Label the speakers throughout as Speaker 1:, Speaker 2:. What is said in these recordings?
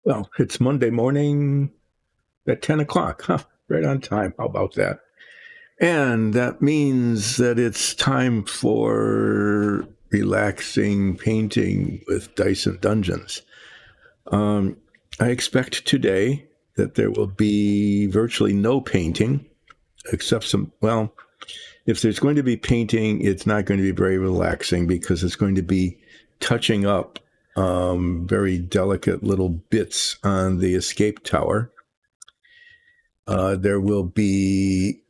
Speaker 1: Well, it's Monday morning at 10 o'clock. Huh, right on time. How about that? And that means that it's time for relaxing painting with Dice and Dungeons. Um, I expect today that there will be virtually no painting, except some, well, if there's going to be painting, it's not going to be very relaxing because it's going to be touching up very delicate little bits on the escape tower. There will be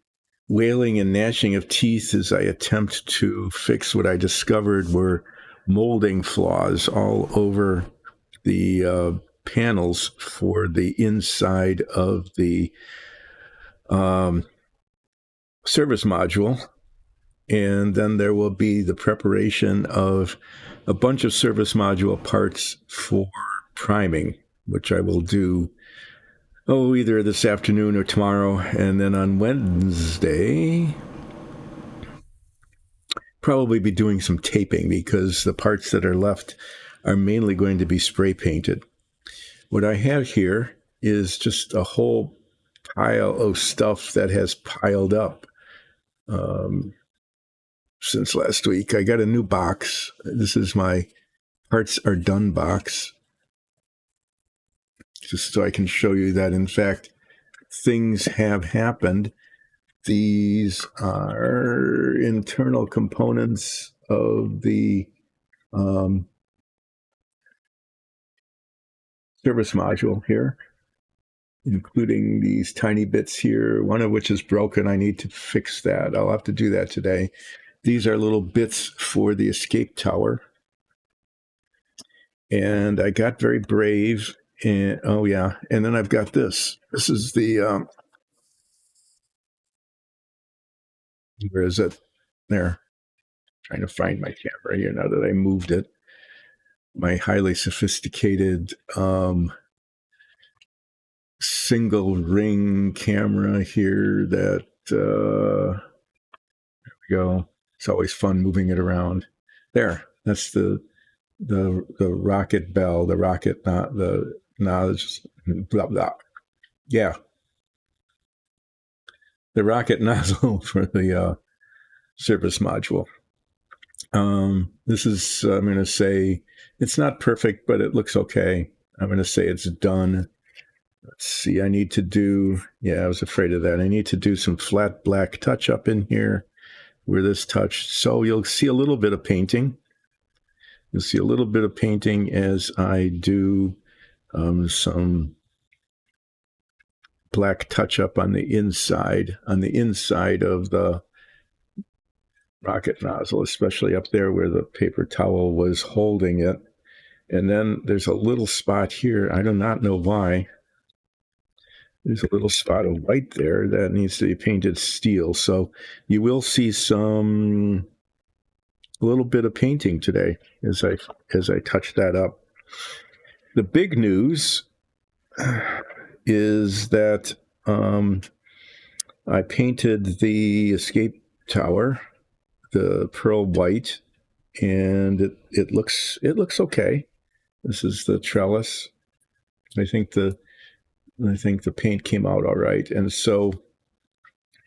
Speaker 1: wailing and gnashing of teeth as I attempt to fix what I discovered were molding flaws all over the panels for the inside of the um, service module. And then there will be the preparation of a bunch of service module parts for priming, which I will do either this afternoon or tomorrow. And then on Wednesday, probably be doing some taping because the parts that are left are mainly going to be spray painted. What I have here is just a whole pile of stuff that has piled up since last week. I got a new box. This is my parts are done box, just so I can show you that, in fact, things have happened. These are internal components of the service module here, including these tiny bits here, one of which is broken. I need to fix that. I'll have to do that today. These are little bits for the escape tower. And I got very brave. And oh, yeah. And then I've got this. This is the, where is it? There. Trying to find my camera here now that I moved it. My highly sophisticated single ring camera here that there we go. It's always fun moving it around. There, that's the rocket bell, the rocket, not the nozzle, blah blah. Yeah, the rocket nozzle for the service module. This is, I'm going to say, it's not perfect, but it looks okay. I'm going to say it's done. Let's see, I need to do, yeah, I was afraid of that. I need to do some flat black touch up in here where this touched. So you'll see a little bit of painting. You'll see a little bit of painting as I do some black touch up on the inside of the rocket nozzle, especially up there where the paper towel was holding it. And then there's a little spot here. I do not know why. There's a little spot of white there that needs to be painted steel. So you will see a little bit of painting today as I touch that up. The big news is that I painted the escape tower, the pearl white, and it looks okay. This is the trellis. I think the paint came out all right. And so,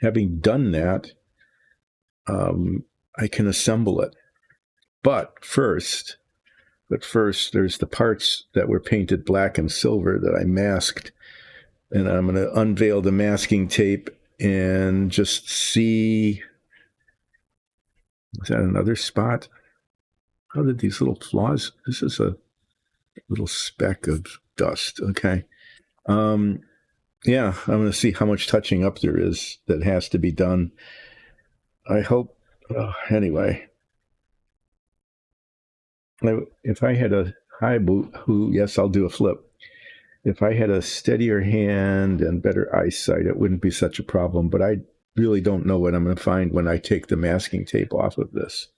Speaker 1: having done that, I can assemble it. But first, there's the parts that were painted black and silver that I masked. And I'm going to unveil the masking tape and just see. Is that another spot? How did these little flaws? This is a little speck of dust. Okay. Yeah, I'm going to see how much touching up there is that has to be done. I hope. Anyway, if I had a high boot, yes, I'll do a flip. If I had a steadier hand and better eyesight, it wouldn't be such a problem. But I really don't know what I'm going to find when I take the masking tape off of this.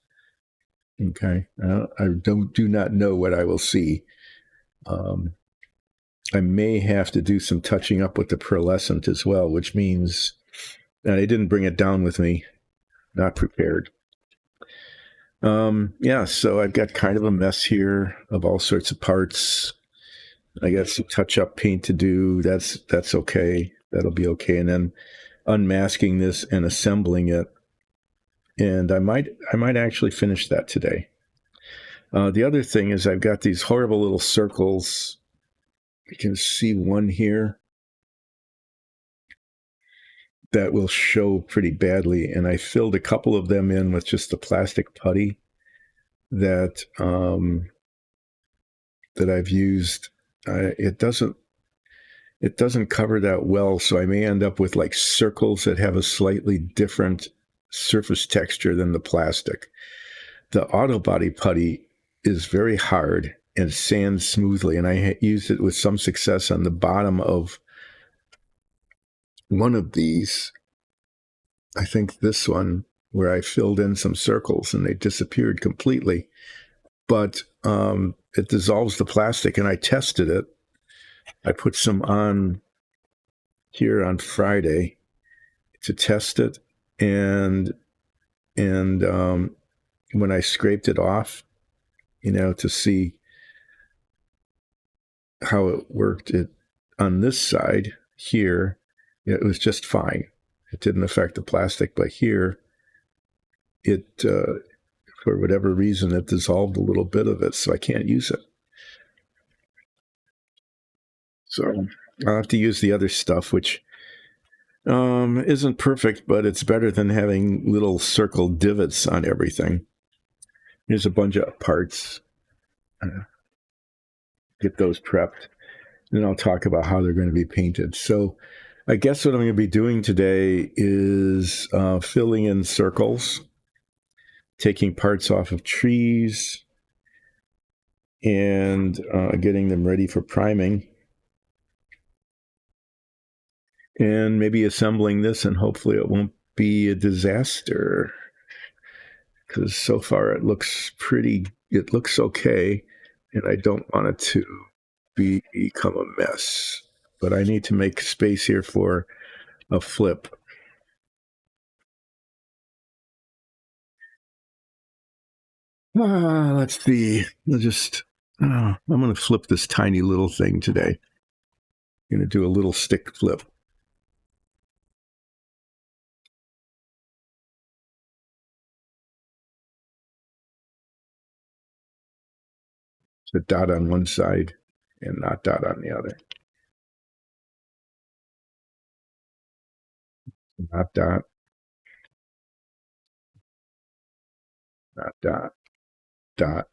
Speaker 1: Okay, I do not know what I will see. I may have to do some touching up with the pearlescent as well, which means that I didn't bring it down with me, not prepared. Yeah, so I've got kind of a mess here of all sorts of parts. I got some touch-up paint to do. That's okay. That'll be okay. And then unmasking this and assembling it. And I might actually finish that today. The other thing is I've got these horrible little circles. You can see one here that will show pretty badly, and I filled a couple of them in with just the plastic putty that that I've used. It doesn't cover that well, so I may end up with like circles that have a slightly different surface texture than the plastic. The auto body putty is very hard and sands smoothly, and I used it with some success on the bottom of one of these. I think this one, where I filled in some circles and they disappeared completely. But it dissolves the plastic, and I tested it. I put some on here on Friday to test it, and when I scraped it off, to see how it worked, it on this side here, it was just fine. It didn't affect the plastic, but here, it for whatever reason, it dissolved a little bit of it, so I can't use it. So I'll have to use the other stuff, which isn't perfect, but it's better than having little circle divots on everything. Here's a bunch of parts. Get those prepped. Then I'll talk about how they're going to be painted. So I guess what I'm going to be doing today is filling in circles, taking parts off of trees, and getting them ready for priming. And maybe assembling this, and hopefully it won't be a disaster, because so far it looks okay, and I don't want it to become a mess. But I need to make space here for a flip. Let's see. I'm going to flip this tiny little thing today. I'm going to do a little stick flip. A dot on one side and not dot on the other. Not dot. Not dot. Dot.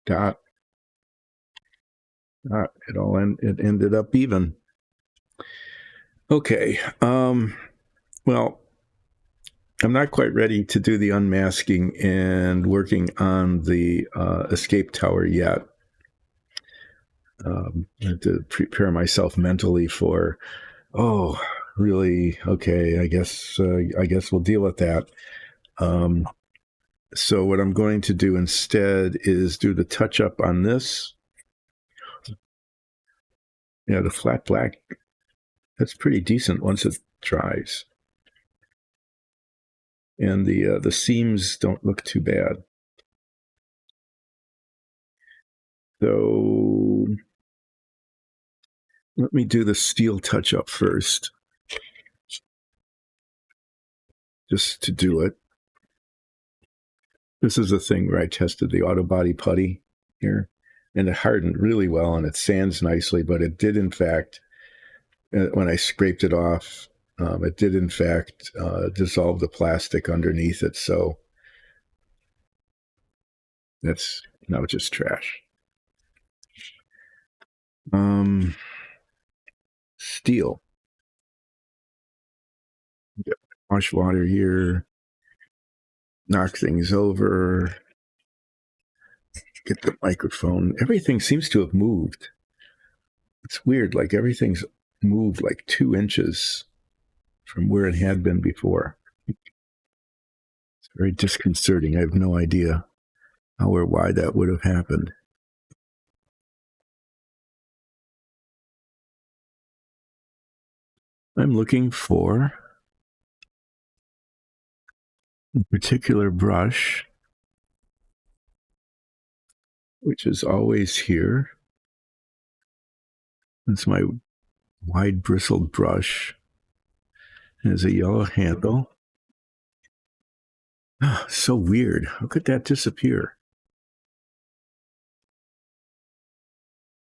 Speaker 1: Dot. Dot. It ended up even. Okay. Well, I'm not quite ready to do the unmasking and working on the escape tower yet. I have to prepare myself mentally for, really? Okay, I guess we'll deal with that. So what I'm going to do instead is do the touch up on this. Yeah, the flat black, that's pretty decent once it dries. And the seams don't look too bad. So let me do the steel touch up first, just to do it. This is the thing where I tested the auto body putty here, and it hardened really well and it sands nicely, but it did in fact, when I scraped it off, it did in fact dissolve the plastic underneath it. So that's now just trash. Steel. Get wash water here. Knock things over. Get the microphone. Everything seems to have moved. It's weird. Like everything's moved like 2 inches from where it had been before. It's very disconcerting. I have no idea how or why that would have happened. I'm looking for a particular brush which is always here. It's my wide bristled brush. It has a yellow handle. Oh, so weird. How could that disappear?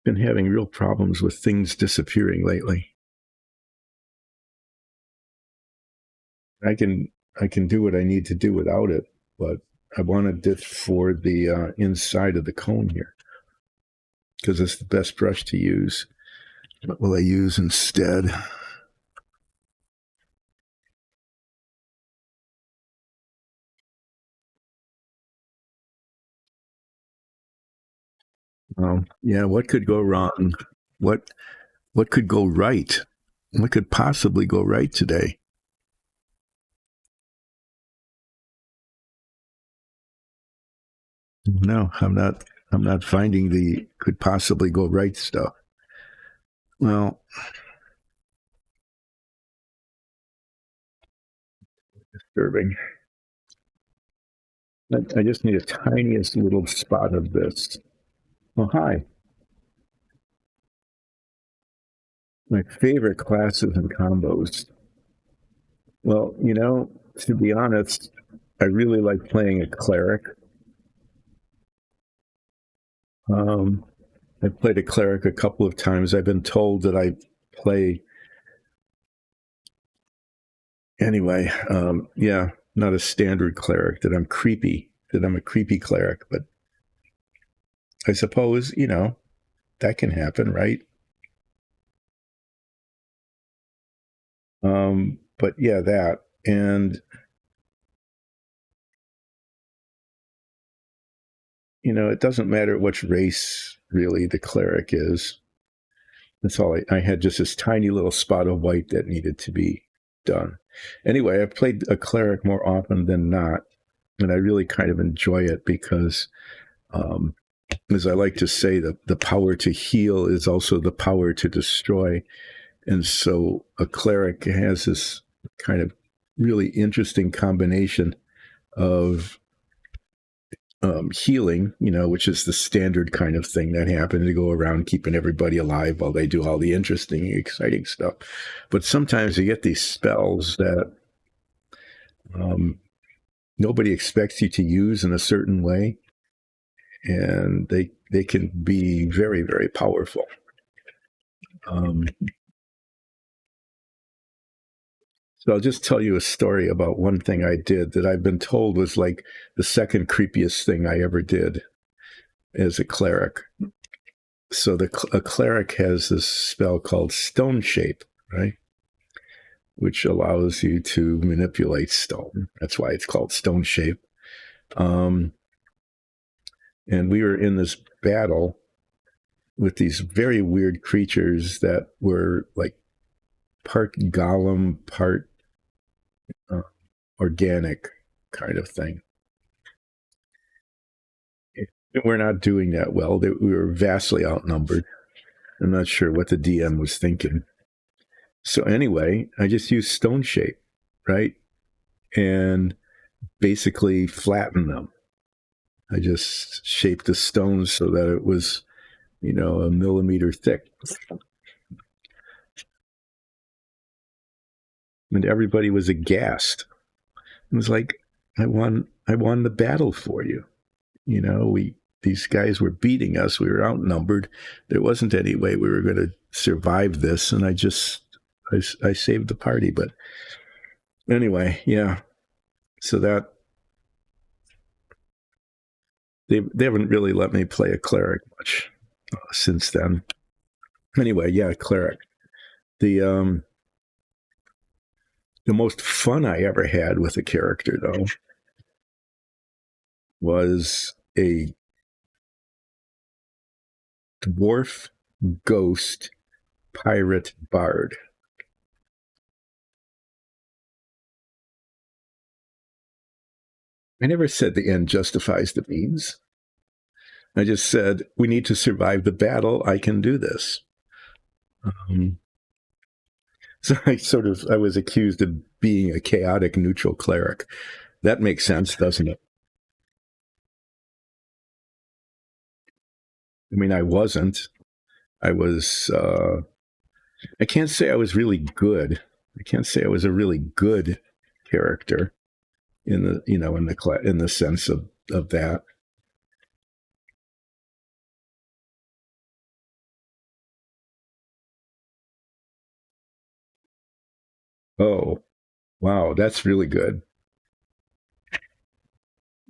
Speaker 1: Been having real problems with things disappearing lately. I can do what I need to do without it, but I wanted it for the inside of the cone here because it's the best brush to use. What will I use instead? Yeah, what could go wrong? What what could go right? What could possibly go right today? No, I'm not finding the could possibly go right stuff. Well, disturbing. I just need a tiniest little spot of this. Oh, hi. My favorite classes and combos. Well, to be honest, I really like playing a cleric. Um, I've played a cleric a couple of times. I've been told that I play anyway. Yeah, not a standard cleric. That I'm creepy. That I'm a creepy cleric. But I suppose that can happen, right? But yeah, that and it doesn't matter which race really the cleric is. That's all. I had just this tiny little spot of white that needed to be done. Anyway, I've played a cleric more often than not, and I really kind of enjoy it because, um, as I like to say, the power to heal is also the power to destroy. And so a cleric has this kind of really interesting combination of healing, which is the standard kind of thing that happens to go around keeping everybody alive while they do all the interesting, exciting stuff. But sometimes you get these spells that um, nobody expects you to use in a certain way, and they can be very, very powerful. Um, so I'll just tell you a story about one thing I did that I've been told was like the second creepiest thing I ever did as a cleric. So a cleric has this spell called Stone Shape, right? Which allows you to manipulate stone. That's why it's called Stone Shape. Um, and we were in this battle with these very weird creatures that were like part golem, part uh, organic kind of thing. We're not doing that well. We were vastly outnumbered. I'm not sure what the DM was thinking. So anyway, I just used Stone Shape, right? And basically flatten them. I just shaped the stones so that it was, a millimeter thick. And everybody was aghast. It was like, I won the battle for you. These guys were beating us. We were outnumbered. There wasn't any way we were going to survive this. And I saved the party. But anyway, yeah. So that they haven't really let me play a cleric much since then. Anyway, yeah, cleric. The the most fun I ever had with a character though was a dwarf ghost pirate bard. I never said the end justifies the means. I just said we need to survive the battle. I can do this. Um, so I was accused of being a chaotic neutral cleric. That makes sense, doesn't it? I mean, I wasn't. I was. I can't say I was really good. I can't say I was a really good character in the in the sense of that. Oh, wow, that's really good.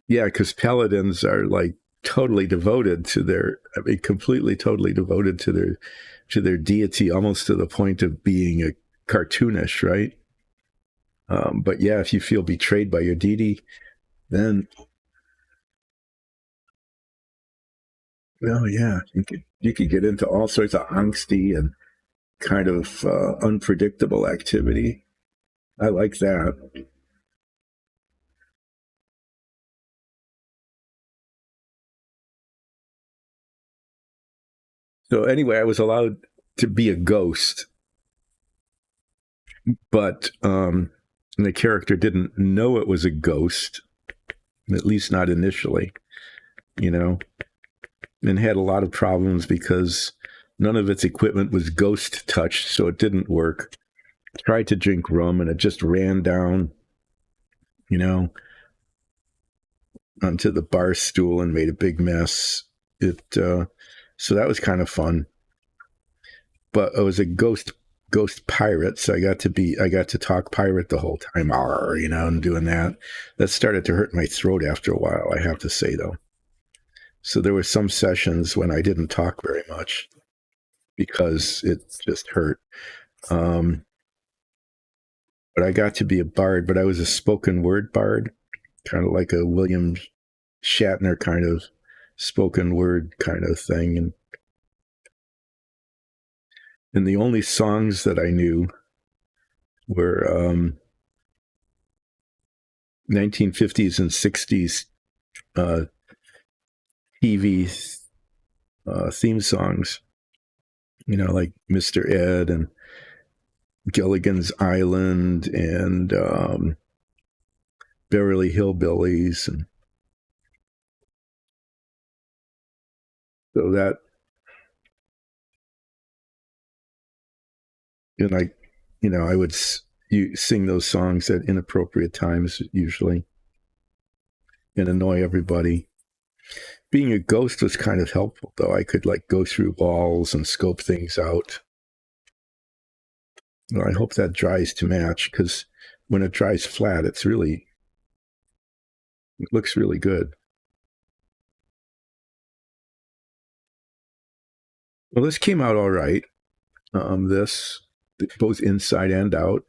Speaker 1: Yeah, because paladins are like totally devoted to their. I mean, completely, totally devoted to their deity, almost to the point of being a cartoonish, right? But yeah, if you feel betrayed by your deity, then oh yeah, you could get into all sorts of angsty and kind of unpredictable activity. I like that. So anyway, I was allowed to be a ghost, but the character didn't know it was a ghost, at least not initially, you know, and had a lot of problems because none of its equipment was ghost touched, so it didn't work. Tried to drink rum and it just ran down, you know, onto the bar stool and made a big mess. It so that was kind of fun. But I was a ghost pirate, so I got to talk pirate the whole time, you know, and doing that. That started to hurt my throat after a while, I have to say though. So there were some sessions when I didn't talk very much because it just hurt. Um, but I got to be a bard, but I was a spoken word bard, kind of like a William Shatner kind of spoken word kind of thing. And the only songs that I knew were 1950s and 60s uh, TV theme songs, you know, like Mr. Ed and Gilligan's Island and Beverly Hillbillies. And so that, and I, you know, I would you sing those songs at inappropriate times usually and annoy everybody. Being a ghost was kind of helpful, though. I could like go through walls and scope things out. Well, I hope that dries to match because when it dries flat, it looks really good. Well, this came out all right. This both inside and out.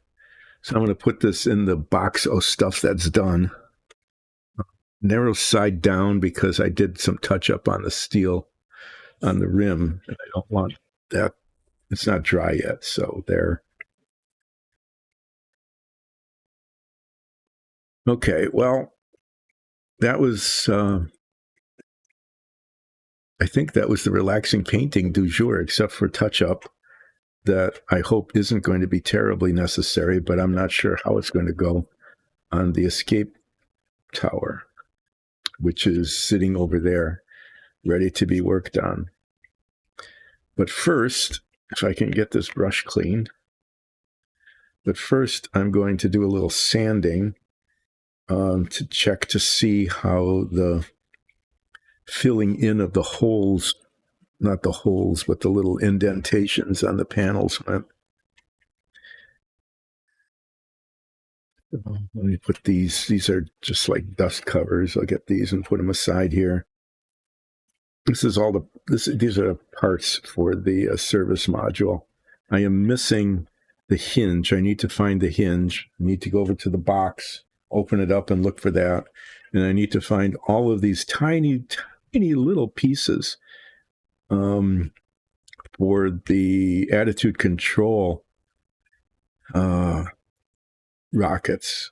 Speaker 1: So I'm going to put this in the box of stuff that's done. Narrow side down because I did some touch up on the steel on the rim, and I don't want that. It's not dry yet, so there. Okay, well, that was. I think that was the relaxing painting du jour, except for touch up that I hope isn't going to be terribly necessary, but I'm not sure how it's going to go on the escape tower, which is sitting over there, ready to be worked on. But first, if I can get this brush clean, but first I'm going to do a little sanding to check to see how the filling in of the holes, not the holes, but the little indentations on the panels went. Let me put these are just like dust covers. I'll get these and put them aside here. This is all these are parts for the service module. I am missing the hinge. I need to find the hinge. I need to go over to the box, open it up and look for that. And I need to find all of these tiny, tiny little pieces for the attitude control rockets.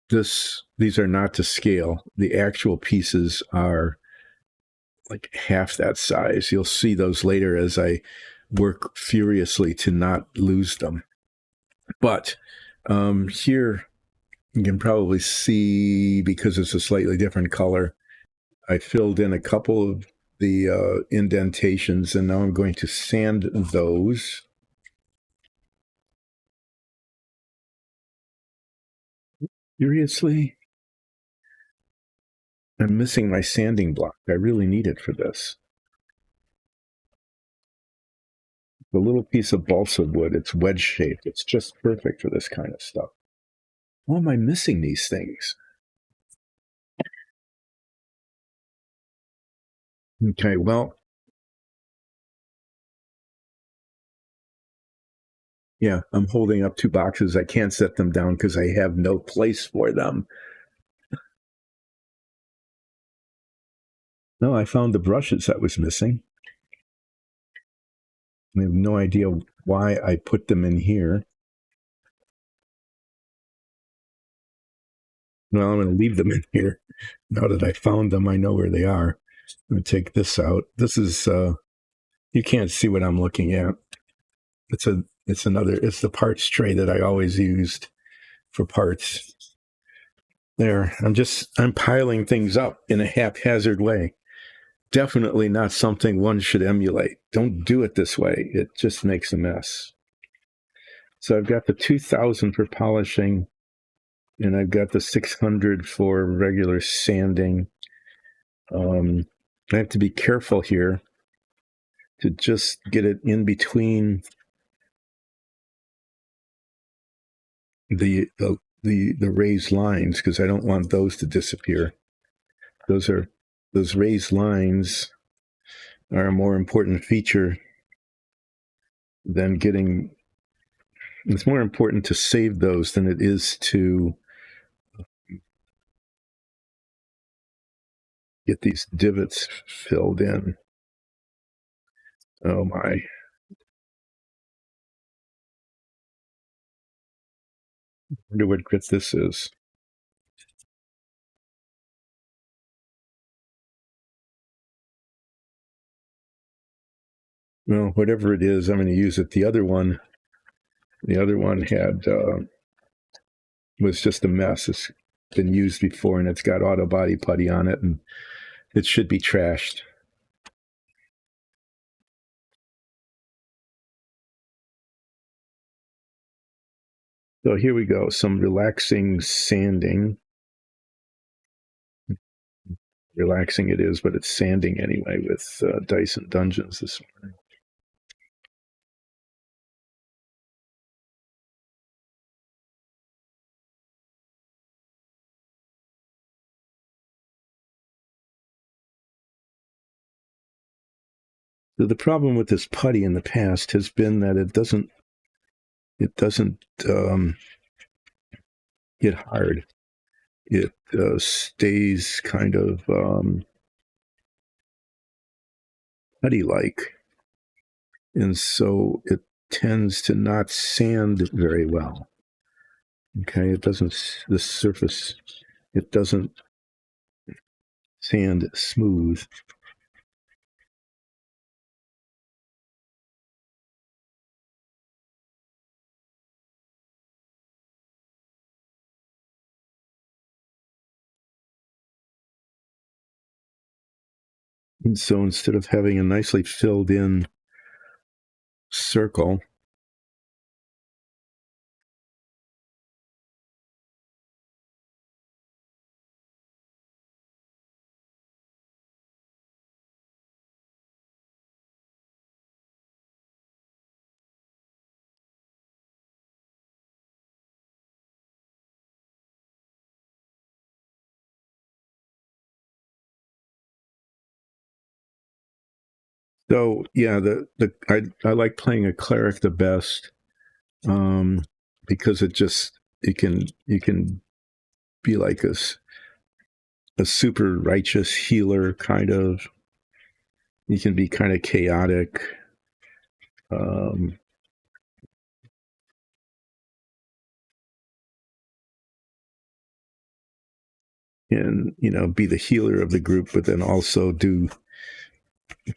Speaker 1: These are not to scale. The actual pieces are like half that size. You'll see those later as I work furiously to not lose them. But here you can probably see, because it's a slightly different color, I filled in a couple of the indentations, and now I'm going to sand those. Seriously? I'm missing my sanding block. I really need it for this. The little piece of balsa wood, it's wedge shaped. It's just perfect for this kind of stuff. Why am I missing these things? Okay, well, yeah, I'm holding up two boxes. I can't set them down because I have no place for them. No, I found the brushes I was missing. I have no idea why I put them in here. Well, I'm going to leave them in here. Now that I found them, I know where they are. I'm going to take this out. This is, you can't see what I'm looking at. It's the parts tray that I always used for parts. There, I'm piling things up in a haphazard way. Definitely not something one should emulate. Don't do it this way. It just makes a mess. So I've got the 2000 for polishing, and I've got the 600 for regular sanding. I have to be careful here to just get it in between the raised lines, because I don't want those to disappear. Those raised lines are a more important feature than getting. It's more important to save those than it is to get these divots filled in. Oh my. I wonder what grit this is. Well, whatever it is, I'm going to use it. The other one had was just a mess. It's been used before, and it's got auto body putty on it, and it should be trashed. So here we go. Some relaxing sanding. Relaxing it is, but it's sanding anyway with Dyson Dungeons this morning. So the problem with this putty in the past has been that it doesn't get hard. It stays kind of putty-like, and so it tends to not sand very well. Okay, it doesn't. The surface, it doesn't sand smooth. And so instead of having a nicely filled in circle, so yeah, I like playing a cleric the best, because it can be like a super righteous healer kind of. You can be kind of chaotic. And be the healer of the group, but then also do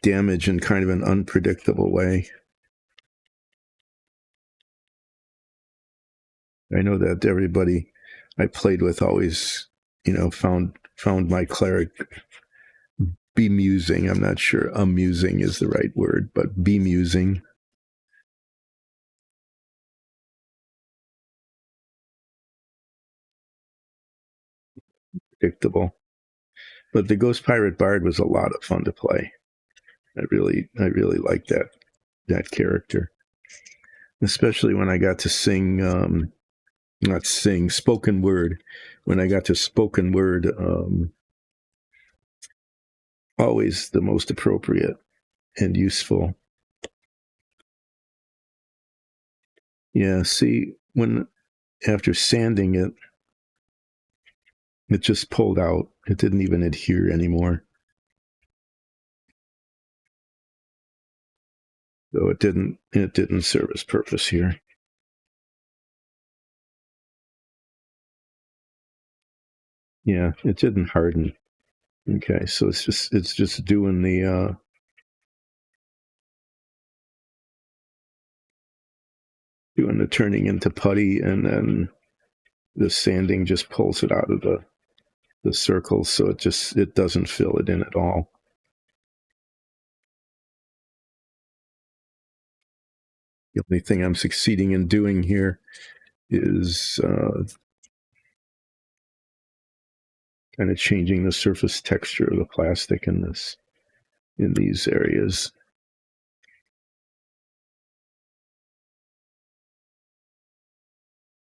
Speaker 1: damage in kind of an unpredictable way. I know that everybody I played with always, found my cleric bemusing. I'm not sure amusing is the right word, but bemusing. Predictable. But the Ghost Pirate Bard was a lot of fun to play. I really liked that character, especially when I got to sing, not sing, spoken word. When I got to spoken word, always the most appropriate and useful. Yeah, see, when after sanding it, it just pulled out. It didn't even adhere anymore. So it didn't serve its purpose here. Yeah, it didn't harden. Okay, so it's just doing the turning into putty, and then the sanding just pulls it out of the circles, so it doesn't fill it in at all. The only thing I'm succeeding in doing here is kind of changing the surface texture of the plastic in these areas.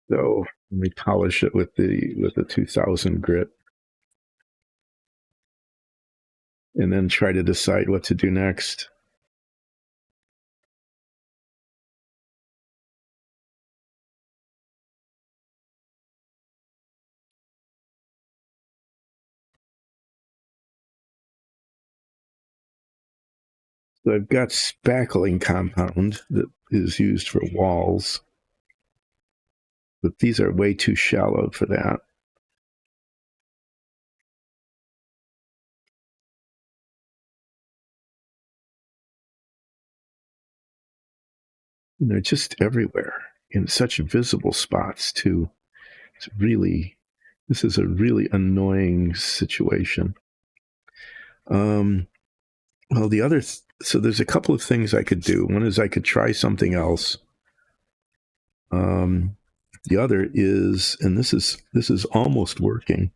Speaker 1: So let me polish it with the 2000 grit, and then try to decide what to do next. So I've got spackling compound that is used for walls, but these are way too shallow for that. And they're just everywhere in such visible spots too. This is a really annoying situation. Well, so there's a couple of things I could do. One is I could try something else. The other is, and this is almost working,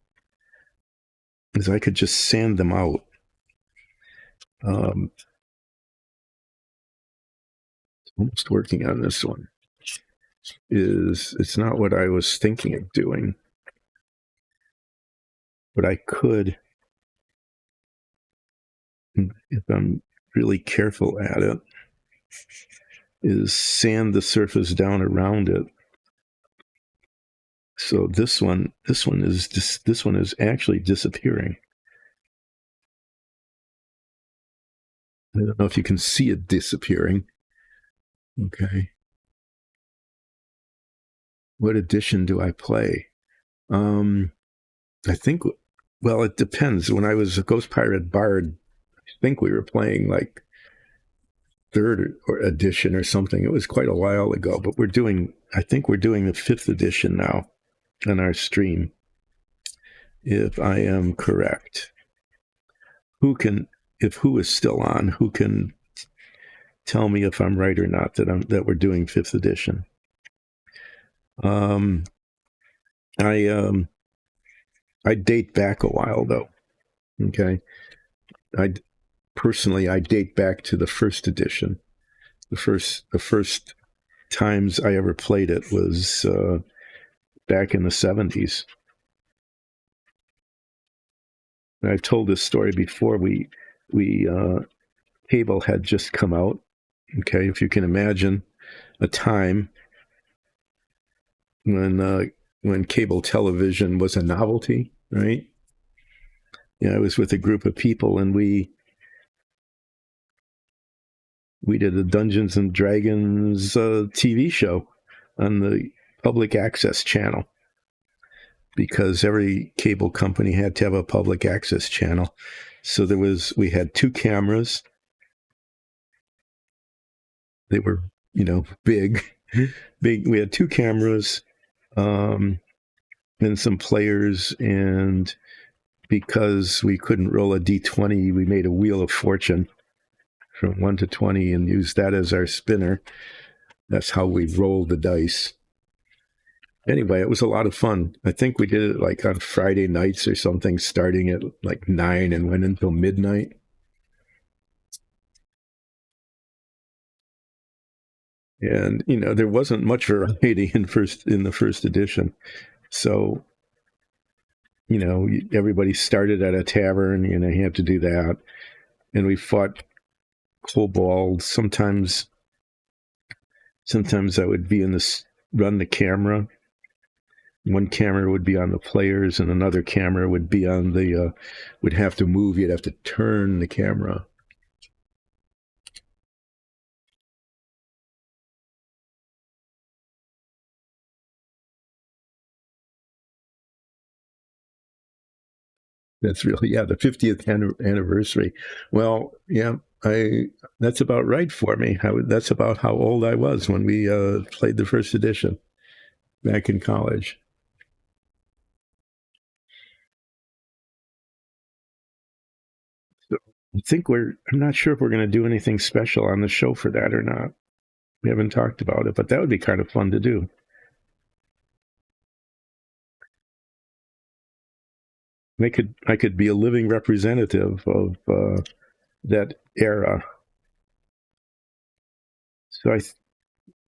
Speaker 1: is I could just sand them out. Almost working on this one. It's not what I was thinking of doing, but I could, if I'm really careful at it, is sand the surface down around it. So this one is actually disappearing. I don't know if you can see it disappearing. Okay. What edition do I play? I think, well, it depends. When I was a Ghost Pirate Bard, I think we were playing like third or edition or something. It was quite a while ago, but I think we're doing the 5th edition now on our stream, if I am correct. If who is still on, who can tell me if I'm right or not that we're doing 5th edition? I date back a while though. Okay. I date back to the 1st edition. The first times I ever played it was back in the 70s. And I've told this story before. Cable had just come out. Okay, if you can imagine a time when cable television was a novelty, right? Yeah, I was with a group of people, and we did a Dungeons and Dragons TV show on the public access channel, because every cable company had to have a public access channel. So we had 2 cameras. They were, big. We had 2 cameras, and some players, and because we couldn't roll a d20, we made a wheel of fortune from 1 to 20 and used that as our spinner. That's how we rolled the dice. Anyway, it was a lot of fun. I think we did it like on Friday nights or something, starting at like 9 and went until midnight. And there wasn't much variety in the first edition. So everybody started at a tavern. You had to do that, and we fought kobolds. Sometimes I would be run the camera. One camera would be on the players, and another camera would be on would have to move. You'd have to turn the camera. That's really, the 50th anniversary. Well, yeah, that's about right for me. That's about how old I was when we played the first edition back in college. So I'm not sure if we're going to do anything special on the show for that or not. We haven't talked about it, but that would be kind of fun to do. I could be a living representative of that era. So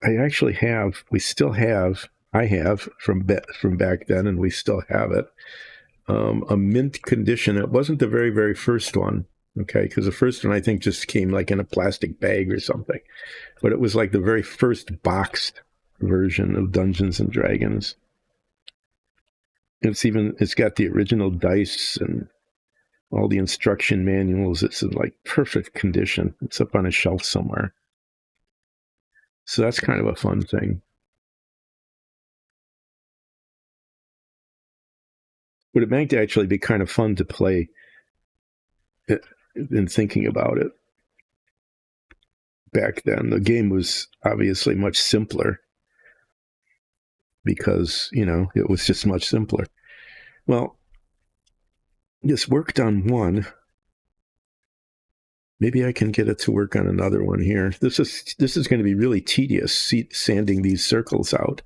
Speaker 1: I actually have. We still have. I have from back then, and we still have it. A mint condition. It wasn't the very very first one, okay? Because the first one I think just came like in a plastic bag or something, but it was like the very first boxed version of Dungeons and Dragons. It's got the original dice and all the instruction manuals. It's in like perfect condition. It's up on a shelf somewhere. So that's kind of a fun thing. But it might actually be kind of fun to play in thinking about it. Back then, the game was obviously much simpler because, it was just much simpler. Well, this worked on one. Maybe I can get it to work on another one here. This is going to be really tedious, sanding these circles out.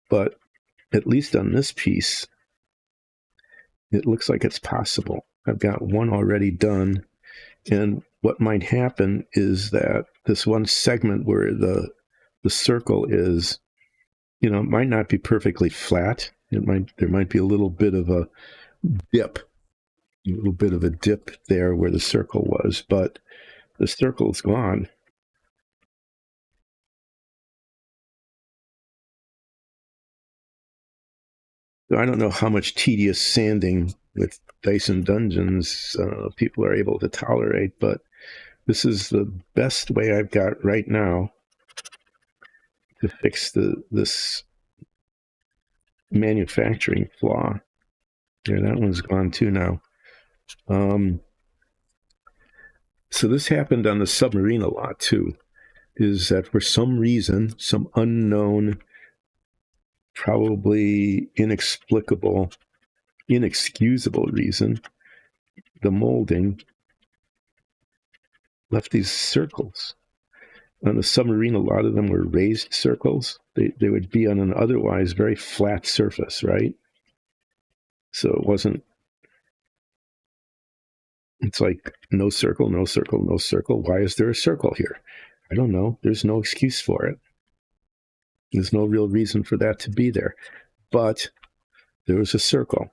Speaker 1: But at least on this piece, it looks like it's possible. I've got one already done. And what might happen is that this one segment where the circle is, it might not be perfectly flat. There might be a little bit of a dip there where the circle was, but the circle's gone. So I don't know how much tedious sanding with Dyson Dungeons people are able to tolerate, but this is the best way I've got right now to fix this manufacturing flaw. Yeah, that one's gone too now. So this happened on the submarine a lot too, is that for some reason, some unknown, probably inexplicable, inexcusable reason, the molding left these circles. On the submarine, a lot of them were raised circles. They would be on an otherwise very flat surface, right? So it wasn't, it's like no circle, no circle, no circle. Why is there a circle here? I don't know. There's no excuse for it. There's no real reason for that to be there. But there was a circle.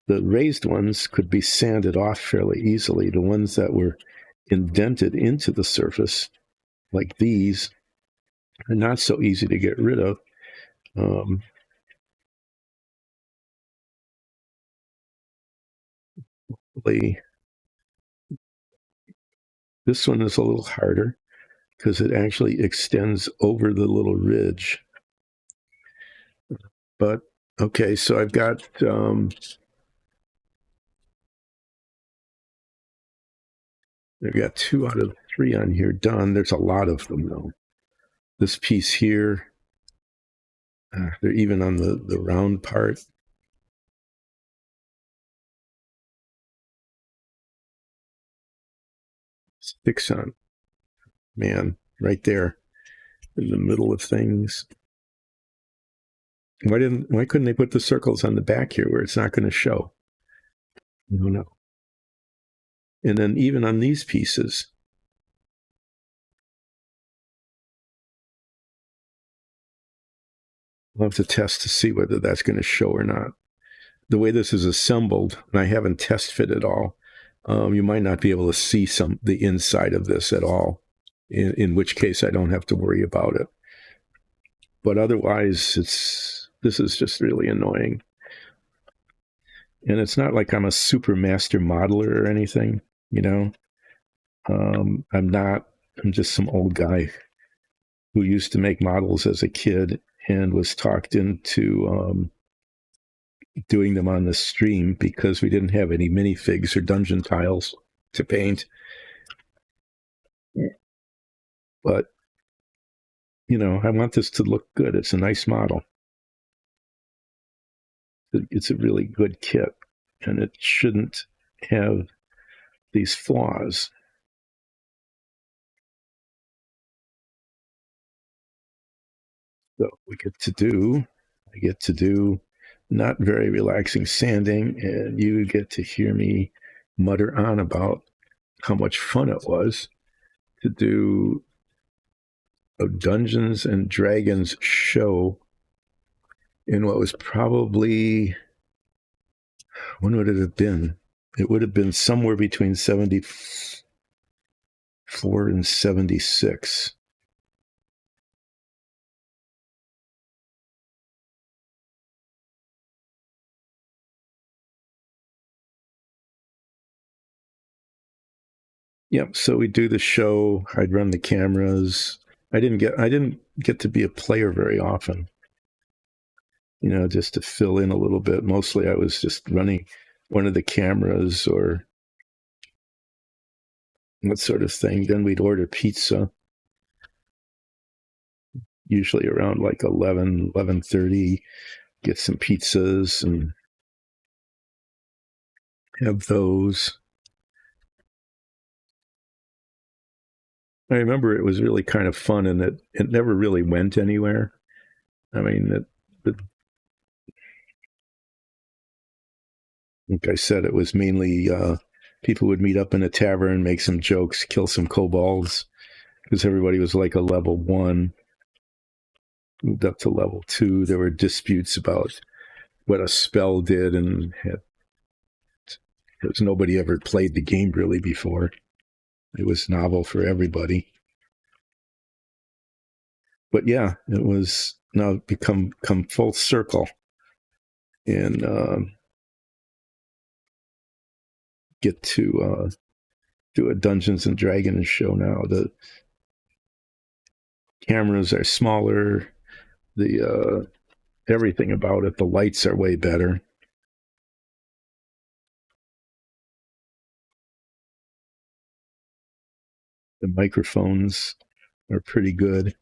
Speaker 1: The raised ones could be sanded off fairly easily. The ones that were indented into the surface, like these, are not so easy to get rid of. This one is a little harder because it actually extends over the little ridge. But okay, so I've got I've got 2 out of 3 on here done. There's a lot of them though. This piece here, they're even on the round part. Sticks on, man, right there in the middle of things. Why couldn't they put the circles on the back here where it's not going to show? I don't know. And then even on these pieces, I'll have to test to see whether that's going to show or not. The way this is assembled, and I haven't test fit it all, you might not be able to see the inside of this at all, in which case I don't have to worry about it. But otherwise, this is just really annoying. And it's not like I'm a super master modeler or anything, you know. I'm not. I'm just some old guy who used to make models as a kid and was talked into doing them on the stream because we didn't have any minifigs or dungeon tiles to paint. But, you know, I want this to look good. It's a nice model. It's a really good kit, and it shouldn't have these flaws. So I get to do not very relaxing sanding, and you get to hear me mutter on about how much fun it was to do a Dungeons and Dragons show in what was probably, when would it have been? It would have been somewhere between 74 and 76. Yep. So we do the show. I'd run the cameras. I didn't get to be a player very often. You know, just to fill in a little bit. Mostly I was just running one of the cameras or that sort of thing. Then we'd order pizza, usually around like 11:30, get some pizzas and have those. I remember it was really kind of fun, and it never really went anywhere. I mean, like I said, it was mainly people would meet up in a tavern, make some jokes, kill some kobolds, because everybody was like a level 1. Moved up to level 2. There were disputes about what a spell did, and nobody ever played the game really before. It was novel for everybody. But yeah, it was now come full circle, and get to do a Dungeons and Dragons show now. The cameras are smaller. The everything about it. The lights are way better. The microphones are pretty good.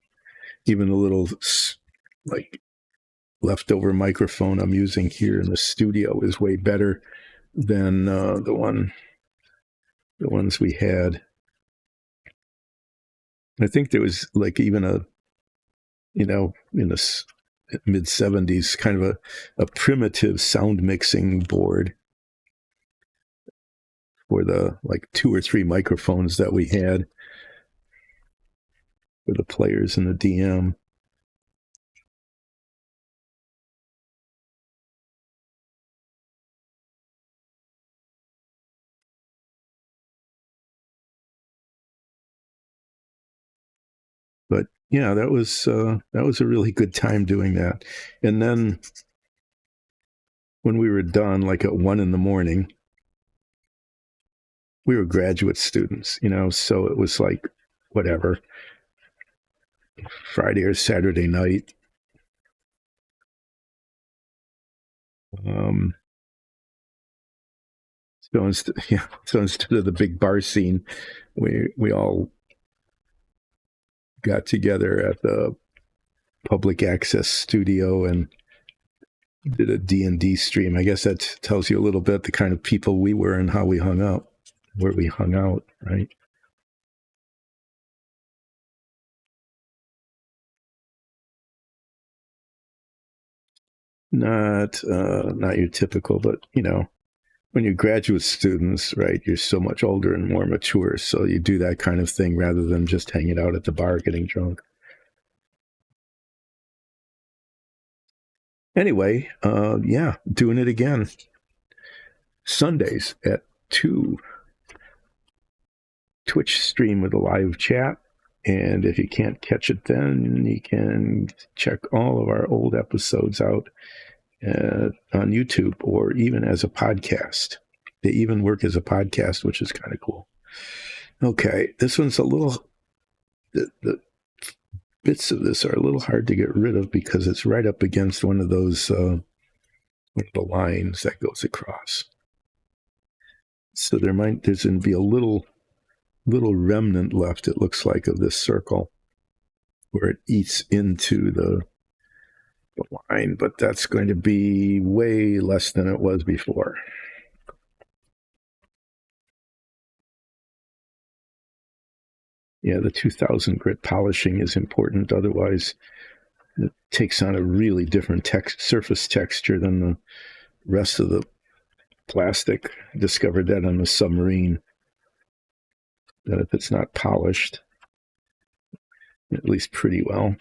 Speaker 1: Even the little like leftover microphone I'm using here in the studio is way better than the ones we had. I think there was like even a, you know, in the mid 70s, kind of a primitive sound mixing board for the like 2 or 3 microphones that we had for the players and the DM. But yeah, that was a really good time doing that. And then when we were done, like at 1 a.m, we were graduate students, you know, so it was like whatever, Friday or Saturday night. So instead of the big bar scene, we all got together at the public access studio and did a D&D stream. I guess that tells you a little bit the kind of people we were and how we hung out, where we hung out, right? Not your typical, but when you're graduate students, right, you're so much older and more mature, so you do that kind of thing rather than just hanging out at the bar getting drunk. Anyway, yeah, doing it again. Sundays at 2. Twitch stream with a live chat. And if you can't catch it then, you can check all of our old episodes out on YouTube or even as a podcast. They even work as a podcast, which is kind of cool. Okay, this one's a little... The bits of this are a little hard to get rid of because it's right up against one of those one of the lines that goes across. So there's going to be a little remnant left, it looks like, of this circle where it eats into the line, but that's going to be way less than it was before. Yeah, the 2000 grit polishing is important. Otherwise, it takes on a really different surface texture than the rest of the plastic. I discovered that on the submarine, that if it's not polished, at least pretty well,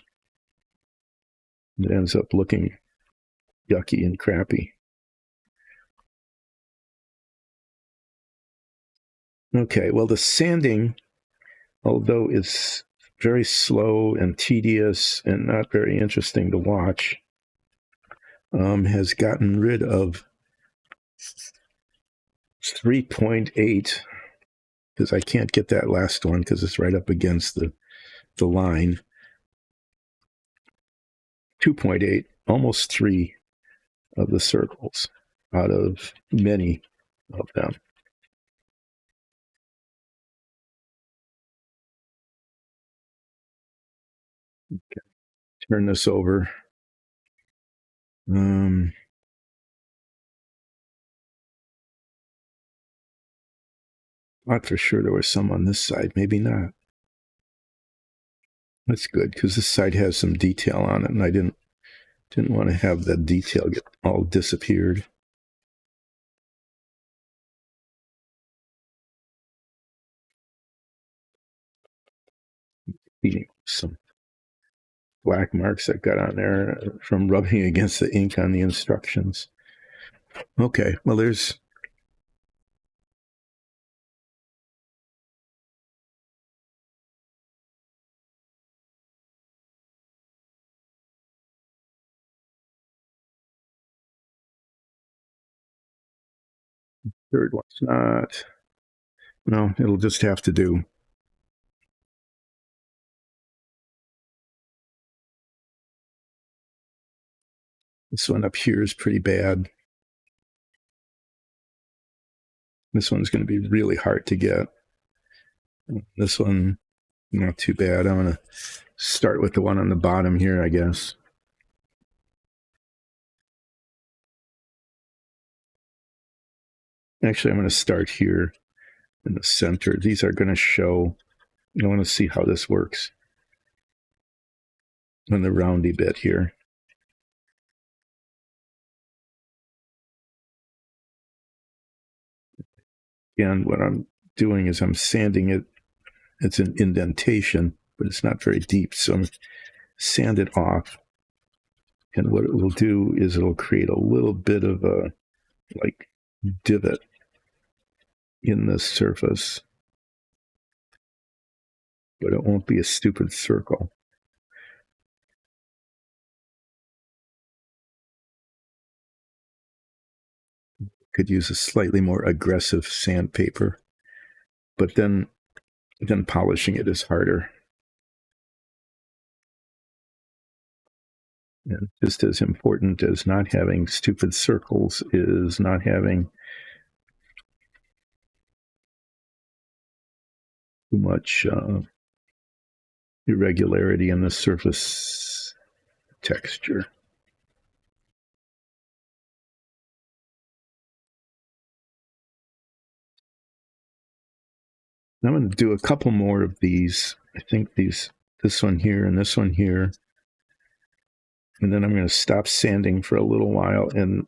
Speaker 1: it ends up looking yucky and crappy. Okay, well, the sanding, although it's very slow and tedious and not very interesting to watch, has gotten rid of 3.8, because I can't get that last one because it's right up against the line. 2.8, almost 3 of the circles out of many of them. Okay. Turn this over. Thought for sure there was some on this side, maybe not. That's good because this side has some detail on it, and I didn't want to have that detail get all disappeared. Some black marks that got on there from rubbing against the ink on the instructions. Okay, well, there's third one's not. No, it'll just have to do. This one up here is pretty bad. This one's going to be really hard to get. This one, not too bad. I'm going to start with the one on the bottom here, I guess. Actually, I'm going to start here in the center. These are going to show. I want to see how this works on the roundy bit here. And what I'm doing is I'm sanding it. It's an indentation, but it's not very deep. So I'm sand it off. And what it will do is it'll create a little bit of a like divot in the surface, but it won't be a stupid circle. Could use a slightly more aggressive sandpaper, but then polishing it is harder. And just as important as not having stupid circles is not having too much irregularity in the surface texture. I'm going to do a couple more of these. I think this one here and this one here. And then I'm going to stop sanding for a little while and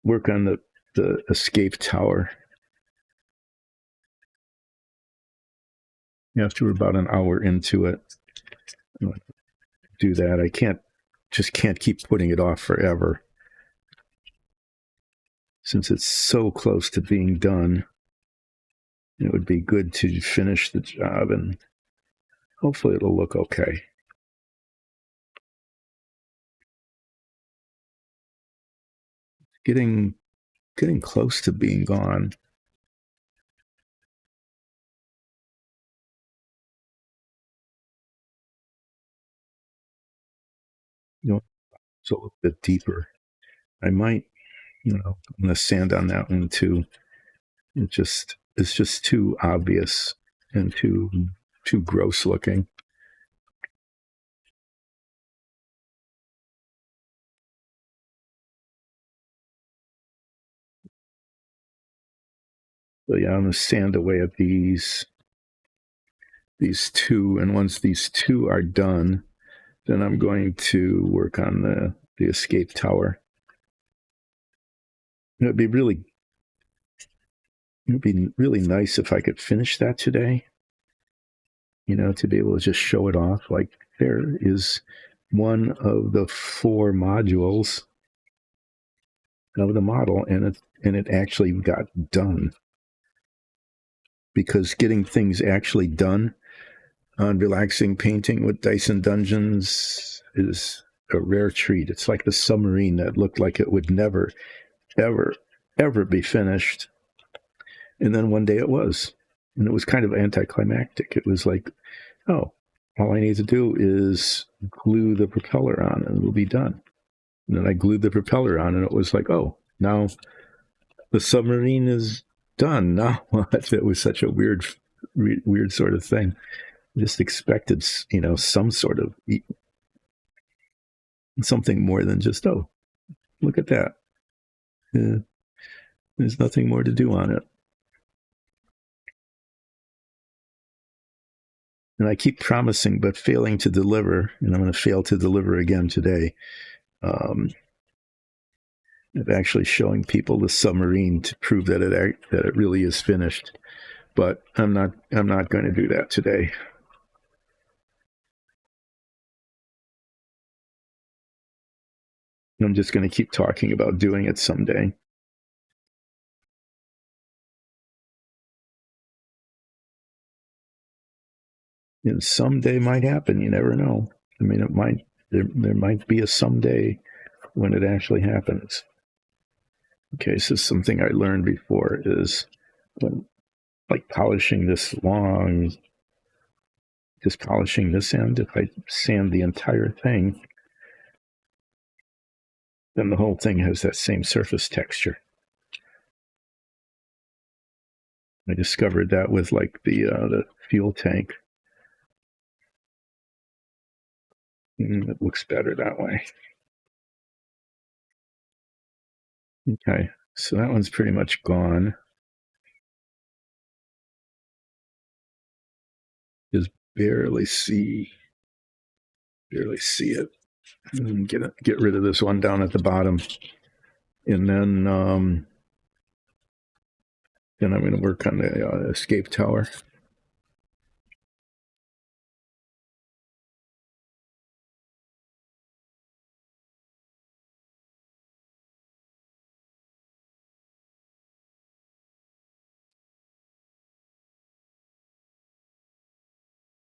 Speaker 1: work on the escape tower. After about an hour into it, do that. I can't keep putting it off forever since it's so close to being done. It would be good to finish the job, and hopefully it'll look okay. Getting close to being gone. It's a little bit deeper. I might, I'm going to sand on that one too. It's just too obvious and too gross looking. So yeah, I'm going to sand away at these two, and once these two are done, then I'm going to work on the escape tower. It'd be really nice if I could finish that today. To be able to just show it off. Like, there is one of the 4 modules of the model, and it actually got done. Because getting things actually done on relaxing painting with Dyson Dungeons is a rare treat. It's like the submarine that looked like it would never, ever be finished. And then one day it was. And it was kind of anticlimactic. It was like, oh, all I need to do is glue the propeller on and it'll be done. And then I glued the propeller on and it was like, oh, now the submarine is done. Now what? It was such a weird sort of thing. Just expected, some sort of something more than just, oh, look at that. There's nothing more to do on it. And I keep promising, but failing to deliver, and I'm going to fail to deliver again today. Of actually showing people the submarine to prove that it really is finished. But I'm not going to do that today. I'm just going to keep talking about doing it someday. And someday might happen. You never know. I mean, it might. There might be a someday when it actually happens. Okay, so something I learned before is when, like, polishing this long, just polishing this end, if I sand the entire thing, then the whole thing has that same surface texture. I discovered that with like the fuel tank. It looks better that way. Okay, so that one's pretty much gone. Just barely see it. And get rid of this one down at the bottom, and then I'm going to work on the escape tower.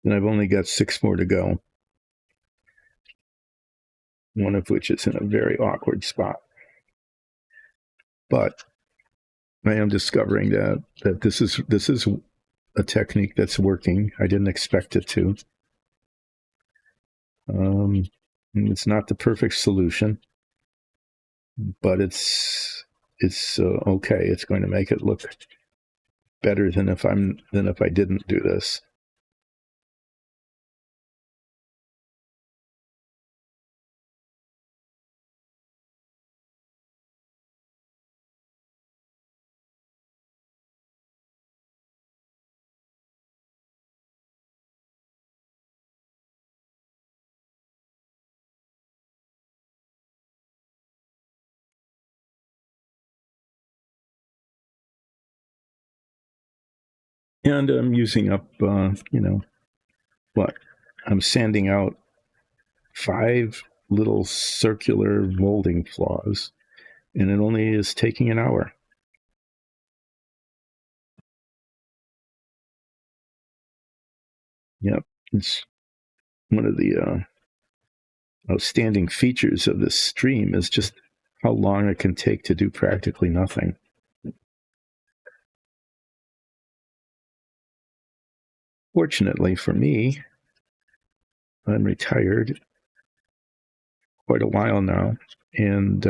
Speaker 1: And I've only got 6 more to go, one of which is in a very awkward spot. But I am discovering that this is a technique that's working. I didn't expect it to. It's not the perfect solution, but it's okay. It's going to make it look better than if I didn't do this. And I'm using up, what? I'm sanding out 5 little circular molding flaws, and it only is taking an hour. Yep. It's one of the outstanding features of this stream is just how long it can take to do practically nothing. Fortunately for me, I'm retired quite a while now, and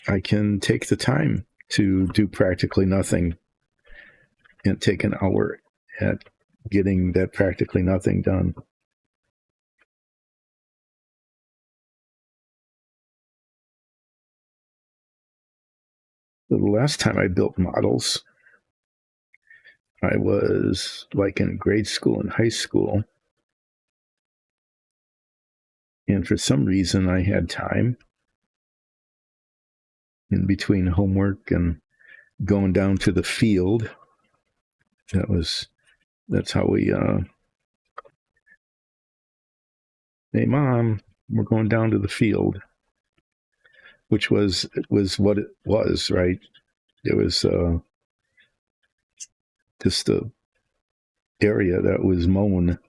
Speaker 1: I can take the time to do practically nothing and take an hour at getting that practically nothing done. The last time I built models, I was like in grade school and high school. And for some reason, I had time in between homework and going down to the field. That's how we, hey, Mom, we're going down to the field, which was what it was, right? It was just a area that was mown.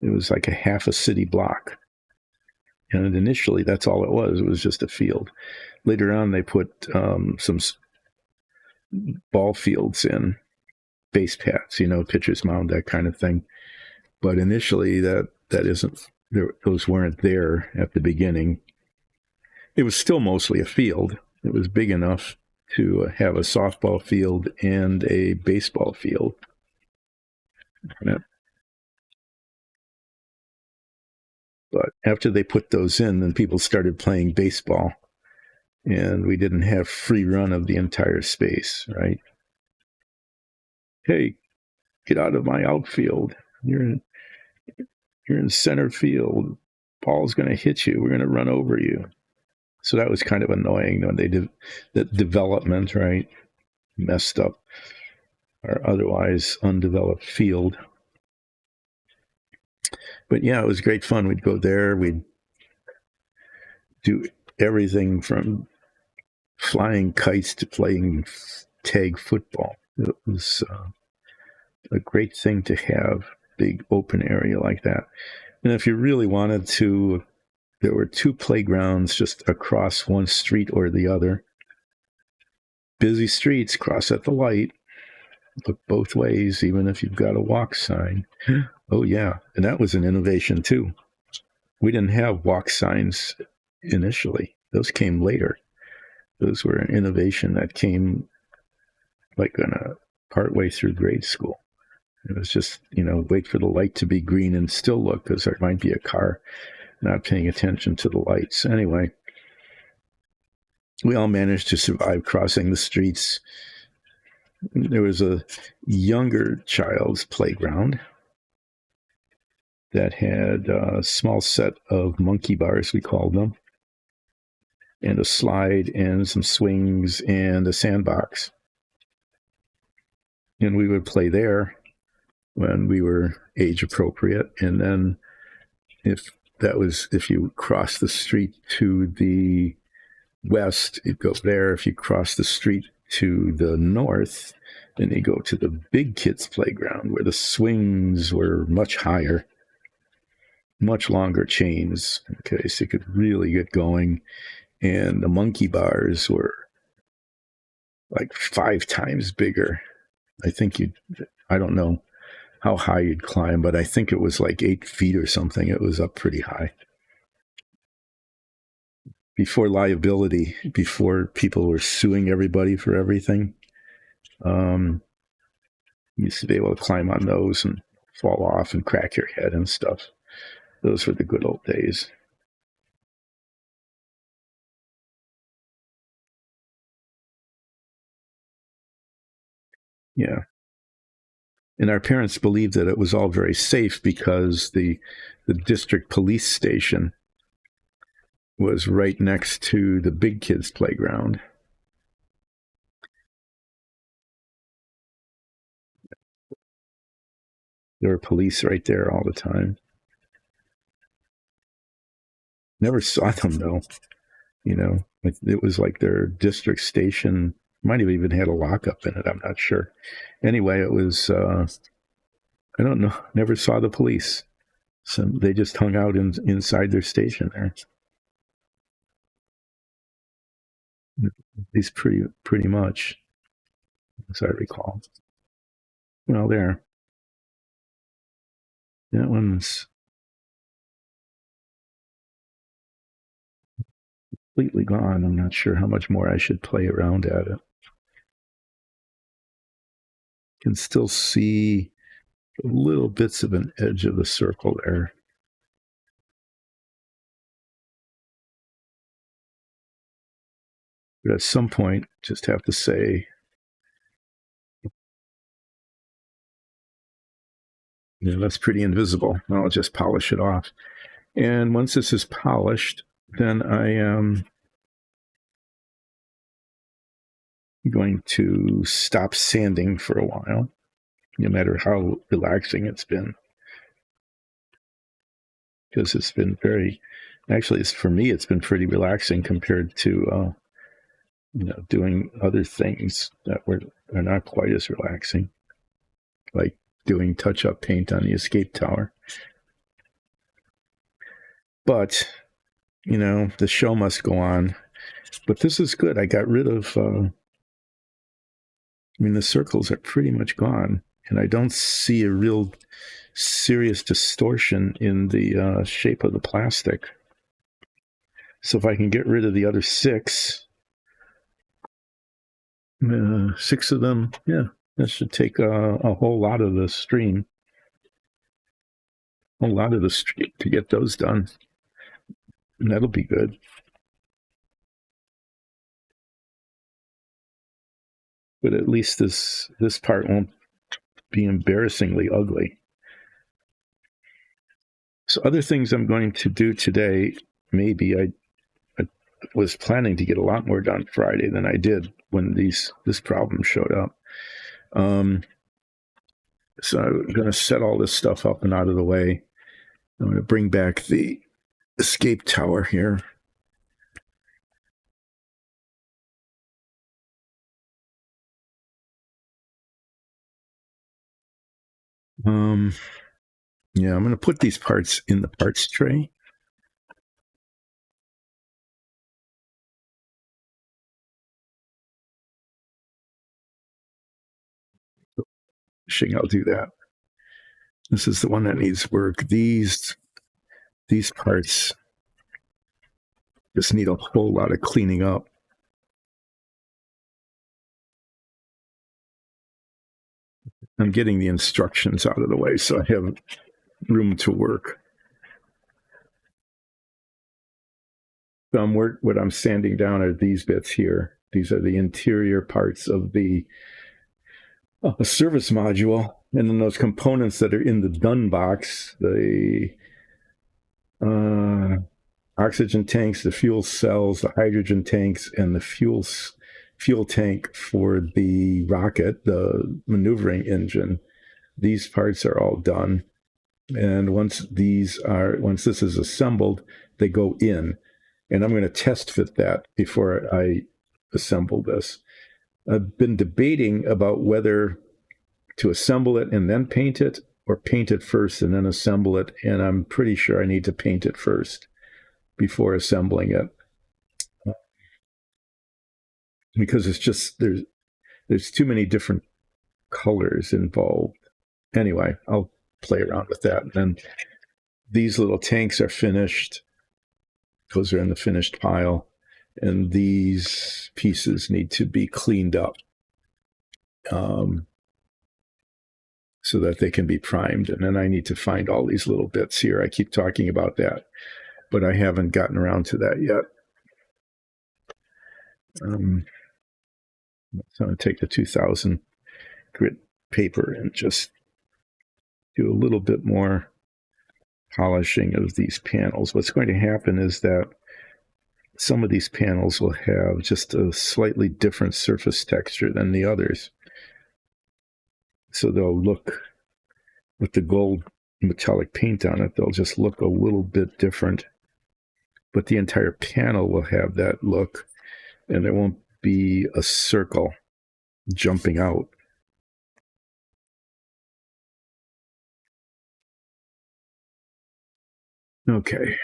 Speaker 1: It was like a half a city block. And initially, that's all it was. It was just a field. Later on, they put some ball fields in, base paths, pitcher's mound, that kind of thing. But initially, that isn't. Those weren't there at the beginning. It was still mostly a field. It was big enough to have a softball field and a baseball field. But after they put those in, then people started playing baseball, and we didn't have free run of the entire space, right? Hey, get out of my outfield. You're in center field. Ball's going to hit you. We're going to run over you. So that was kind of annoying when they did that development, right? Messed up our otherwise undeveloped field. But yeah, it was great fun. We'd go there. We'd do everything from flying kites to playing tag football. It was a great thing to have, big open area like that. And if you really wanted to, there were 2 playgrounds just across one street or the other. Busy streets, cross at the light, look both ways, even if you've got a walk sign. Oh, yeah. And that was an innovation, too. We didn't have walk signs initially. Those came later. Those were an innovation that came like partway through grade school. It was just, wait for the light to be green and still look, because there might be a car not paying attention to the lights. Anyway, we all managed to survive crossing the streets. There was a younger child's playground that had a small set of monkey bars, we called them, and a slide and some swings and a sandbox. And we would play there when we were age appropriate. And then if you cross the street to the west, you'd go there. If you cross the street to the north, then you go to the big kids' playground where the swings were much higher, much longer chains. Okay, so you could really get going. And the monkey bars were like 5 times bigger. I don't know how high you'd climb, but I think it was like 8 feet or something. It was up pretty high. Before liability, before people were suing everybody for everything, you used to be able to climb on those and fall off and crack your head and stuff. Those were the good old days. Yeah. And our parents believed that it was all very safe because the district police station was right next to the big kids' playground. There were police right there all the time. Never saw them though. You know, it was like their district station. Might have even had a lockup in it. I'm not sure. Anyway, it was. I don't know. Never saw the police. So they just hung out inside their station there. At least pretty much, as I recall. Well, there. That one's completely gone. I'm not sure how much more I should play around at it. Can still see little bits of an edge of the circle there. But at some point, just have to say, that's pretty invisible. I'll just polish it off. And once this is polished, then I am going to stop sanding for a while, no matter how relaxing it's been. Because it's been for me, it's been pretty relaxing compared to, doing other things that are not quite as relaxing, like doing touch-up paint on the escape tower. But, the show must go on. But this is good. I got rid of, the circles are pretty much gone. And I don't see a real serious distortion in the shape of the plastic. So if I can get rid of the other six of them, that should take a whole lot of the stream. A lot of the stream to get those done. And that'll be good. But at least this part won't be embarrassingly ugly. So other things I'm going to do today, maybe I was planning to get a lot more done Friday than I did when this problem showed up. So I'm going to set all this stuff up and out of the way. I'm going to bring back the escape tower here. I'm going to put these parts in the parts tray. I'll do that. This is the one that needs work. These parts just need a whole lot of cleaning up. I'm getting the instructions out of the way so I have room to work. So what I'm sanding down are these bits here. These are the interior parts of the service module. And then those components that are in the done box, the oxygen tanks, the fuel cells, the hydrogen tanks, and the fuel tank for the rocket, the maneuvering engine. These parts are all done. And once this is assembled, they go in. And I'm going to test fit that before I assemble this. I've been debating about whether to assemble it and then paint it, or paint it first and then assemble it. And I'm pretty sure I need to paint it first before assembling it. Because it's just, there's too many different colors involved. Anyway, I'll play around with that. And then these little tanks are finished. Those are in the finished pile. And these pieces need to be cleaned up so that they can be primed. And then I need to find all these little bits here. I keep talking about that, but I haven't gotten around to that yet. So I'm going to take the 2000 grit paper and just do a little bit more polishing of these panels. What's going to happen is that some of these panels will have just a slightly different surface texture than the others. So they'll look with the gold metallic paint on it, they'll just look a little bit different. But the entire panel will have that look, and there won't be a circle jumping out. Okay.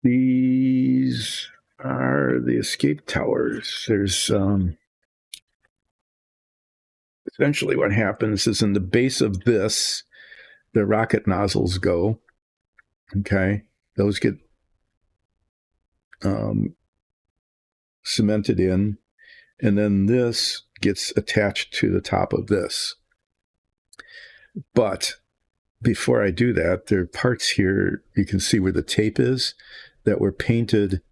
Speaker 1: These are the escape towers. There's essentially what happens is in the base of this, the rocket nozzles go. Okay. Those get cemented in, and then this gets attached to the top of this. But before I do that, there are parts here, you can see where the tape is, that were painted.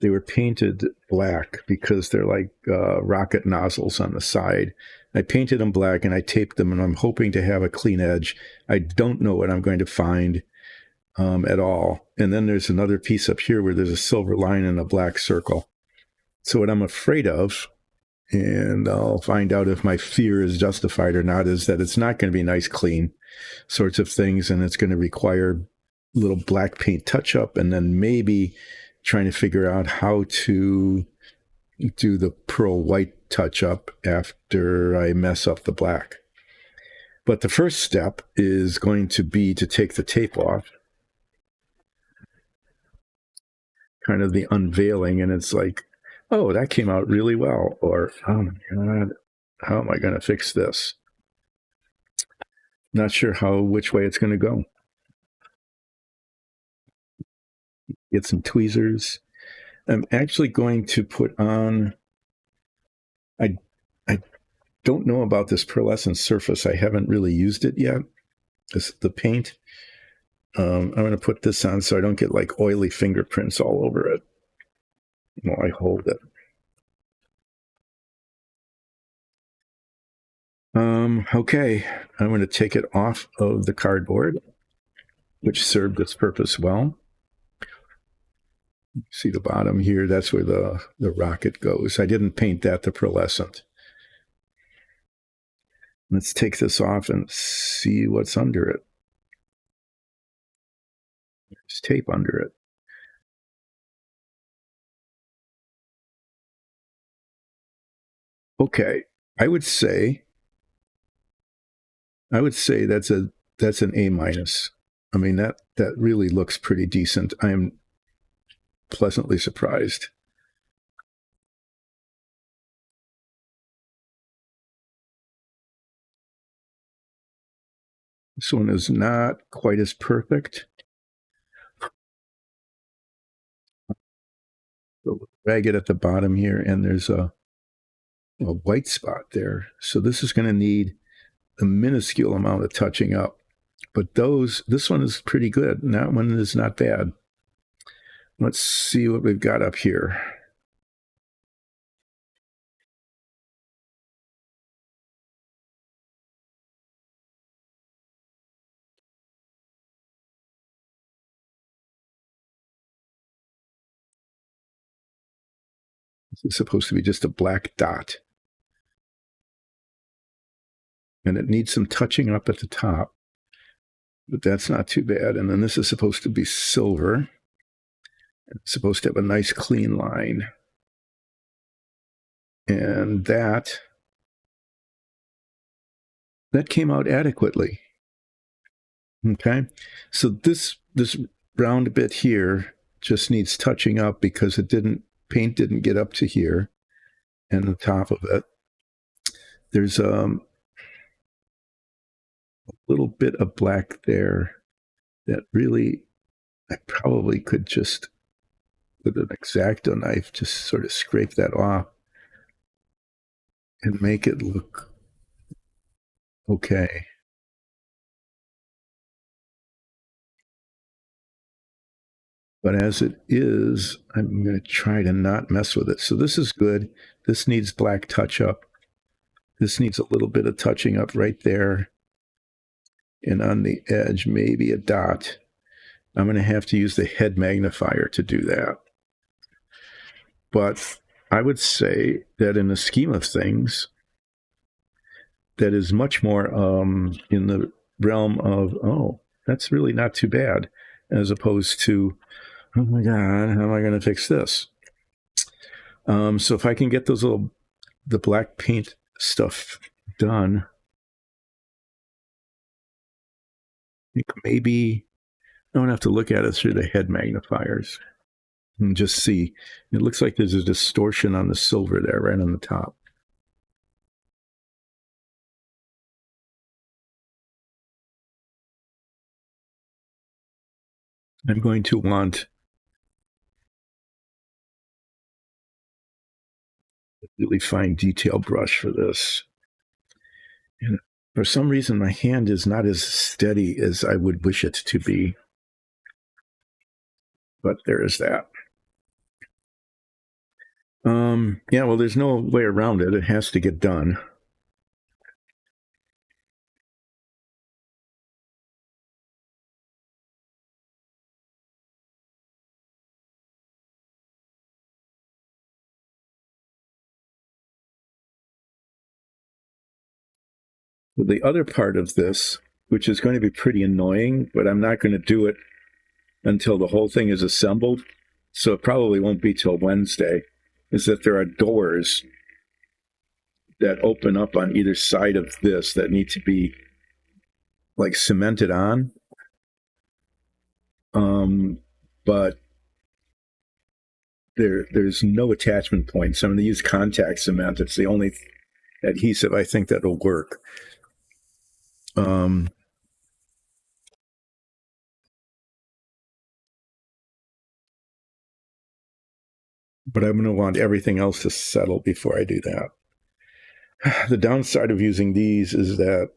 Speaker 1: They were painted black because they're like rocket nozzles on the side. I painted them black and I taped them, and I'm hoping to have a clean edge. I don't know what I'm going to find at all. And then there's another piece up here where there's a silver line and a black circle. So what I'm afraid of, and I'll find out if my fear is justified or not, is that it's not going to be nice, clean sorts of things, and it's going to require little black paint touch-up, and then maybe trying to figure out how to do the pearl white touch-up after I mess up the black. But the first step is going to be to take the tape off, kind of the unveiling, and it's like, oh, that came out really well, or oh my God, how am I going to fix this? Not sure which way it's going to go. Get some tweezers. I'm actually going to put on, I don't know about this pearlescent surface. I haven't really used it yet, the paint. I'm going to put this on so I don't get like oily fingerprints all over it while I hold it. Okay, I'm going to take it off of the cardboard, which served its purpose well. See the bottom here? That's where the rocket goes. I didn't paint that to pearlescent. Let's take this off and see what's under it. There's tape under it. Okay, I would say that's an A minus. I mean, that really looks pretty decent. I am pleasantly surprised. This one is not quite as perfect. Ragged at the bottom here, and there's a white spot there. So this is going to need a minuscule amount of touching up. But this one is pretty good, and that one is not bad. Let's see what we've got up here. This is supposed to be just a black dot. And it needs some touching up at the top, but that's not too bad. And then this is supposed to be silver. It's supposed to have a nice clean line. And that came out adequately. Okay, so this round bit here just needs touching up because paint didn't get up to here, and the top of it. There's a little bit of black there that really I probably could just with an X-Acto knife just sort of scrape that off and make it look okay. But as it is, I'm going to try to not mess with it. So this is good. This needs black touch-up. This needs a little bit of touching up right there. And on the edge, maybe a dot. I'm going to have to use the head magnifier to do that. But I would say that in the scheme of things, that is much more in the realm of, oh, that's really not too bad, as opposed to, oh my God, how am I going to fix this? So if I can get the black paint stuff done, I think maybe I don't have to look at it through the head magnifiers and just see. It looks like there's a distortion on the silver there, right on the top. I'm going to want a really fine detail brush for this. And for some reason, my hand is not as steady as I would wish it to be. But there is that. Yeah, well, there's no way around it. It has to get done. The other part of this, which is going to be pretty annoying, but I'm not going to do it until the whole thing is assembled, so it probably won't be till Wednesday, is that there are doors that open up on either side of this that need to be like cemented on. But there's no attachment point. So I'm going to use contact cement. It's the only adhesive I think that'll work. Um, but I'm going to want everything else to settle before I do that. The downside of using these is that,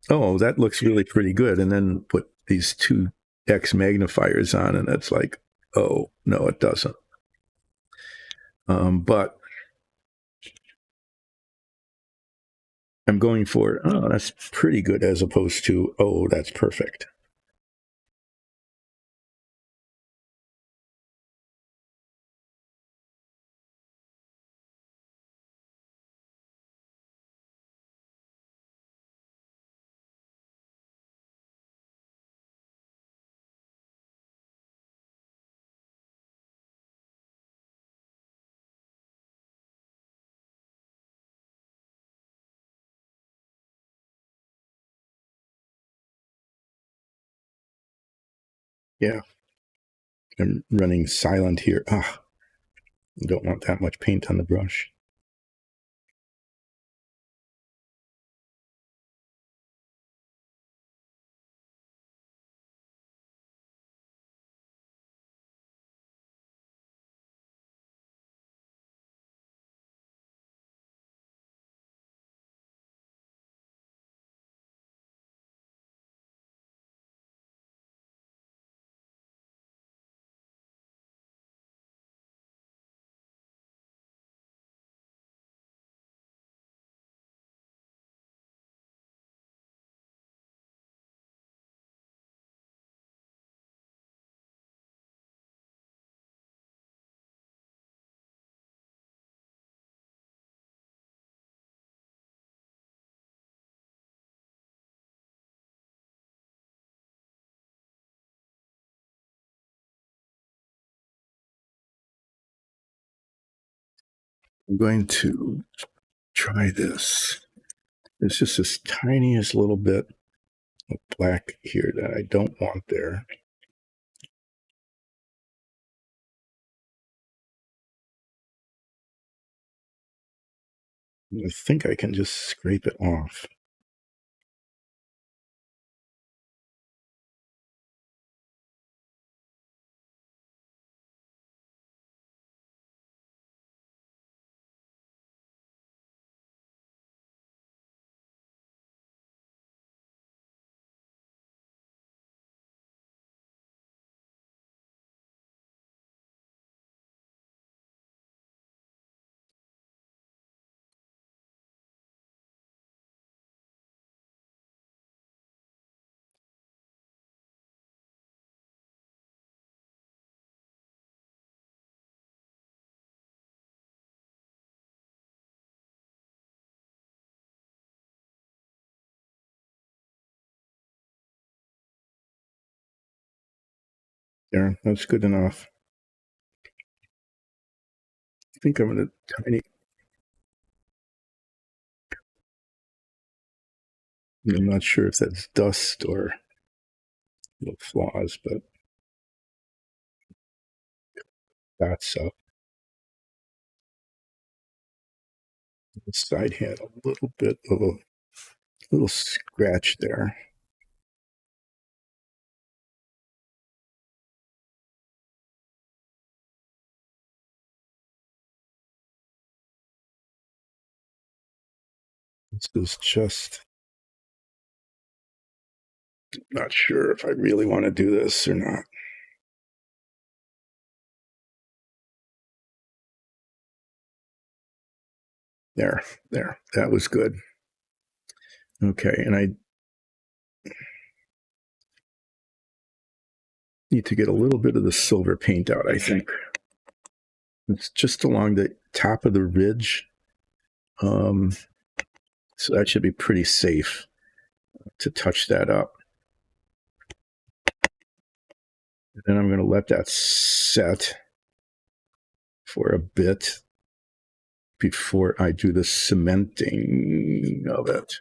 Speaker 1: oh, that looks really pretty good, and then put these 2x magnifiers on, and it's like, oh, no, it doesn't. But I'm going for, oh, that's pretty good, as opposed to, oh, that's perfect. Yeah, I'm running silent here. Ah, I don't want that much paint on the brush. I'm going to try this. There's just this tiniest little bit of black here that I don't want there. I think I can just scrape it off. There, that's good enough. I think I'm going to tiny. I'm not sure if that's dust or little flaws, but that's up. The side had a little bit of a little scratch there. This is just not sure if I really want to do this or not. There, that was good. Okay, and I need to get a little bit of the silver paint out, I think. It's just along the top of the ridge. So that should be pretty safe to touch that up. And then I'm going to let that set for a bit before I do the cementing of it.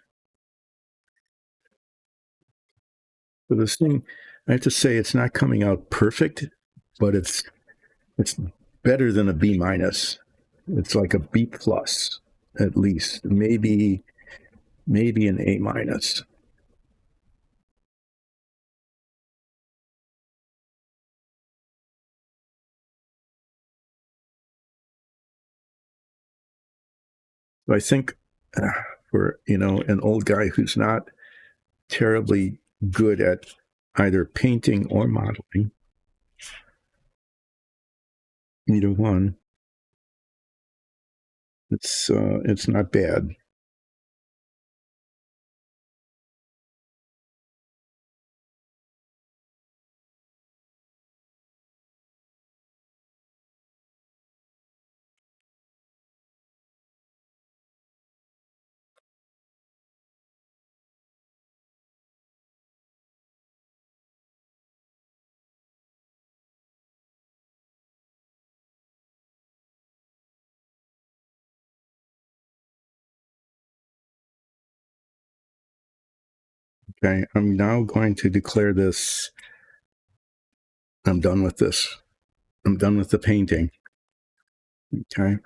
Speaker 1: So this thing, I have to say, it's not coming out perfect, but it's better than a B minus. It's like a B plus at least, maybe an A minus. So I think for an old guy who's not terribly good at either painting or modeling, either one, it's not bad. Okay, I'm now going to declare this. I'm done with this. I'm done with the painting. Okay,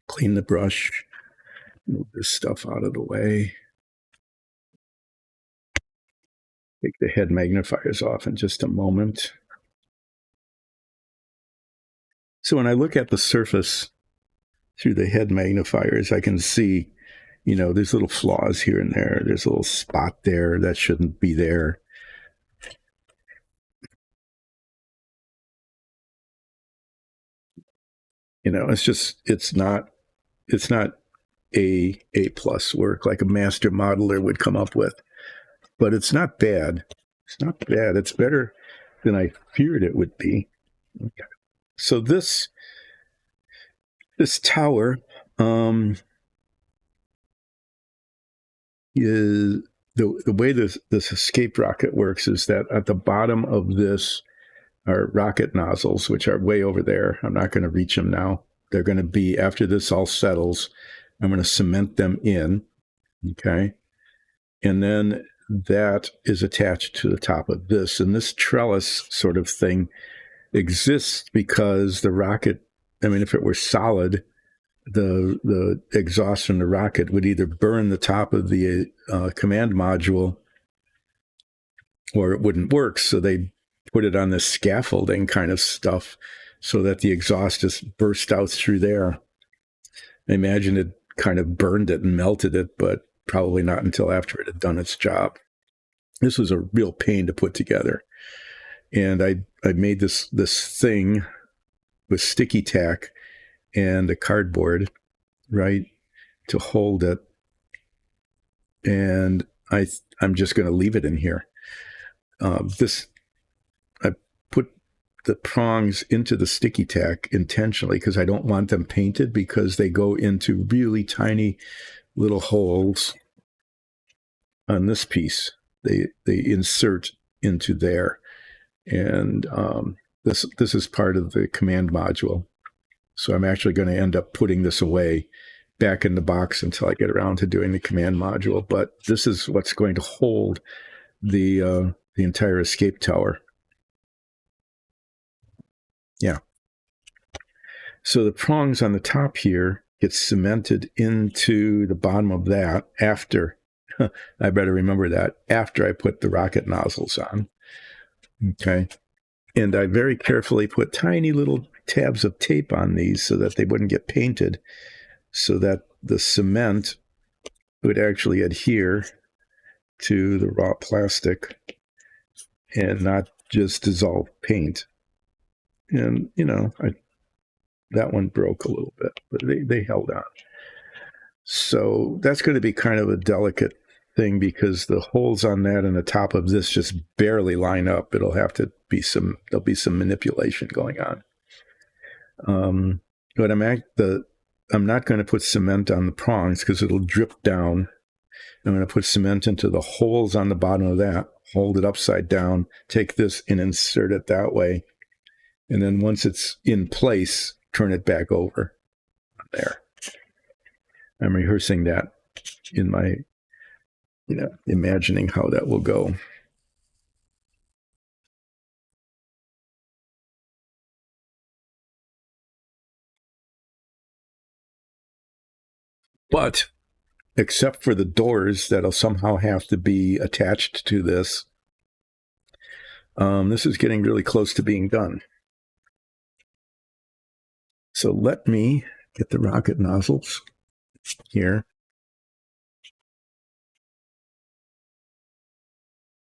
Speaker 1: clean the brush, move this stuff out of the way. Take the head magnifiers off in just a moment. So when I look at the surface through the head magnifiers, I can see, there's little flaws here and there. There's a little spot there that shouldn't be there. It's not A plus work like a master modeler would come up with, but it's not bad. It's not bad. It's better than I feared it would be. Okay. So this tower is the way this escape rocket works is that at the bottom of this are rocket nozzles, which are way over there. I'm not going to reach them now. They're going to be, after this all settles, I'm going to cement them in. Okay. And then that is attached to the top of this. And this trellis sort of thing exists because the rocket, if it were solid, the exhaust from the rocket would either burn the top of the command module or it wouldn't work. So they put it on this scaffolding kind of stuff so that the exhaust just burst out through there. I imagine it kind of burned it and melted it, but probably not until after it had done its job. This was a real pain to put together. And I made this thing with sticky tack and a cardboard, right, to hold it. And I'm just going to leave it in here. I put the prongs into the sticky tack intentionally because I don't want them painted because they go into really tiny little holes on this piece. They insert into there. And this is part of the command module. So I'm actually going to end up putting this away back in the box until I get around to doing the command module. But this is what's going to hold the entire escape tower. Yeah. So the prongs on the top here get cemented into the bottom of that after, I better remember that, after I put the rocket nozzles on. Okay. And I very carefully put tiny little tabs of tape on these so that they wouldn't get painted, so that the cement would actually adhere to the raw plastic and not just dissolve paint. And, you know, that one broke a little bit, but they held on. So that's going to be kind of a delicate thing because the holes on that and the top of this just barely line up. It'll have to be there'll be some manipulation going on. But I'm not going to put cement on the prongs because it'll drip down. I'm going to put cement into the holes on the bottom of that, hold it upside down, take this and insert it that way. And then once it's in place, turn it back over there. I'm rehearsing that in my, imagining how that will go. But except for the doors that'll somehow have to be attached to this, this is getting really close to being done. So let me get the rocket nozzles here.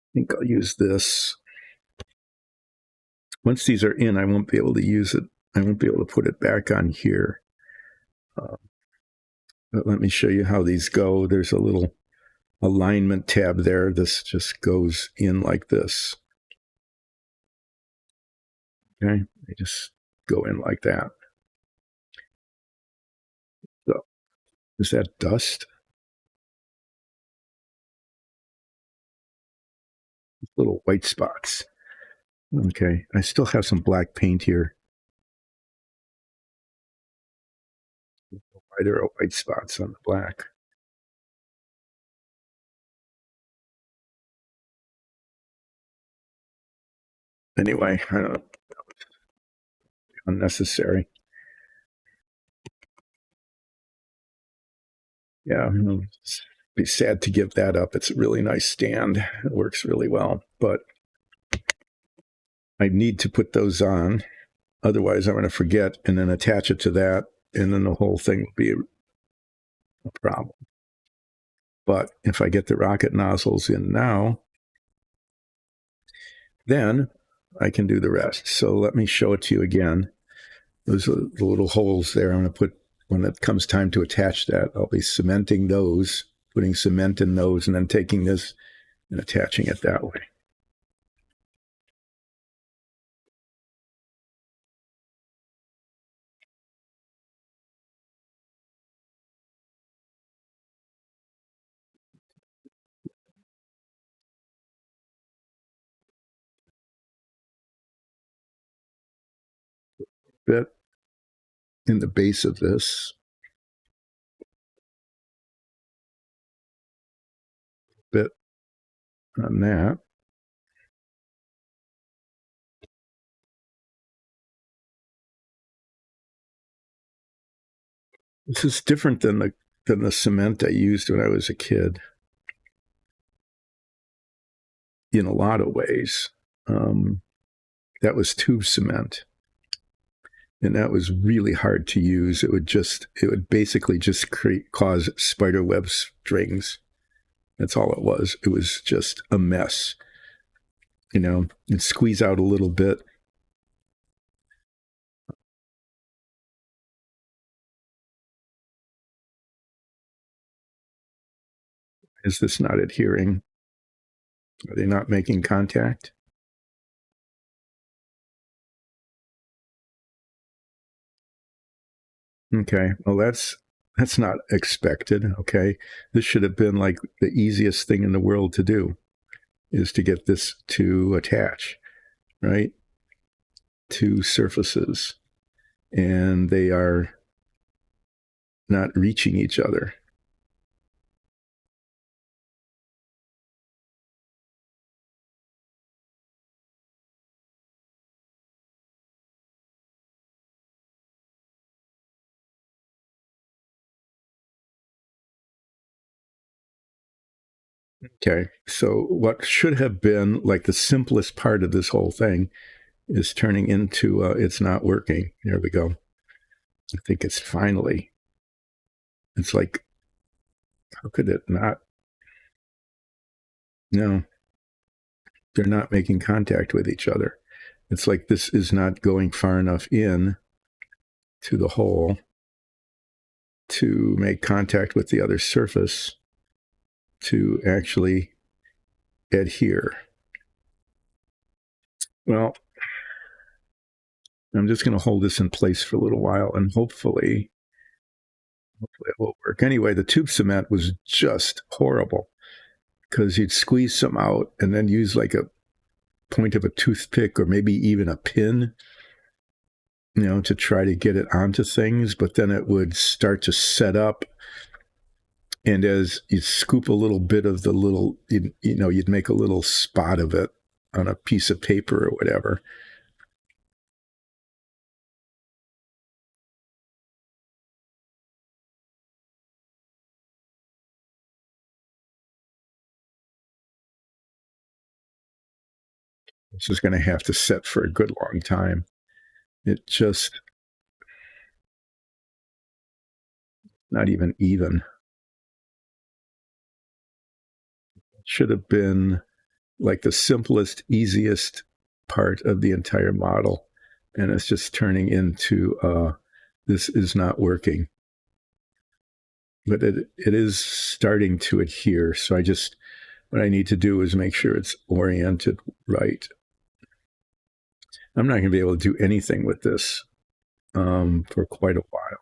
Speaker 1: I think I'll use this. Once these are in, I won't be able to use it. I won't be able to put it back on here. But let me show you how these go. There's a little alignment tab there. This just goes in like this. Okay, they just go in like that. So, is that dust? Little white spots. Okay, I still have some black paint here. Why there are white spots on the black? Anyway, I don't know. Unnecessary. Yeah, it's be sad to give that up. It's a really nice stand. It works really well, but I need to put those on. Otherwise, I'm going to forget and then attach it to that, and then the whole thing will be a problem. But if I get the rocket nozzles in now, then I can do the rest. So let me show it to you again. Those are the little holes there. I'm going to put, when it comes time to attach that, I'll be cementing those, putting cement in those, and then taking this and attaching it that way. Bit in the base of this, bit on that. This is different than the cement I used when I was a kid in a lot of ways. That was tube cement, and that was really hard to use. It would basically just cause spider web strings. That's all it was. It was just a mess. And squeeze out a little bit. Is this not adhering? Are they not making contact? Okay, well, that's not expected. Okay, this should have been like the easiest thing in the world to do, is to get this to attach. right? Two surfaces, and they are not reaching each other. Okay, so what should have been like the simplest part of this whole thing is turning into it's not working. There we go. I think it's finally, it's like, how could it not? No, they're not making contact with each other. It's like this is not going far enough in to the hole to make contact with the other surface to actually adhere. Well, I'm just going to hold this in place for a little while, and hopefully it will work. Anyway, the tube cement was just horrible because you'd squeeze some out and then use like a point of a toothpick or maybe even a pin, to try to get it onto things, but then it would start to set up. And as you scoop a little bit of the little, you'd make a little spot of it on a piece of paper or whatever. This is going to have to set for a good long time. It just, not even. It should have been like the simplest, easiest part of the entire model. And it's just turning into this is not working. But it is starting to adhere. So what I need to do is make sure it's oriented right. I'm not going to be able to do anything with this for quite a while.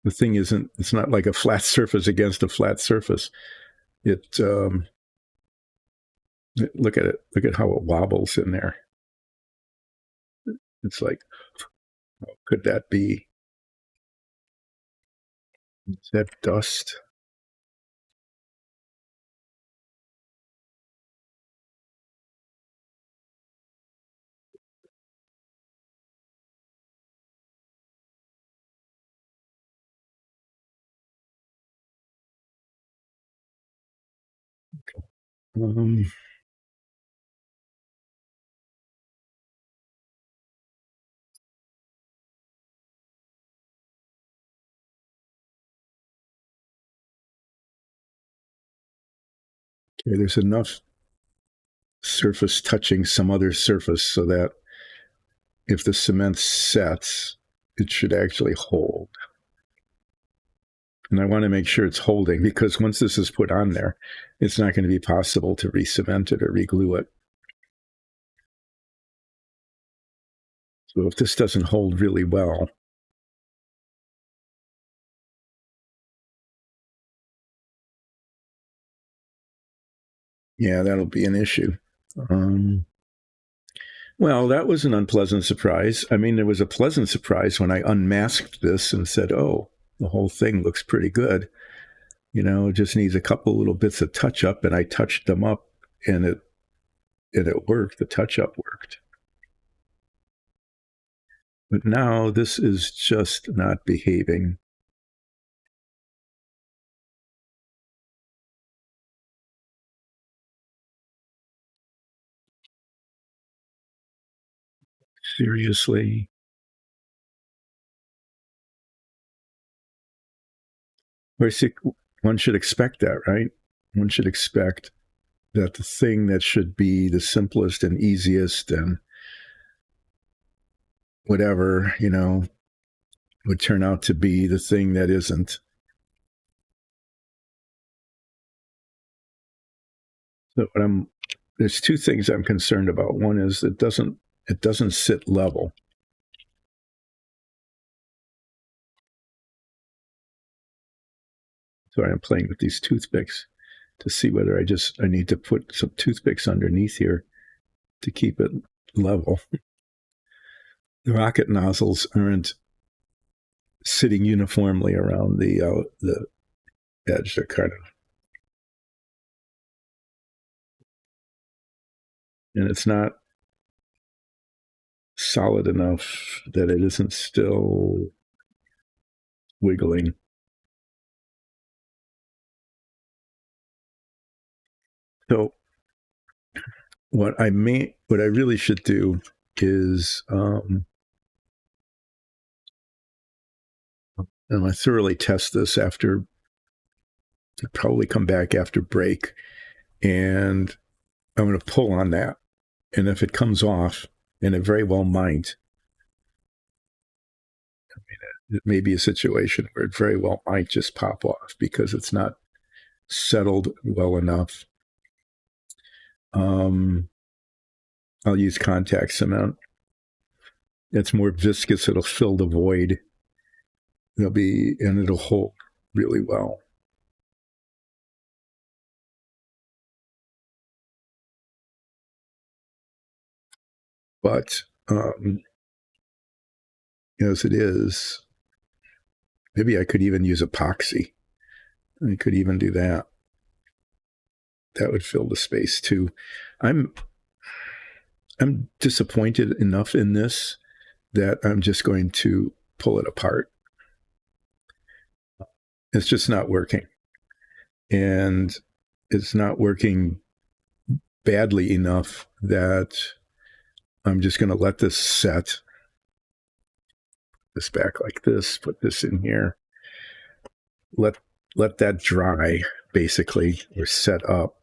Speaker 1: The thing it's not like a flat surface against a flat surface. Look at it. Look at how it wobbles in there. It's like, how could that be? Is that dust? Um, okay, there's enough surface touching some other surface so that if the cement sets, it should actually hold. And I want to make sure it's holding because once this is put on there, it's not going to be possible to re-cement it or re-glue it. So if this doesn't hold really well, yeah, that'll be an issue. Well, that was an unpleasant surprise. I mean, there was a pleasant surprise when I unmasked this and said, oh, the whole thing looks pretty good. It just needs a couple little bits of touch up, and I touched them up, and it worked. The touch up worked. But now this is just not behaving. Seriously. One should expect that, right? One should expect that the thing that should be the simplest and easiest and whatever, would turn out to be the thing that isn't. So there's two things I'm concerned about. One is it doesn't sit level. So I'm playing with these toothpicks to see whether I need to put some toothpicks underneath here to keep it level. The rocket nozzles aren't sitting uniformly around the edge. They're kind of, and it's not solid enough that it isn't still wiggling. So what I really should do is and I thoroughly test this after, probably come back after break, and I'm going to pull on that. And if it comes off, and it very well might, it may be a situation where it very well might just pop off because it's not settled well enough. I'll use contact cement. It's more viscous. It'll fill the void. And it'll hold really well. But as it is, maybe I could even use epoxy. I could even do that. That would fill the space too. I'm disappointed enough in this that I'm just going to pull it apart. It's just not working. And it's not working badly enough that I'm just going to let this set. This back like this, put this in here. Let that dry, basically, or set up.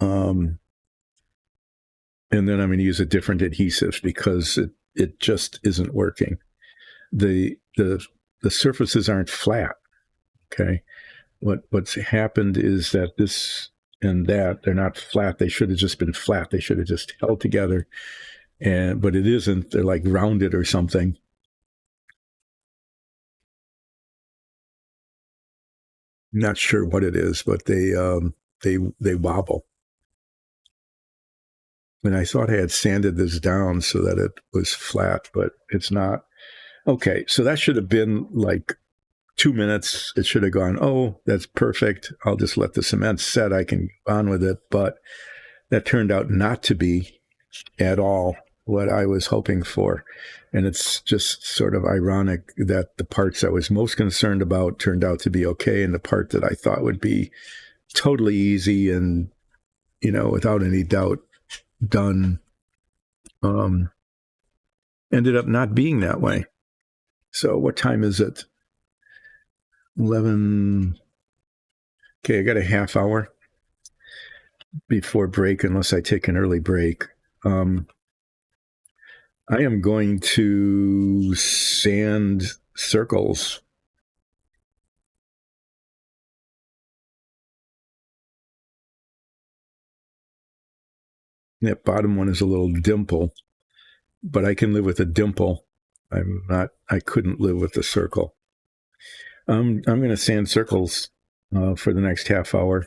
Speaker 1: And then I'm going to use a different adhesive because it just isn't working. The surfaces aren't flat. Okay, what's happened is that this and that, they're not flat. They should have just been flat. They should have just held together. But it isn't. They're like rounded or something. Not sure what it is, but they wobble. And I thought I had sanded this down so that it was flat, but it's not. Okay, so that should have been like 2 minutes. It should have gone, oh, that's perfect. I'll just let the cement set. I can go on with it. But that turned out not to be at all what I was hoping for. And it's just sort of ironic that the parts I was most concerned about turned out to be okay. And the part that I thought would be totally easy and, without any doubt done, ended up not being that way. So what time is it? 11. Okay, I got a half hour before break, unless I take an early break. I am going to sand circles. That bottom one is a little dimple, but I can live with a dimple. I couldn't live with a circle. I'm going to sand circles for the next half hour.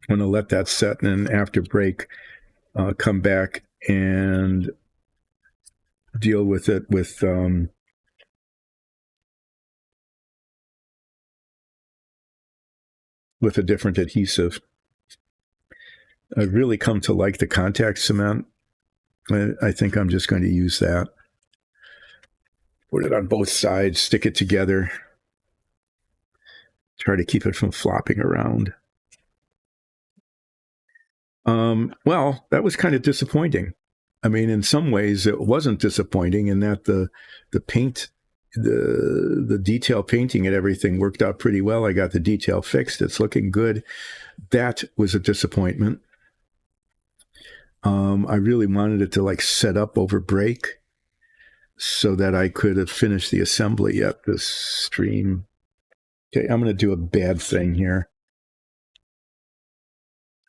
Speaker 1: I'm going to let that set, and then after break, come back and deal with it with a different adhesive. I've really come to like the contact cement. I think I'm just going to use that. Put it on both sides, stick it together, try to keep it from flopping around. Well, that was kind of disappointing. I mean, in some ways, it wasn't disappointing in that the paint, the detail painting and everything worked out pretty well. I got the detail fixed. It's looking good. That was a disappointment. I really wanted it to like set up over break so that I could have finished the assembly at this stream. Okay, I'm going to do a bad thing here.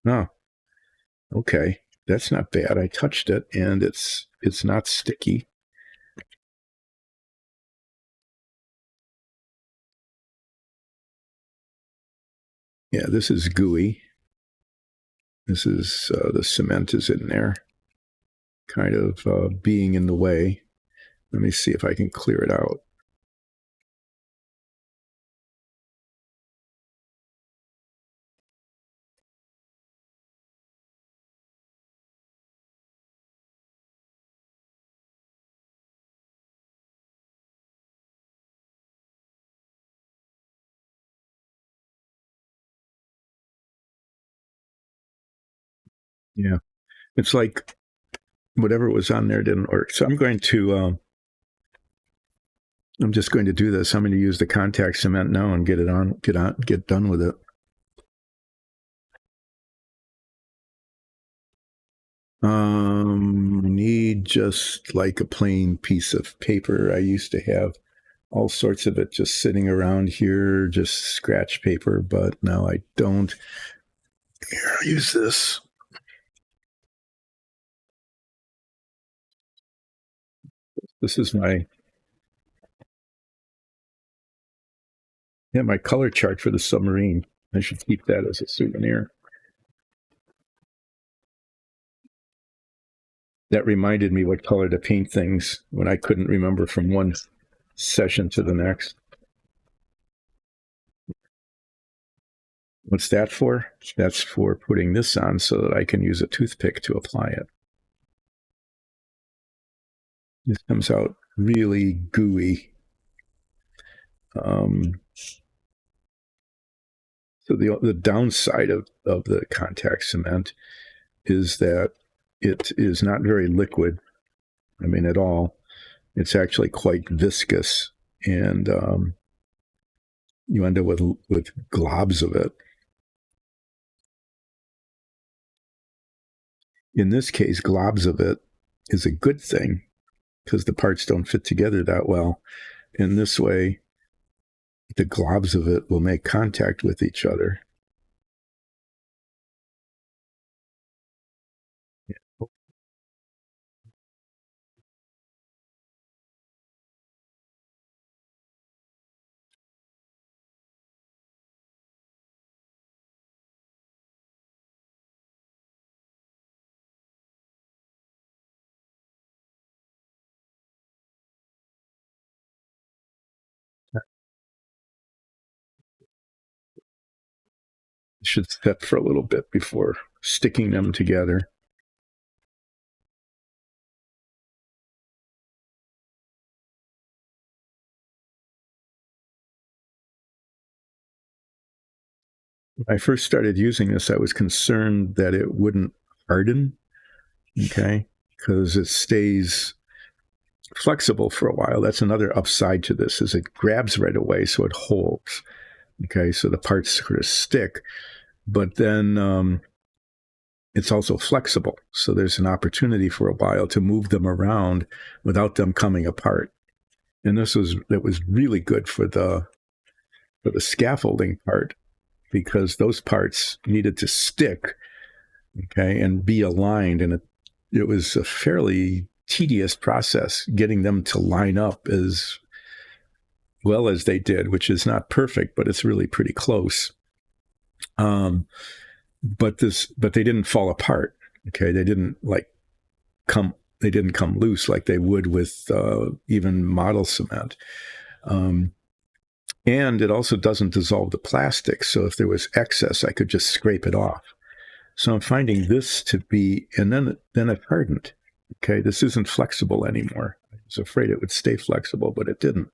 Speaker 1: Oh, okay. That's not bad. I touched it and it's not sticky. Yeah, this is gooey. This is the cement is in there, kind of being in the way. Let me see if I can clear it out. Yeah, it's like whatever was on there didn't work. So I'm going to, I'm just going to do this. I'm going to use the contact cement now and get done with it. Need just like a plain piece of paper. I used to have all sorts of it just sitting around here, just scratch paper, but now I don't. Here, I'll use this. This is my my color chart for the submarine. I should keep that as a souvenir. That reminded me what color to paint things when I couldn't remember from one session to the next. What's that for? That's for putting this on so that I can use a toothpick to apply it. This comes out really gooey. So the downside of the contact cement is that it is not very liquid. I mean, at all. It's actually quite viscous, and you end up with globs of it. In this case, globs of it is a good thing because the parts don't fit together that well. In this way, the globs of it will make contact with each other. It should set for a little bit before sticking them together. When I first started using this, I was concerned that it wouldn't harden, okay, because it stays flexible for a while. That's another upside to this, is it grabs right away, so it holds. Okay, so the parts sort of stick, but then it's also flexible. So there's an opportunity for a while to move them around without them coming apart. And that was really good for the scaffolding part, because those parts needed to stick, okay, and be aligned. And it was a fairly tedious process getting them to line up as well as they did, which is not perfect, but it's really pretty close. But they didn't fall apart. Okay, they didn't come loose like they would with even model cement. And it also doesn't dissolve the plastic. So if there was excess, I could just scrape it off. So I'm finding this to be, and then it hardened. Okay, this isn't flexible anymore. I was afraid it would stay flexible, but it didn't.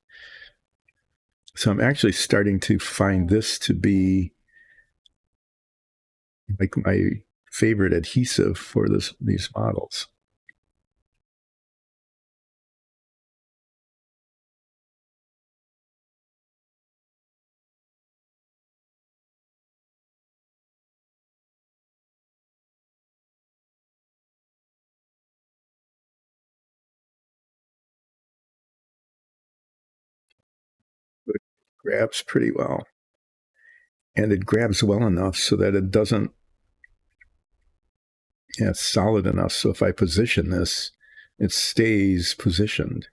Speaker 1: So I'm actually starting to find this to be like my favorite adhesive for these models. It grabs pretty well. And it grabs well enough so that it doesn't, it's solid enough. So if I position this, it stays positioned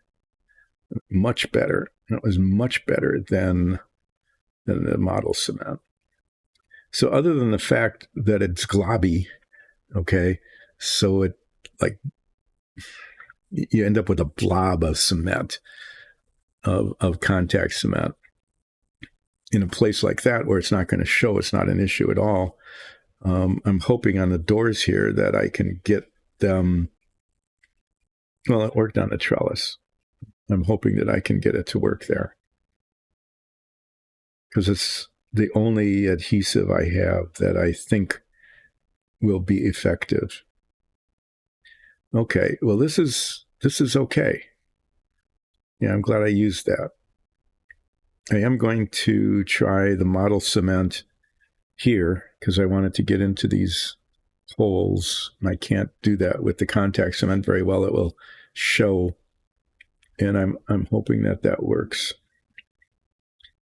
Speaker 1: much better. It was much better than the model cement. So other than the fact that it's globby, Okay. So it, like, you end up with a blob of cement, of contact cement. In a place like that where it's not going to show, it's not an issue at all. I'm hoping on the doors here that I can get them. Well, it worked on the trellis. I'm hoping that I can get it to work there because it's the only adhesive I have that I think will be effective. Okay, well, this is okay. Yeah, I'm glad I used that. I am going to try the model cement here because I wanted to get into these holes. And I can't do that with the contact cement very well. It will show, and I'm hoping that that works.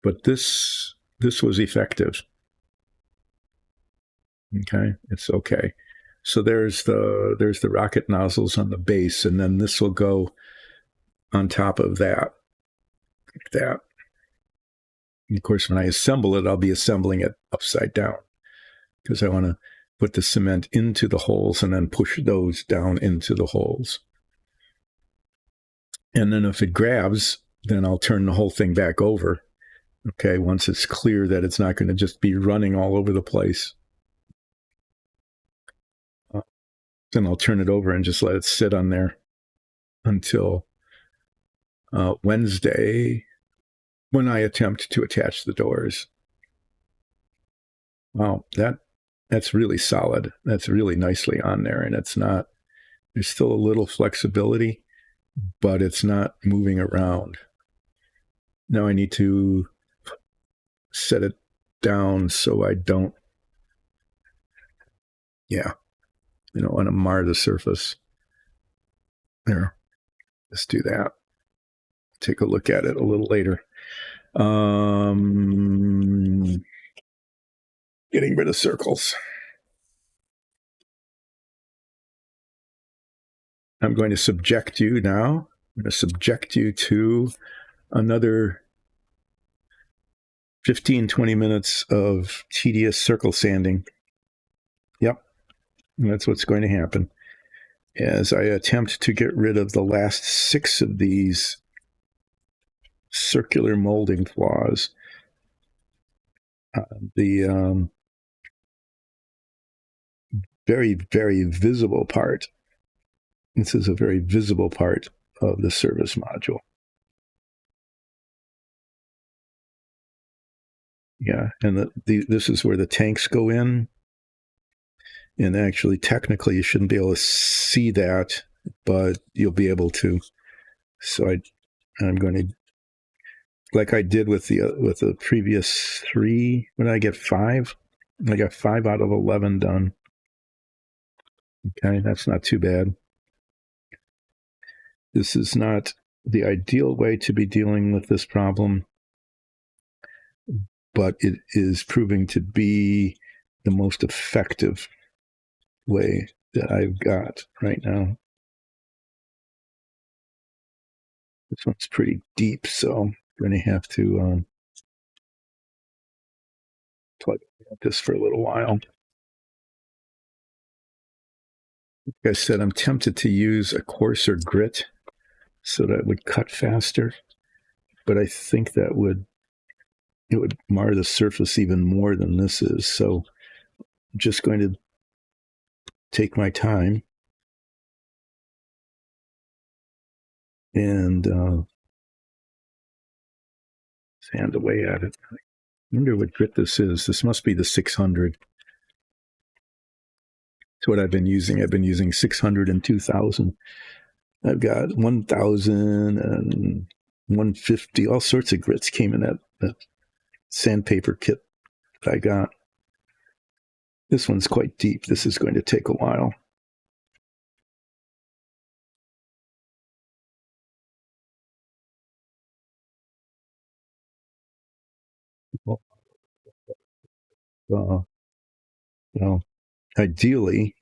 Speaker 1: But this was effective. Okay, it's okay. So there's the rocket nozzles on the base, and then this will go on top of that, like that. And of course, when I assemble it, I'll be assembling it upside down because I want to put the cement into the holes and then push those down into the holes. And then if it grabs, then I'll turn the whole thing back over. Okay, once it's clear that it's not going to just be running all over the place. Then I'll turn it over and just let it sit on there until Wednesday when I attempt to attach the doors. Wow, that's really solid. That's really nicely on there, and it's not. There's still a little flexibility, but it's not moving around. Now I need to set it down so I don't. Yeah, I don't want to mar the surface. There, let's do that. Take a look at it a little later. Getting rid of circles. I'm going to subject you now. I'm going to subject you to another 15, 20 minutes of tedious circle sanding. Yep, that's what's going to happen as I attempt to get rid of the last 6 of these circular molding flaws. The very, very visible part. This is a very visible part of the service module. Yeah, and this is where the tanks go in. And actually, technically, you shouldn't be able to see that, but you'll be able to. So I'm going to, like I did with the previous 3. When did I get 5? I got 5 out of 11 done. Okay, that's not too bad. This is not the ideal way to be dealing with this problem, but it is proving to be the most effective way that I've got right now. This one's pretty deep, so I'm going to have to plug this for a little while. Like I said, I'm tempted to use a coarser grit so that it would cut faster, but I think it would mar the surface even more than this is. So I'm just going to take my time and sand away at it. I wonder what grit this is. This must be the 600. That's what I've been using. I've been using 600 and 2000. I've got 1000 and 150. All sorts of grits came in that sandpaper kit that I got. This one's quite deep. This is going to take a while. Well, ideally,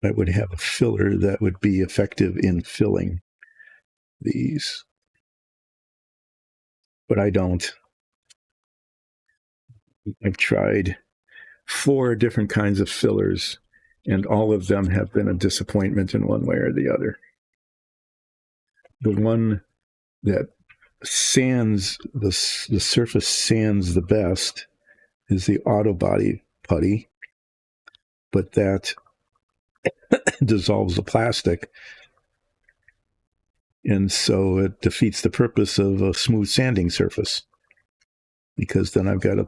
Speaker 1: I would have a filler that would be effective in filling these, but I don't. I've tried 4 different kinds of fillers, and all of them have been a disappointment in one way or the other. The one that sands the surface sands the best is the auto body putty, but that dissolves the plastic, and so it defeats the purpose of a smooth sanding surface, because then I've got a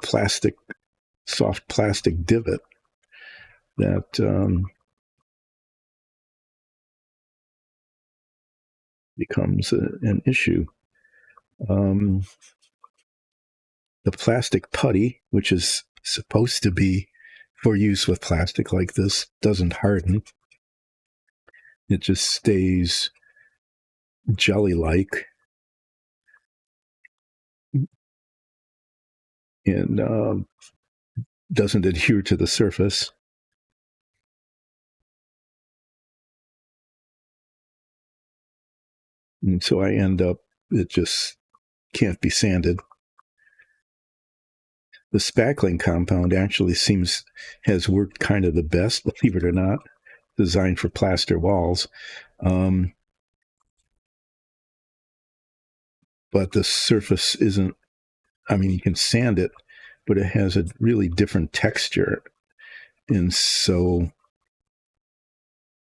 Speaker 1: soft plastic divot that becomes an issue. The plastic putty, which is supposed to be for use with plastic like this, doesn't harden. It just stays jelly-like. And doesn't adhere to the surface. And so I end up, it just can't be sanded. The spackling compound actually has worked kind of the best, believe it or not, designed for plaster walls. But the surface isn't, you can sand it, but it has a really different texture. And so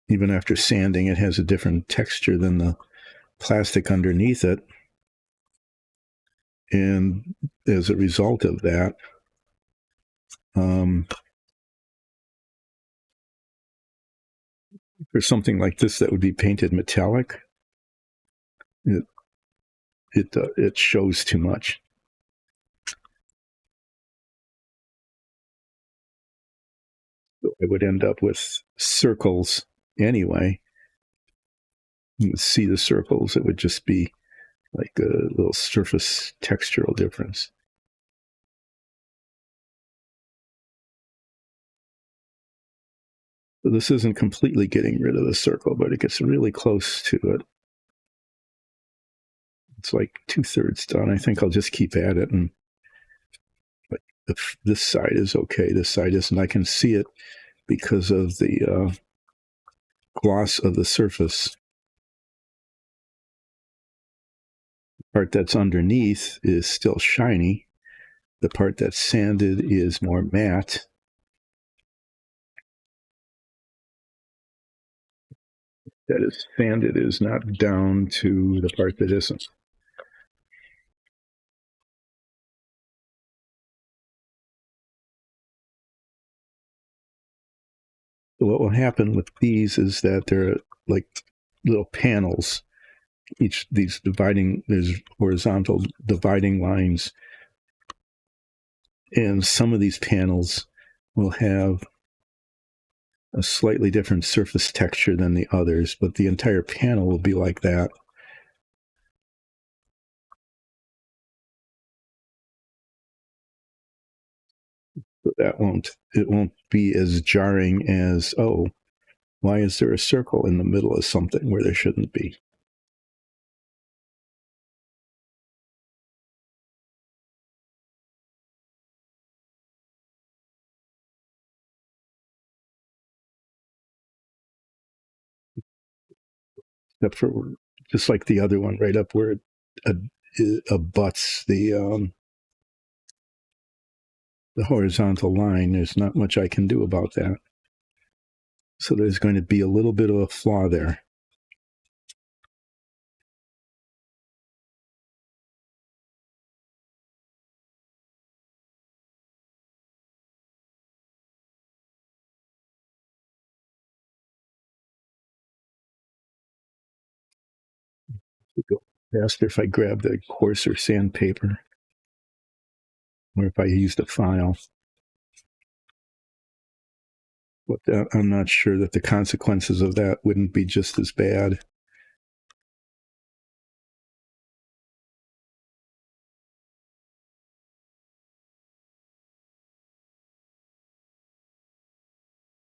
Speaker 1: even after sanding, it has a different texture than the plastic underneath it. And as a result of that, for something like this that would be painted metallic, it shows too much. So I would end up with circles anyway. You would see the circles. It would just be like a little surface textural difference. So this isn't completely getting rid of the circle, but it gets really close to it. It's like 2/3 done. I think I'll just keep at it. And this side is okay. This side isn't. I can see it because of the gloss of the surface. The part that's underneath is still shiny. The part that's sanded is more matte. That is sanded is not down to the part that isn't. So what will happen with these is that they're like little panels. There's horizontal dividing lines, and some of these panels will have a slightly different surface texture than the others, but the entire panel will be like that. So it won't be as jarring as, oh, why is there a circle in the middle of something where there shouldn't be? Except for just like the other one, right up where it abuts the horizontal line, there's not much I can do about that. So there's going to be a little bit of a flaw there. Go faster if I grab the coarser sandpaper, or if I used a file. But I'm not sure that the consequences of that wouldn't be just as bad.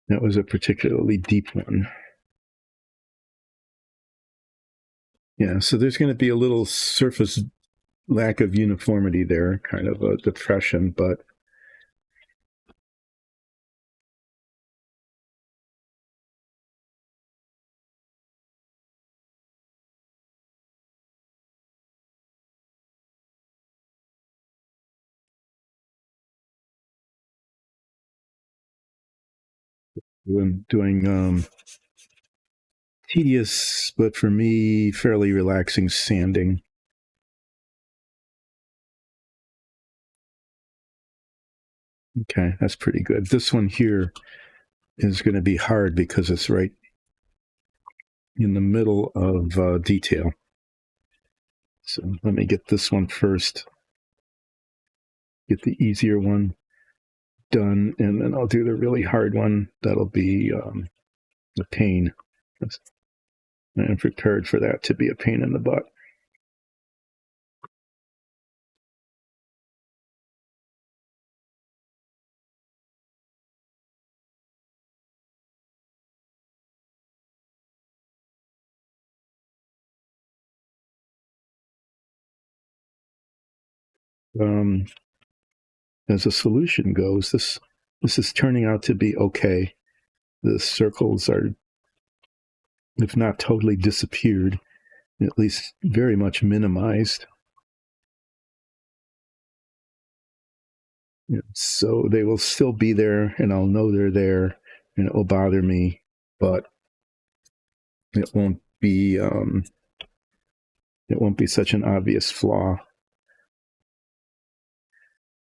Speaker 1: That was a particularly deep one. Yeah, so there's going to be a little surface lack of uniformity there, kind of a depression, but doing tedious, but for me, fairly relaxing sanding. Okay, that's pretty good. This one here is going to be hard because it's right in the middle of detail. So let me get this one first. Get the easier one done, and then I'll do the really hard one. That'll be a pain. I'm prepared for that to be a pain in the butt. As a solution goes, this is turning out to be okay. The circles are, if not totally disappeared, at least very much minimized. So they will still be there, and I'll know they're there, and it will bother me, but it won't be such an obvious flaw.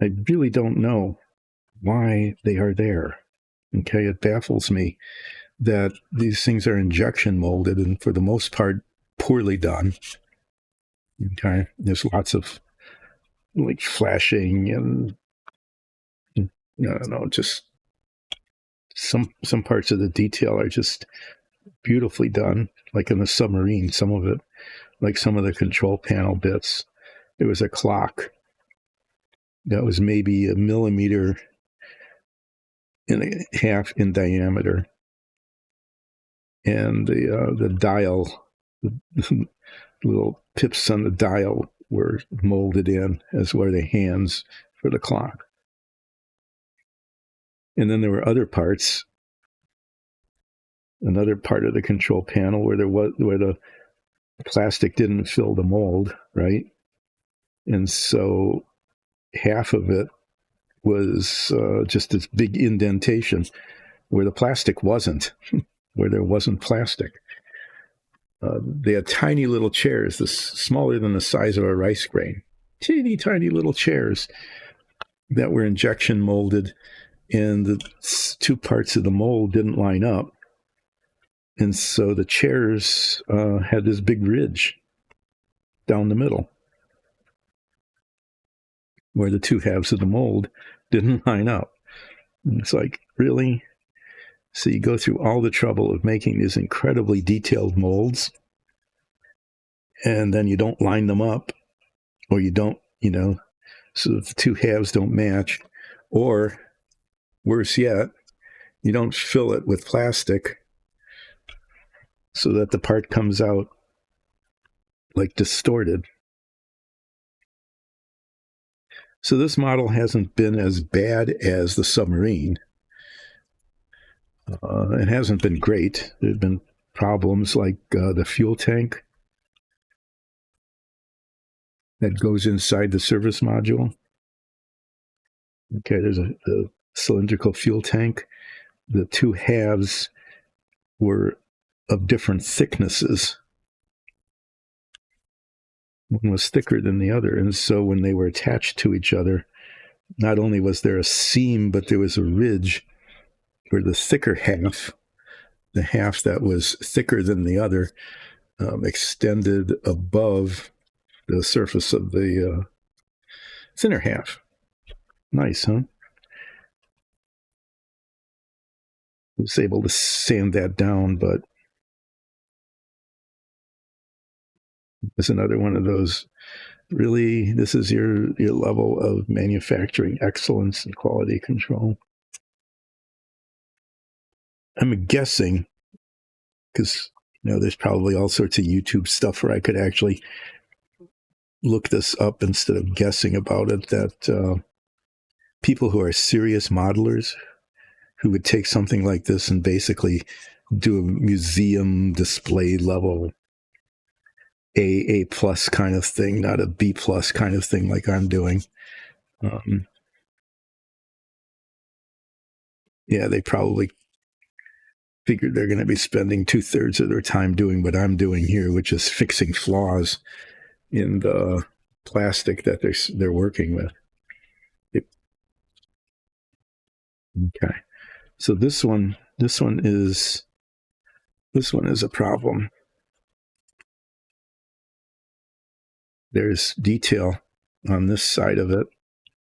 Speaker 1: I really don't know why they are there. Okay, it baffles me that these things are injection molded and for the most part poorly done. Okay, there's lots of like flashing and I don't know, just some parts of the detail are just beautifully done. Like in the submarine, some of it, like some of the control panel bits, there was a clock that was maybe a millimeter and a half in diameter, and the dial, the little pips on the dial were molded in, as were the hands for the clock. And then there were other parts, another part of the control panel where the plastic didn't fill the mold, right? And so half of it was just this big indentation where the plastic wasn't, where there wasn't plastic. They had tiny little chairs, smaller than the size of a rice grain, teeny tiny little chairs that were injection molded, and the two parts of the mold didn't line up. And so the chairs had this big ridge down the middle where the two halves of the mold didn't line up. And it's like, really? So you go through all the trouble of making these incredibly detailed molds, and then you don't line them up, or you don't, so that the two halves don't match, or worse yet, you don't fill it with plastic so that the part comes out like distorted. So this model hasn't been as bad as the submarine. It hasn't been great. There have been problems like the fuel tank that goes inside the service module. Okay, there's a cylindrical fuel tank. The two halves were of different thicknesses. One was thicker than the other, and so when they were attached to each other, not only was there a seam, but there was a ridge where the thicker half, the half that was thicker than the other, extended above the surface of the thinner half. Nice, huh? I was able to sand that down, but it's another one of those, really, this is your level of manufacturing excellence and quality control. I'm guessing, because there's probably all sorts of YouTube stuff where I could actually look this up instead of guessing about it, that people who are serious modelers who would take something like this and basically do a museum display level A plus kind of thing, not a B plus kind of thing like I'm doing. Yeah, they probably figured they're going to be spending 2/3 of their time doing what I'm doing here, which is fixing flaws in the plastic that they're working with. Okay, so this one is a problem. There's detail on this side of it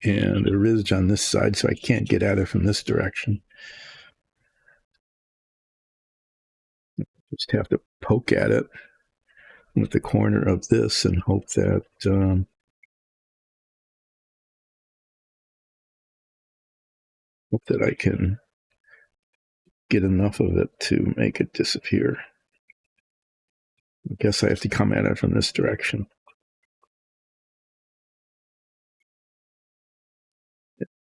Speaker 1: and a ridge on this side, so I can't get at it from this direction. Just have to poke at it with the corner of this and hope that I can get enough of it to make it disappear. I guess I have to come at it from this direction.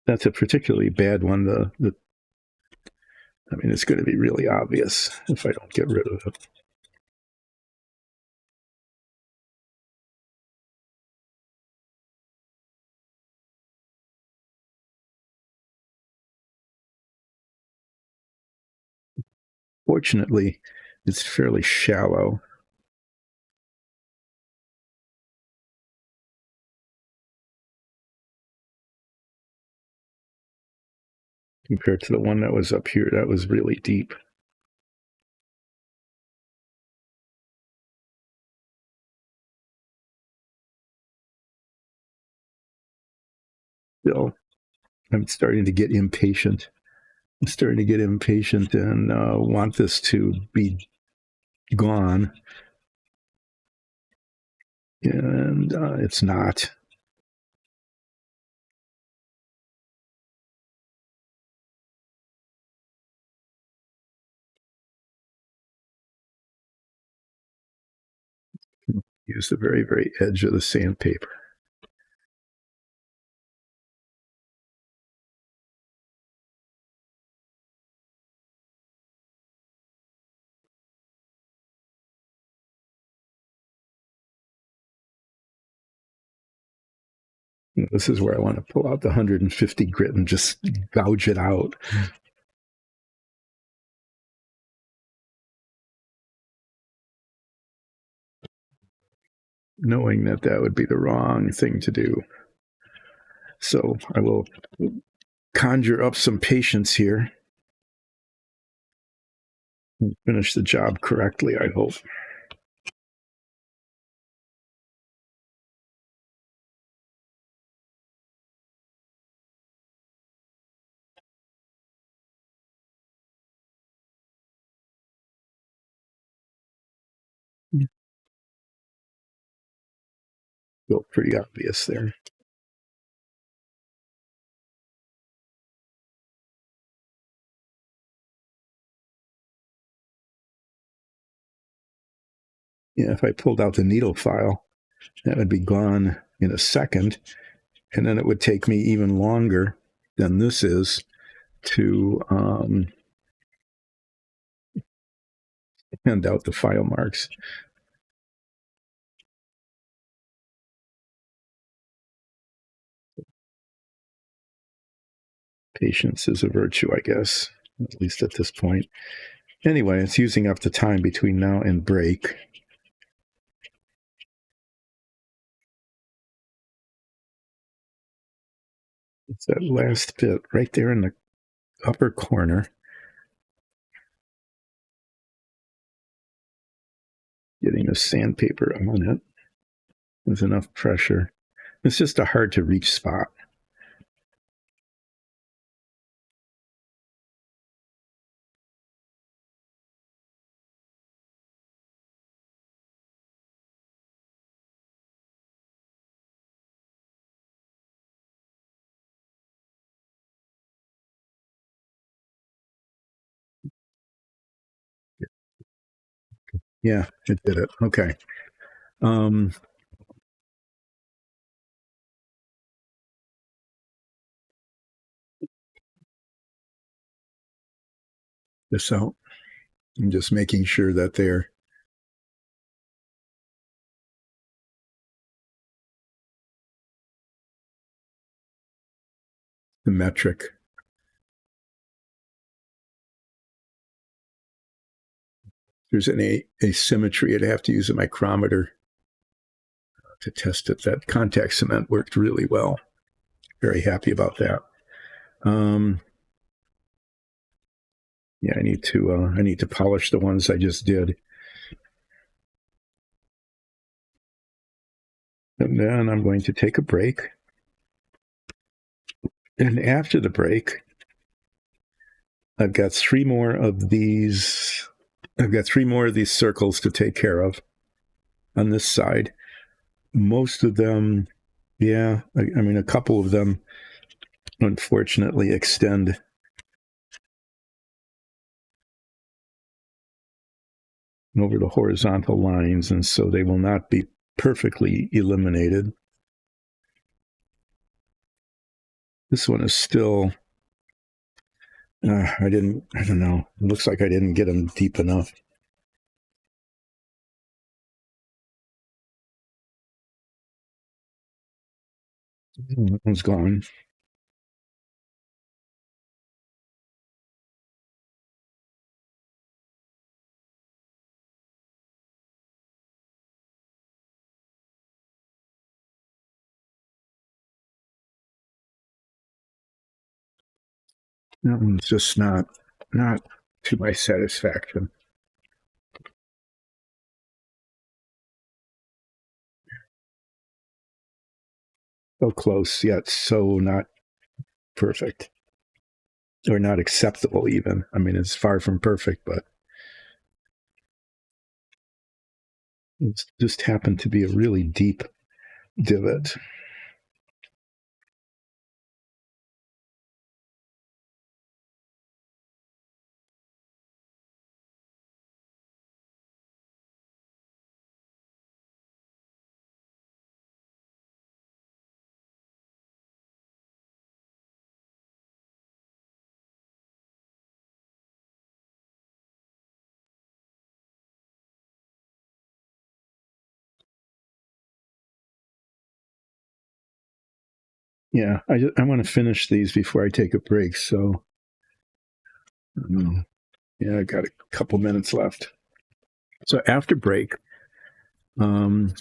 Speaker 1: That's a particularly bad one. I mean, it's going to be really obvious if I don't get rid of it. Fortunately, it's fairly shallow. Compared to the one that was up here, that was really deep. Still, I'm starting to get impatient. And want this to be gone. And it's not. Use the very, very edge of the sandpaper. This is where I want to pull out the 150 grit and just gouge it out. Knowing that that would be the wrong thing to do. So I will conjure up some patience here and finish the job correctly, I hope. Feel pretty obvious there. Yeah, if I pulled out the needle file, that would be gone in a second. And then it would take me even longer than this is to hand out the file marks. Patience is a virtue, I guess, at least at this point. Anyway, it's using up the time between now and break. It's that last bit right there in the upper corner. Getting the sandpaper on it with enough pressure. It's just a hard to reach spot. Yeah, it did it. Okay. This out. I'm just making sure that they're symmetric. there's any asymmetry, I'd have to use a micrometer to test it. That contact cement worked really well. Very happy about that. Yeah, I need to polish the ones I just did. And then I'm going to take a break. And after the break, I've got three more of these circles to take care of on this side. Most of them, yeah, I mean, a couple of them, unfortunately, extend over the horizontal lines, and so they will not be perfectly eliminated. This one is still, I don't know. It looks like I didn't get them deep enough. That one's gone. That one's just not to my satisfaction. So close, yet so not perfect. Or not acceptable, even. I mean, it's far from perfect, but it just happened to be a really deep divot. Yeah, I want to finish these before I take a break. So, yeah, I got a couple minutes left. So after break, I'm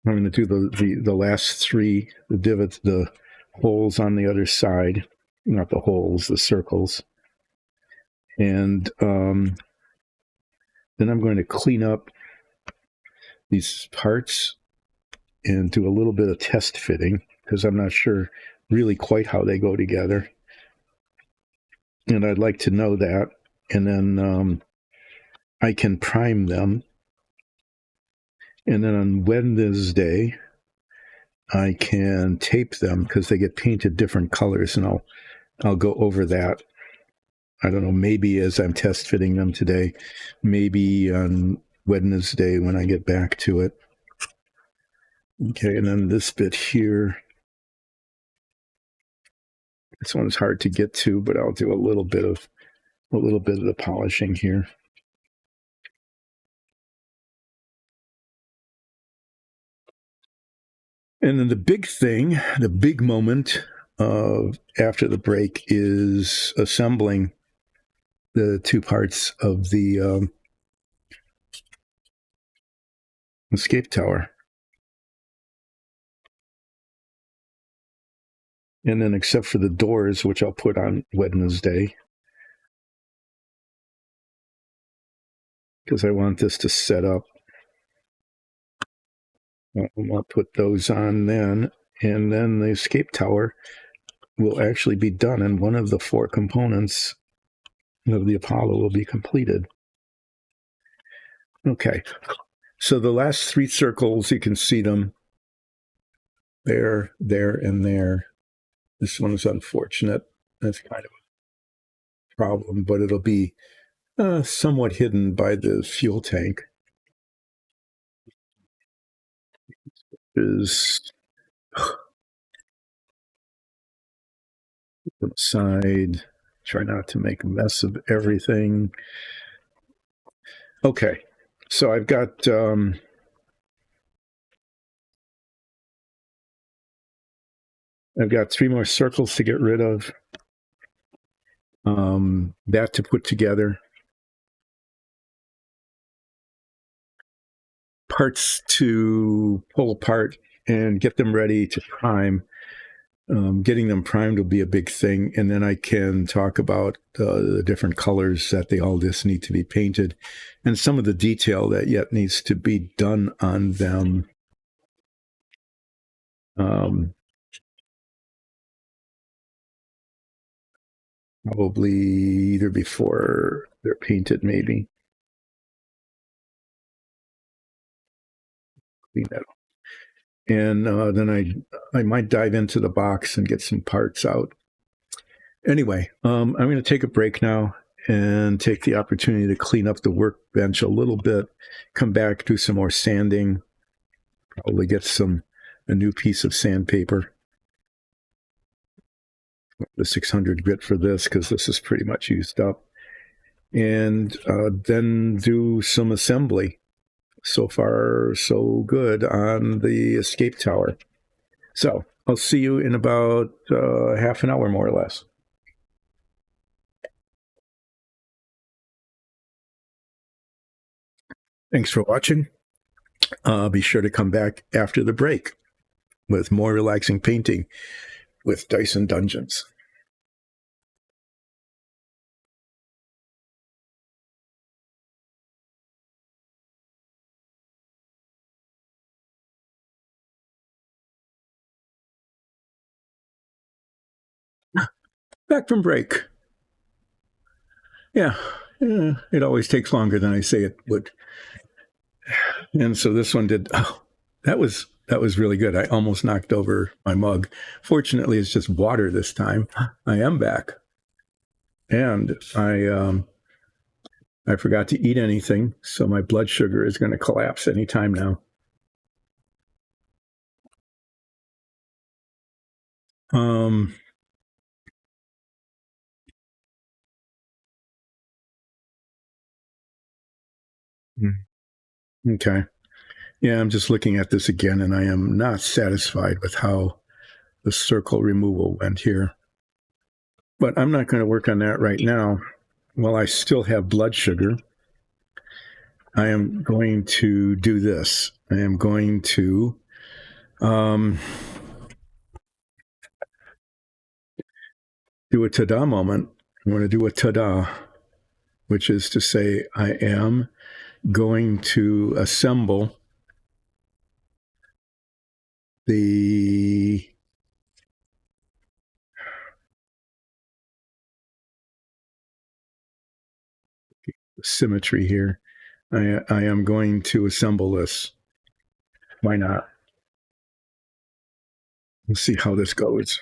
Speaker 1: going to do the last three, the divots, the holes on the other side, not the holes, the circles, and then I'm going to clean up these parts and do a little bit of test fitting because I'm not sure really quite how they go together. And I'd like to know that. And then I can prime them. And then on Wednesday, I can tape them because they get painted different colors, and I'll go over that. I don't know, maybe as I'm test fitting them today, maybe on Wednesday when I get back to it. Okay, and then this bit here. This one's hard to get to, but I'll do a little bit of the polishing here. And then the big thing, the big moment after the break is assembling the two parts of the escape tower. And then except for the doors, which I'll put on Wednesday, because I want this to set up. I'll put those on then, and then the escape tower will actually be done, and one of the four components of the Apollo will be completed. Okay, so the last three circles, you can see them there, and there. This one is unfortunate. That's kind of a problem, but it'll be somewhat hidden by the fuel tank. Is side. Try not to make a mess of everything. Okay, so I've got three more circles to get rid of. That to put together. parts to pull apart and get them ready to prime. Getting them primed will be a big thing, and then I can talk about the different colors that they all just need to be painted, and some of the detail that yet needs to be done on them. Probably either before they're painted, maybe. Clean that up. And then I might dive into the box and get some parts out. Anyway, I'm going to take a break now and take the opportunity to clean up the workbench a little bit, come back, do some more sanding, probably get a new piece of sandpaper. The 600 grit for this, because this is pretty much used up. And then do some assembly. So far, so good on the escape tower. So I'll see you in about half an hour, more or less. Thanks for watching. Be sure to come back after the break with more relaxing painting with Dyson Dungeons. Back from break. Yeah, it always takes longer than I say it would. And so this one did. Oh, that was really good. I almost knocked over my mug. Fortunately, it's just water this time. I am back, and I forgot to eat anything, so my blood sugar is going to collapse any time now. Okay. Yeah, I'm just looking at this again, and I am not satisfied with how the circle removal went here. But I'm not going to work on that right now. While I still have blood sugar, I am going to do this. I am going to do a ta-da moment. I'm going to do a ta-da, which is to say I am going to assemble the symmetry here. I am going to assemble this. Why not? Let's see how this goes.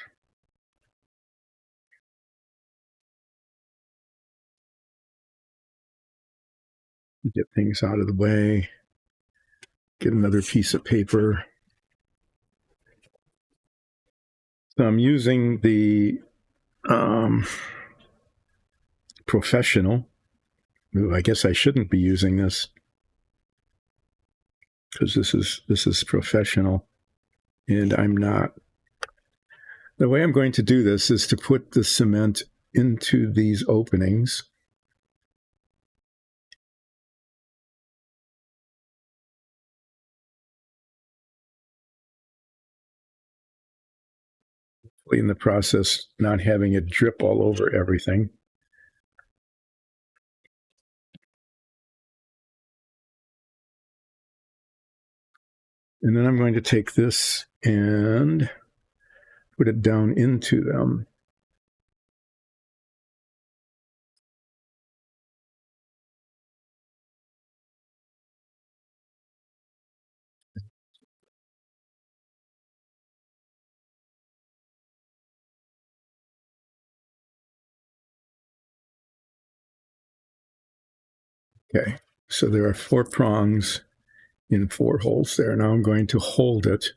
Speaker 1: Get things out of the way. Get another piece of paper. So I'm using the professional. Ooh, I guess I shouldn't be using this because this is professional, and I'm not. The way I'm going to do this is to put the cement into these openings. In the process, not having it drip all over everything. And then I'm going to take this and put it down into them. Okay, so there are 4 prongs in 4 holes there. Now I'm going to hold it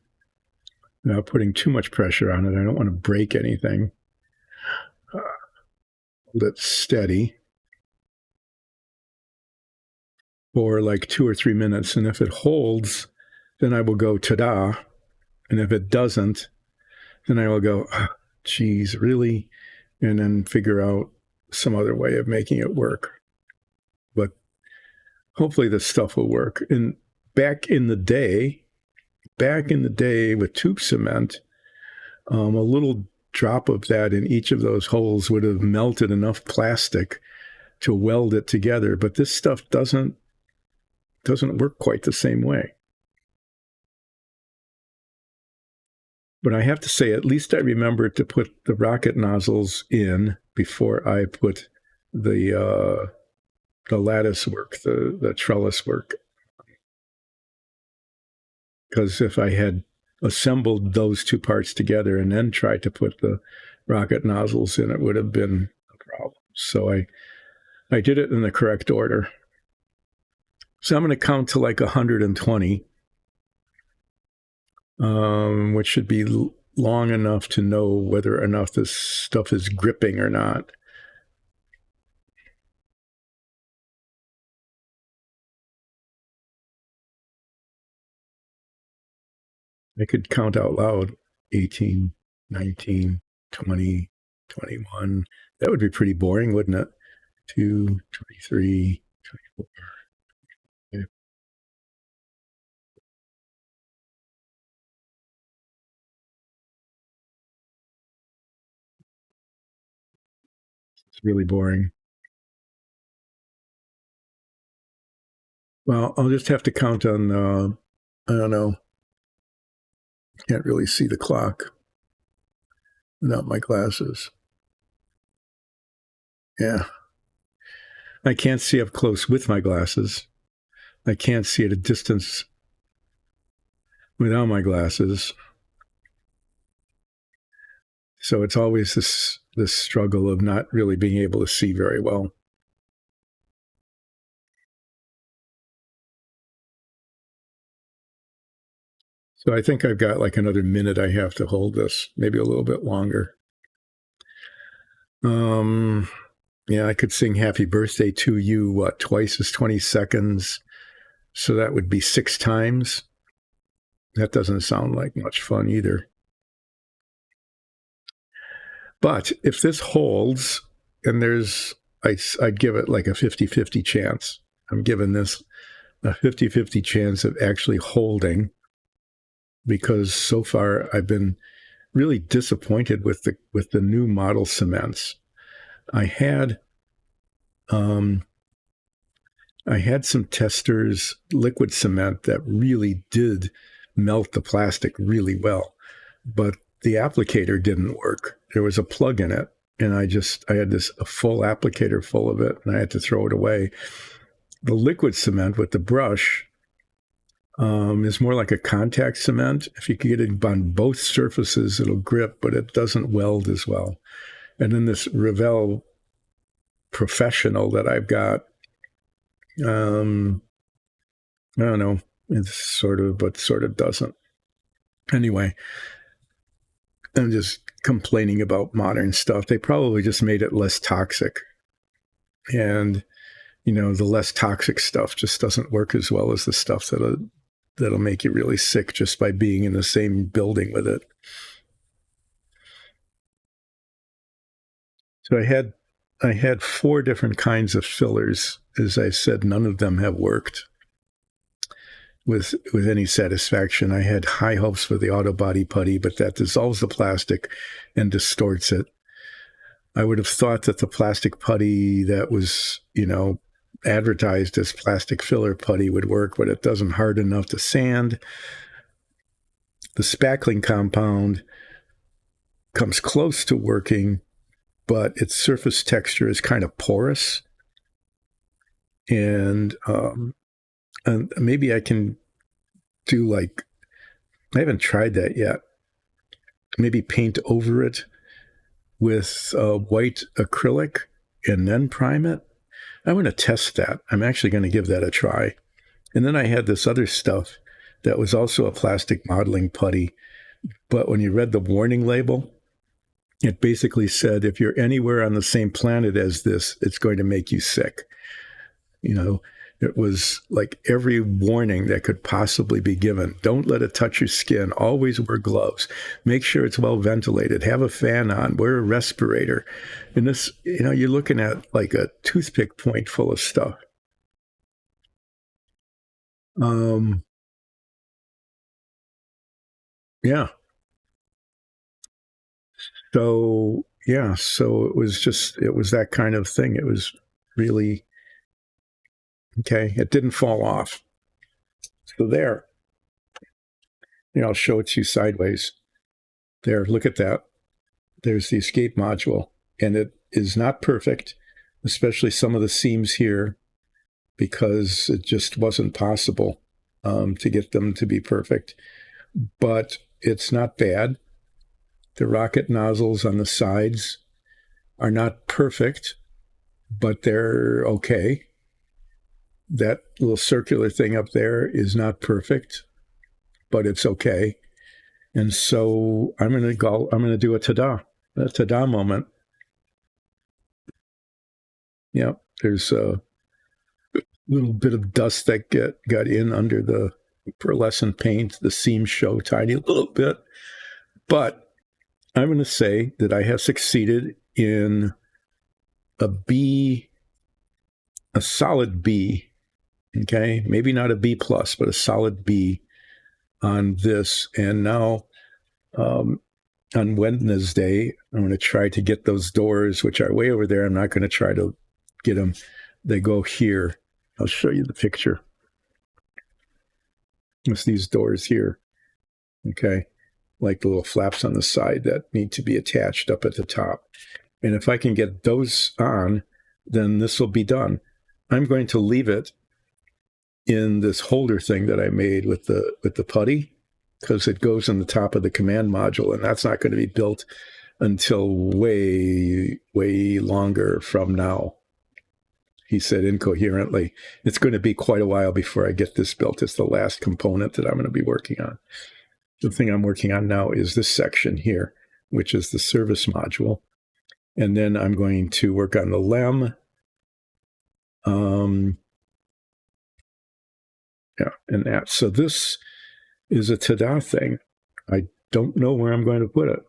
Speaker 1: without putting too much pressure on it. I don't want to break anything. Hold it steady for like 2 or 3 minutes. And if it holds, then I will go ta-da. And if it doesn't, then I will go, geez, really? And then figure out some other way of making it work. But hopefully this stuff will work. And back in the day, with tube cement, a little drop of that in each of those holes would have melted enough plastic to weld it together. But this stuff doesn't work quite the same way. But I have to say, at least I remember to put the rocket nozzles in before I put the lattice work, the trellis work. Because if I had assembled those two parts together and then tried to put the rocket nozzles in, it would have been a problem. So I did it in the correct order. So I'm going to count to like 120, which should be long enough to know whether or not this stuff is gripping or not. I could count out loud 18, 19, 20, 21. That would be pretty boring, wouldn't it? 2, 23, 24. It's really boring. Well, I'll just have to count on, I don't know, can't really see the clock without my glasses. Yeah. I can't see up close with my glasses. I can't see at a distance without my glasses. So it's always this struggle of not really being able to see very well. So I think I've got like another minute I have to hold this, maybe a little bit longer. Yeah, I could sing Happy Birthday to You, twice is 20 seconds. So that would be 6 times. That doesn't sound like much fun either. But if this holds, and I'd give it like a 50-50 chance. I'm giving this a 50-50 chance of actually holding, because so far I've been really disappointed with the new model cements. I had some testers liquid cement that really did melt the plastic really well, but the applicator didn't work. There was a plug in it, and I had a full applicator full of it, and I had to throw it away. The liquid cement with the brush is more like a contact cement. If you can get it on both surfaces, it'll grip, but it doesn't weld as well. And then this Revell Professional that I've got, I don't know, it's sort of, but sort of doesn't. Anyway, I'm just complaining about modern stuff. They probably just made it less toxic. And, the less toxic stuff just doesn't work as well as the stuff that'll make you really sick just by being in the same building with it. So I had 4 different kinds of fillers. As I said, none of them have worked with any satisfaction. I had high hopes for the auto body putty, but that dissolves the plastic and distorts it. I would have thought that the plastic putty that was, advertised as plastic filler putty would work, but it doesn't harden enough to sand. The spackling compound comes close to working, but its surface texture is kind of porous. And maybe I can do I haven't tried that yet. Maybe paint over it with white acrylic and then prime it. I'm going to test that. I'm actually going to give that a try. And then I had this other stuff that was also a plastic modeling putty. But when you read the warning label, it basically said, if you're anywhere on the same planet as this, it's going to make you sick. It was like every warning that could possibly be given. Don't let it touch your skin. Always wear gloves. Make sure it's well ventilated. Have a fan on. Wear a respirator. And this, you're looking at like a toothpick point full of stuff. Um, yeah. So yeah, so it was that kind of thing. It was really okay. It didn't fall off. So there, I'll show it to you sideways. There, look at that. There's the escape module, and it is not perfect, especially some of the seams here, because it just wasn't possible to get them to be perfect. But it's not bad. The rocket nozzles on the sides are not perfect, but they're okay. That little circular thing up there is not perfect, but it's okay. And so I'm going to go. I'm going to do a ta-da moment. Yeah, there's a little bit of dust that got in under the pearlescent paint. The seams show tiny little bit, but I'm going to say that I have succeeded in a B, a solid B. Okay, maybe not a B plus, but a solid B on this. And now on Wednesday, I'm going to try to get those doors, which are way over there. I'm not going to try to get them. They go here. I'll show you the picture. It's these doors here. Okay. Like the little flaps on the side that need to be attached up at the top. And if I can get those on, then this will be done. I'm going to leave it in this holder thing that I made with the putty, because it goes on the top of the command module, and that's not going to be built until way, way longer from now. He said incoherently, it's going to be quite a while before I get this built. It's the last component that I'm going to be working on. The thing I'm working on now is this section here, which is the service module. And then I'm going to work on the LEM. Yeah, and that. So this is a ta-da thing. I don't know where I'm going to put it.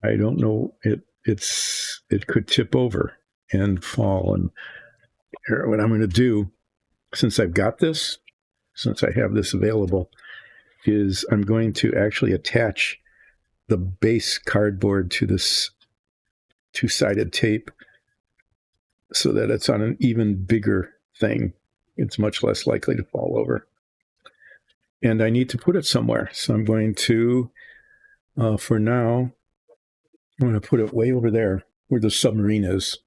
Speaker 1: I don't know. It could tip over and fall. And what I'm going to do, since I've got this, since I have this available, is I'm going to actually attach the base cardboard to this two-sided tape so that it's on an even bigger thing. It's much less likely to fall over. And I need to put it somewhere. So I'm going to, for now, I'm going to put it way over there where the submarine is,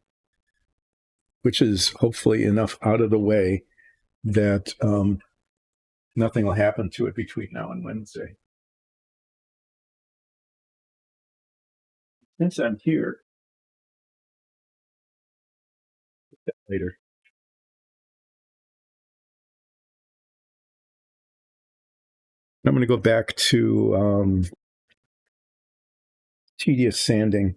Speaker 1: which is hopefully enough out of the way that nothing will happen to it between now and Wednesday. Since I'm here later, I'm going to go back to tedious sanding.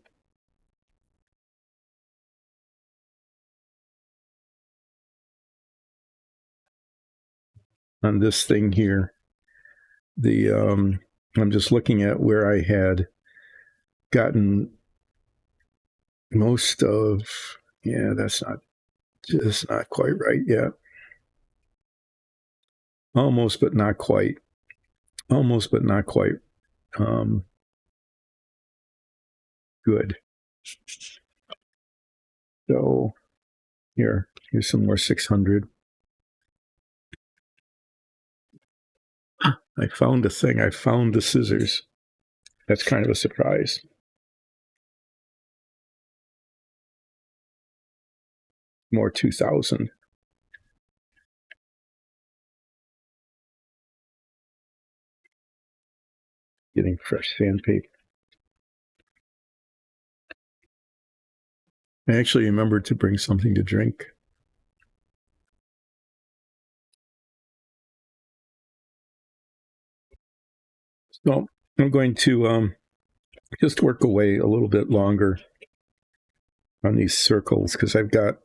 Speaker 1: On this thing here. I'm just looking at where I had gotten most of. Yeah, that's not quite right yet. Almost, but not quite. Almost, but not quite. Good. So here's some more 600. I found a thing. I found the scissors. That's kind of a surprise. More 2000. Getting fresh sandpaper. I actually remembered to bring something to drink. So I'm going to just work away a little bit longer on these circles because I got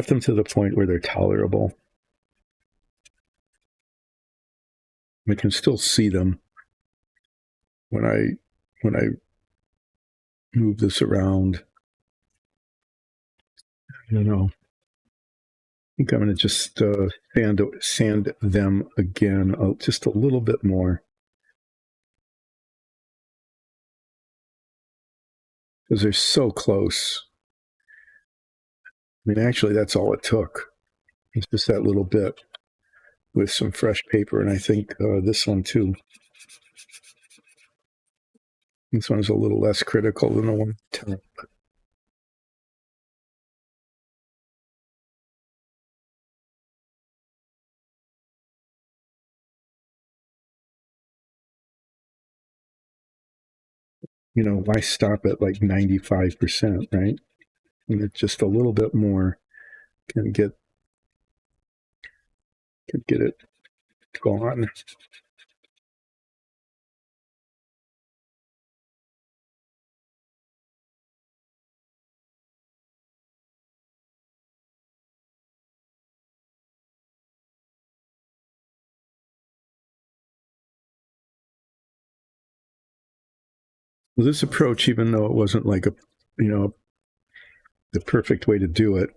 Speaker 1: them to the point where they're tolerable. I can still see them when I move this around. I don't know. I think I'm going to just sand them again, just a little bit more, because they're so close. I mean, actually, that's all it took. It's just that little bit with some fresh paper, and I think this one too. This one's a little less critical than the one top. Why stop at like 95%, right? And it's just a little bit more can get it gone. Well, this approach, even though it wasn't like the perfect way to do it,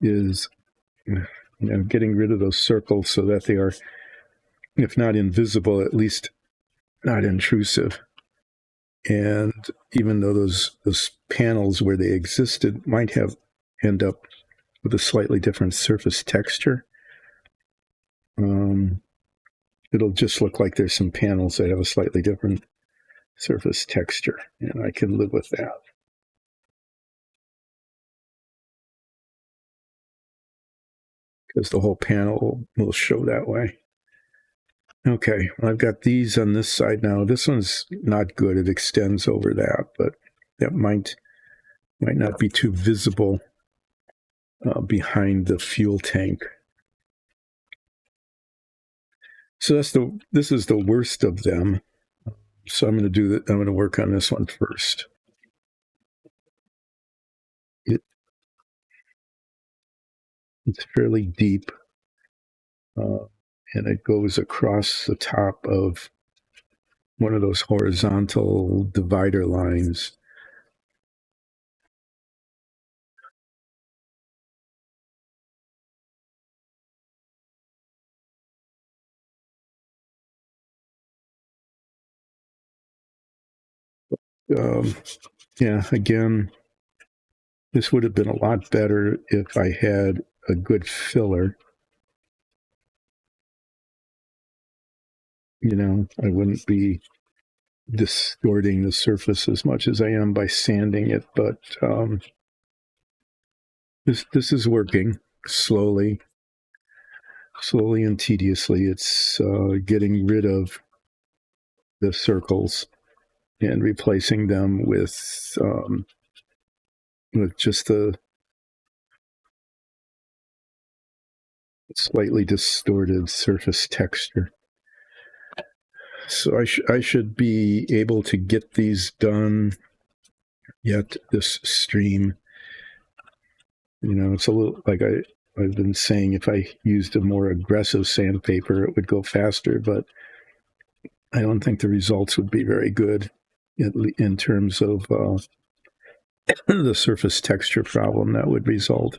Speaker 1: is getting rid of those circles so that they are, if not invisible, at least not intrusive. And even though those panels where they existed might end up with a slightly different surface texture, it'll just look like there's some panels that have a slightly different surface texture, and I can live with that. Because the whole panel will show that way. Okay, well, I've got these on this side now. This one's not good. It extends over that, but that might not be too visible behind the fuel tank. So this is the worst of them. So I'm going to do that. I'm going to work on this one first. It's fairly deep, and it goes across the top of one of those horizontal divider lines. Yeah, again, this would have been a lot better if I had a good filler. I wouldn't be distorting the surface as much as I am by sanding it, but this is working slowly and tediously. It's getting rid of the circles and replacing them with just the slightly distorted surface texture. So I should be able to get these done yet this stream. It's a little like I've been saying, if I used a more aggressive sandpaper, it would go faster, but I don't think the results would be very good in terms of the surface texture problem that would result.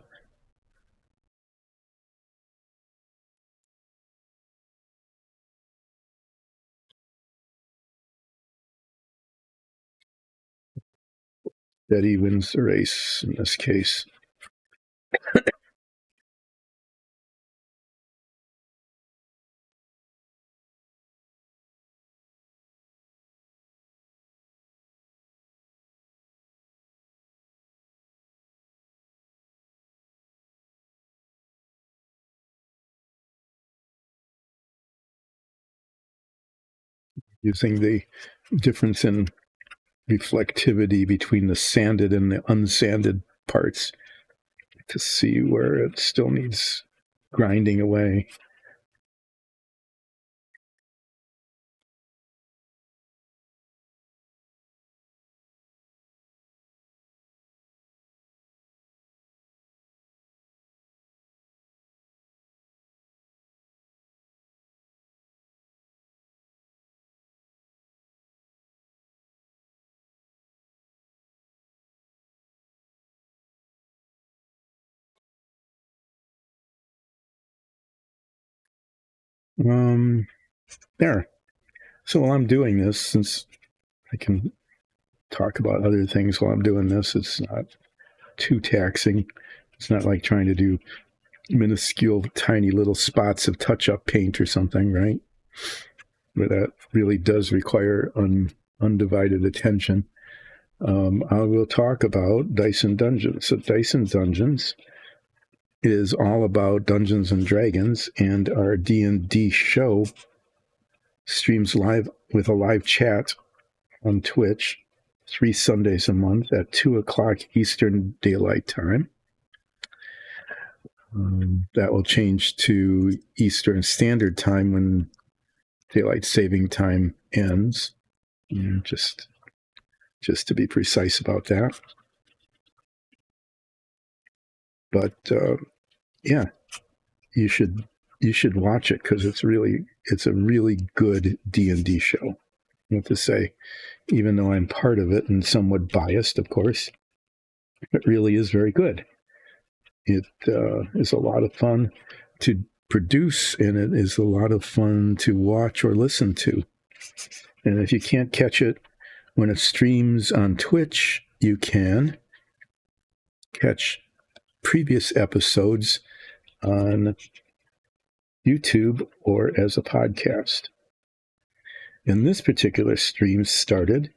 Speaker 1: That wins the race in this case. Using the difference in reflectivity between the sanded and the unsanded parts to see where it still needs grinding away. There. So while I'm doing this, since I can talk about other things while I'm doing this, it's not too taxing. It's not like trying to do minuscule, tiny little spots of touch-up paint or something, right? But that really does require undivided attention. I will talk about Dyson Dungeons. So Dyson Dungeons is all about Dungeons and Dragons, and our D&D show streams live with a live chat on Twitch 3 Sundays a month at 2 o'clock Eastern Daylight Time. That will change to Eastern Standard Time when Daylight Saving Time ends. Just to be precise about that. But yeah, you should watch it because it's a really good D&D show. I have to say, even though I'm part of it and somewhat biased, of course, it really is very good. It is a lot of fun to produce, and it is a lot of fun to watch or listen to. And if you can't catch it when it streams on Twitch, you can catch previous episodes on YouTube or as a podcast. And this particular stream started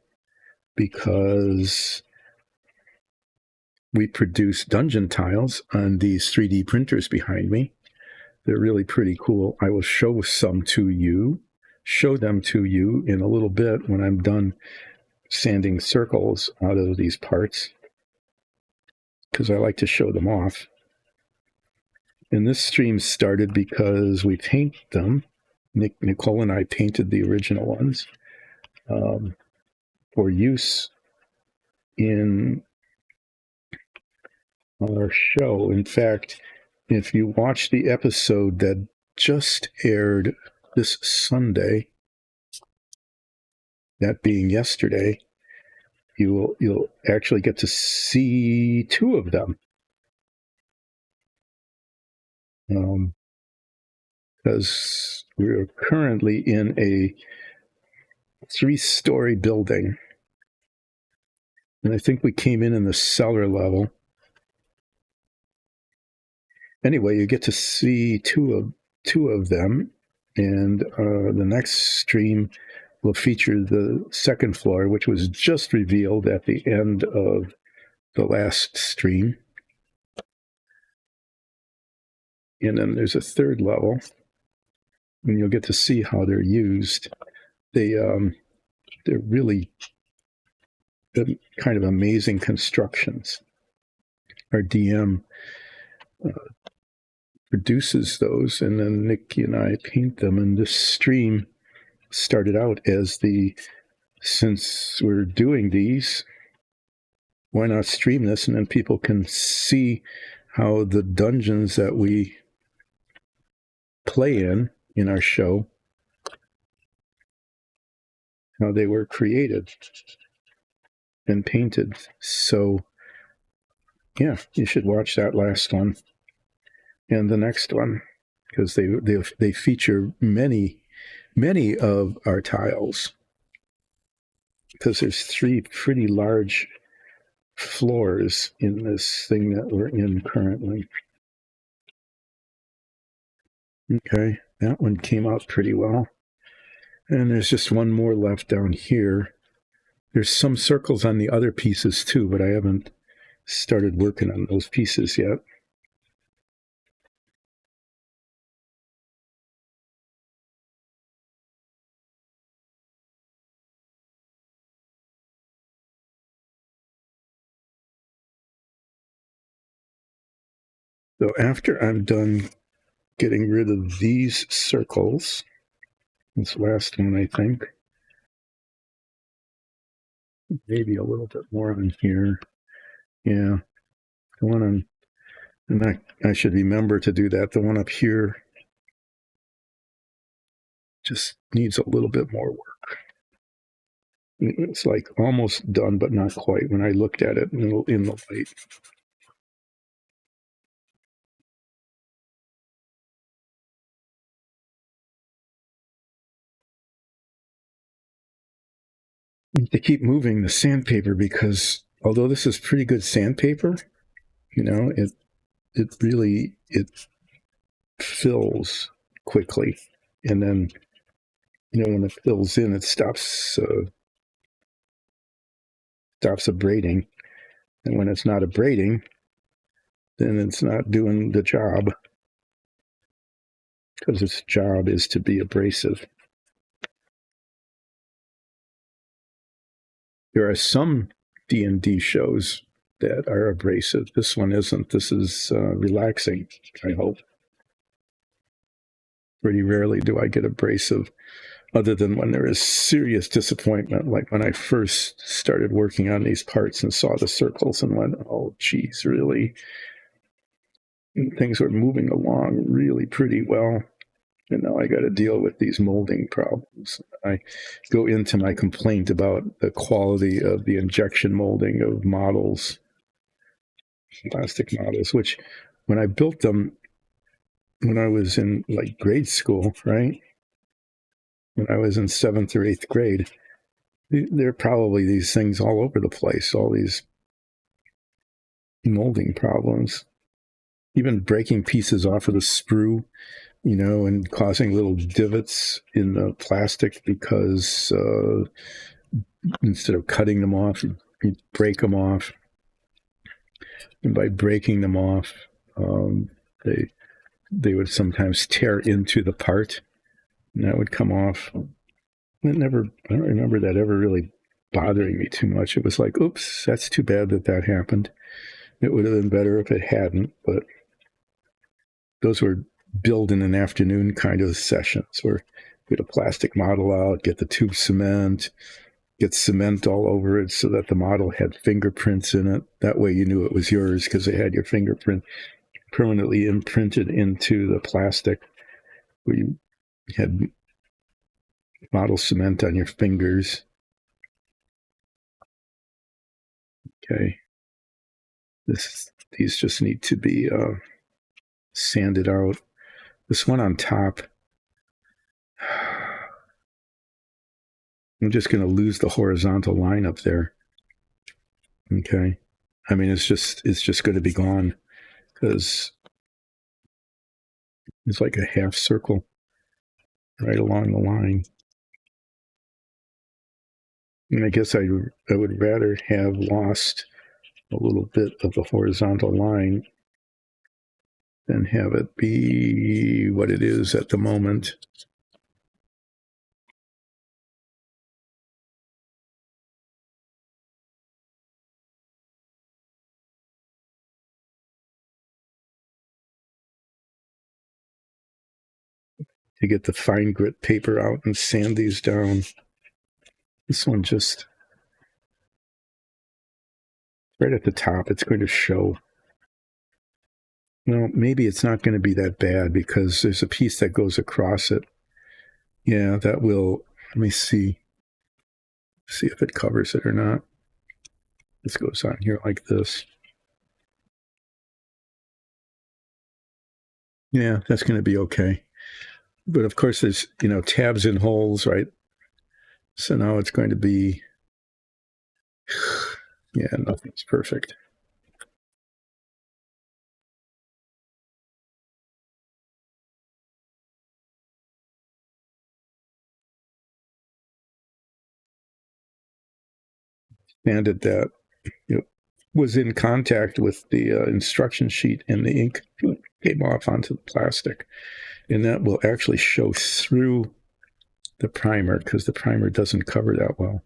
Speaker 1: because we produce dungeon tiles on these 3D printers behind me. They're really pretty cool. I will show them to you in a little bit when I'm done sanding circles out of these parts, because I like to show them off. And this stream started because we paint them. Nicole and I painted the original ones for use in our show. In fact, if you watch the episode that just aired this Sunday, that being yesterday, you'll actually get to see 2 of them. Because we're currently in a 3-story building, and I think we came in the cellar level. Anyway, you get to see two of them, and the next stream will feature the second floor, which was just revealed at the end of the last stream. And then there's a 3rd level, and you'll get to see how they're used. They're really kind of amazing constructions. Our DM produces those, and then Nikki and I paint them. And this stream started out as since we're doing these, why not stream this, and then people can see how the dungeons that we play in our show, how they were created and painted. So yeah, you should watch that last one and the next one, because they feature many of our tiles, because there's 3 pretty large floors in this thing that we're in currently. Okay, that one came out pretty well. And there's just one more left down here. There's some circles on the other pieces too, but I haven't started working on those pieces yet. So after I'm done getting rid of these circles, this last one, I think, maybe a little bit more on here. Yeah, the one on, and I should remember to do that. The one up here just needs a little bit more work. It's like almost done, but not quite when I looked at it in the light. to keep moving the sandpaper, because although this is pretty good sandpaper, it really fills quickly, and then when it fills in, it stops abrading, and when it's not abrading, then it's not doing the job, because its job is to be abrasive. There are some D&D shows that are abrasive. This one isn't. This is relaxing, I hope. Pretty rarely do I get abrasive, other than when there is serious disappointment, like when I first started working on these parts and saw the circles and went, oh, geez, really? And things were moving along really pretty well. And now I got to deal with these molding problems. I go into my complaint about the quality of the injection molding of models, plastic models, which when I built them, when I was in like grade school, right? When I was in 7th or 8th grade, there are probably these things all over the place, all these molding problems, even breaking pieces off of the sprue, and causing little divots in the plastic because instead of cutting them off, you break them off. And by breaking them off, they would sometimes tear into the part, and that would come off. I don't remember that ever really bothering me too much. It was like, oops, that's too bad that happened. It would have been better if it hadn't, but those were build in an afternoon kind of sessions where get a plastic model out, get the tube cement, get cement all over it so that the model had fingerprints in it. That way you knew it was yours because they had your fingerprint permanently imprinted into the plastic, where you had model cement on your fingers. Okay. These just need to be sanded out. This one on top, I'm just going to lose the horizontal line up there. Okay. I mean, it's just going to be gone because it's like a half circle right along the line. And I guess I would rather have lost a little bit of the horizontal line than have it be what it is at the moment. To get the fine grit paper out and sand these down. This one just right at the top, it's going to show. Well, maybe it's not going to be that bad because there's a piece that goes across it. Yeah, that will. Let me see if it covers it or not. This goes on here like this. Yeah, that's going to be okay. But of course, there's tabs and holes, right? So now it's going to be, yeah, nothing's perfect. Sanded that. Was in contact with the instruction sheet, and the ink came off onto the plastic, and that will actually show through the primer because the primer doesn't cover that well.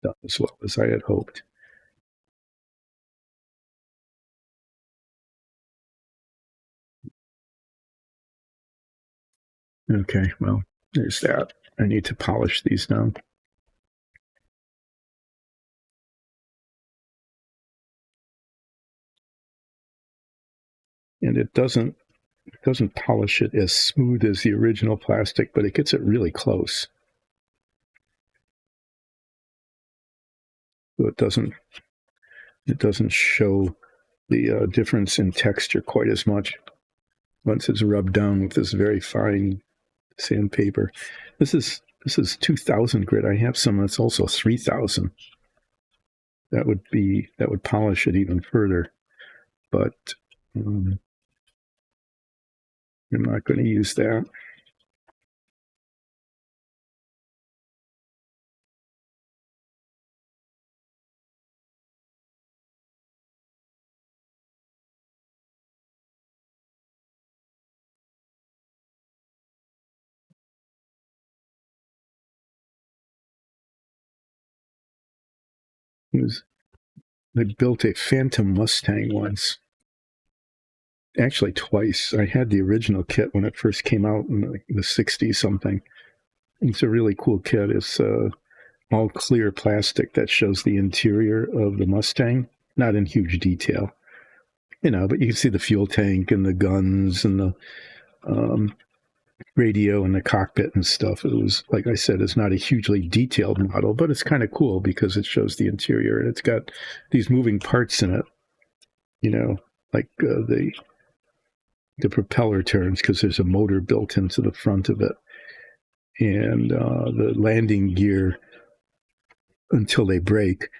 Speaker 1: Not as well as I had hoped. Okay, well, there's that. I need to polish these now. And it doesn't polish it as smooth as the original plastic, but it gets it really close. So it doesn't show the difference in texture quite as much once it's rubbed down with this very fine sandpaper. This is 2000 grit. I have some that's also 3000. That would polish it even further, but I'm not going to use that. I built a Phantom Mustang once. Actually, twice. I had the original kit when it first came out in the 60s something. It's a really cool kit. It's all clear plastic that shows the interior of the Mustang, not in huge detail, but you can see the fuel tank and the guns and the radio and the cockpit and stuff. It was, like I said, it's not a hugely detailed model, but it's kind of cool because it shows the interior and it's got these moving parts in it, like the propeller turns because there's a motor built into the front of it, and the landing gear until they break,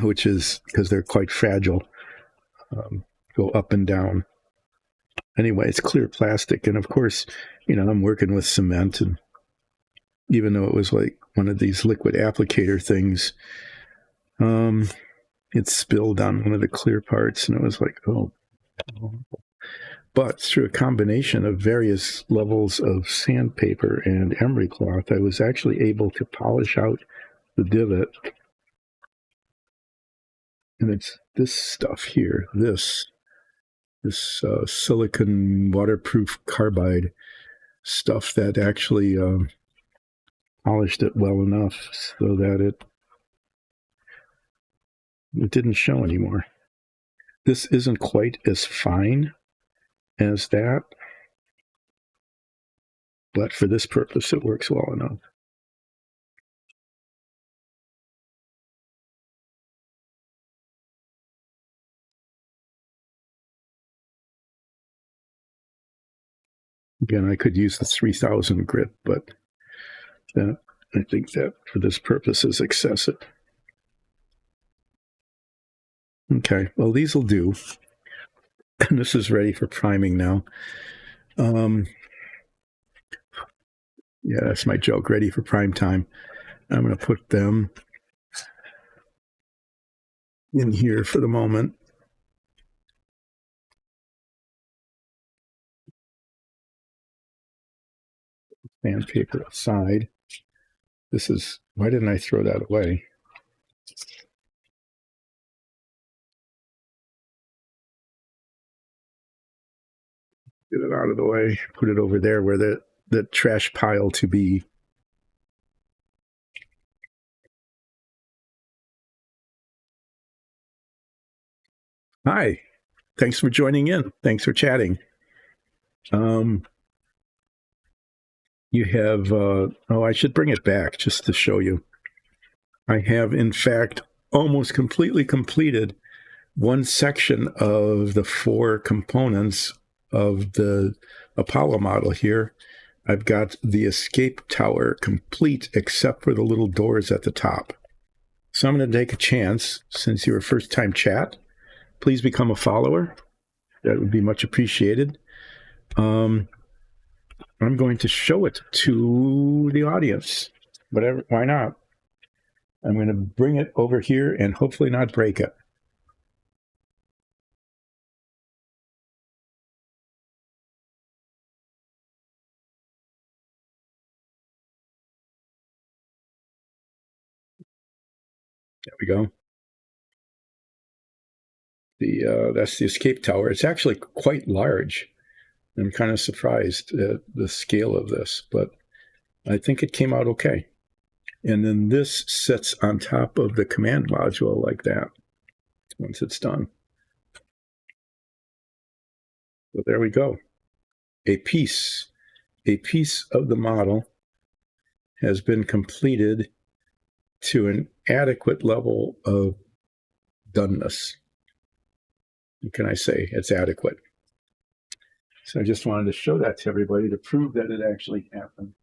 Speaker 1: which is because they're quite fragile, go up and down. Anyway, it's clear plastic, and of course, I'm working with cement, and even though it was like one of these liquid applicator things, it spilled on one of the clear parts, and it was like, oh. But through a combination of various levels of sandpaper and emery cloth, I was actually able to polish out the divot. And it's this stuff here, this silicon waterproof carbide stuff that actually polished it well enough so that it didn't show anymore. This isn't quite as fine as that, but for this purpose, it works well enough. Again, I could use the 3000 grit, but I think that for this purpose is excessive. Okay, well, these will do. This is ready for priming now. Yeah, that's my joke, ready for prime time. I'm going to put them in here for the moment. Sandpaper aside. Why didn't I throw that away? Get it out of the way, put it over there where the trash pile to be. Hi, thanks for joining in. Thanks for chatting. You have, I should bring it back just to show you. I have, in fact, almost completely completed one section of the 4 components of the Apollo model here. I've got the escape tower complete except for the little doors at the top. So I'm going to take a chance, since you're a first-time chat, please become a follower. That would be much appreciated. I'm going to show it to the audience. Why not? I'm going to bring it over here and hopefully not break it. There we go. That's the escape tower. It's actually quite large. I'm kind of surprised at the scale of this, but I think it came out okay. And then this sits on top of the command module like that once it's done. So there we go. A piece of the model has been completed to an adequate level of doneness. What can I say? It's adequate. So I just wanted to show that to everybody to prove that it actually happened.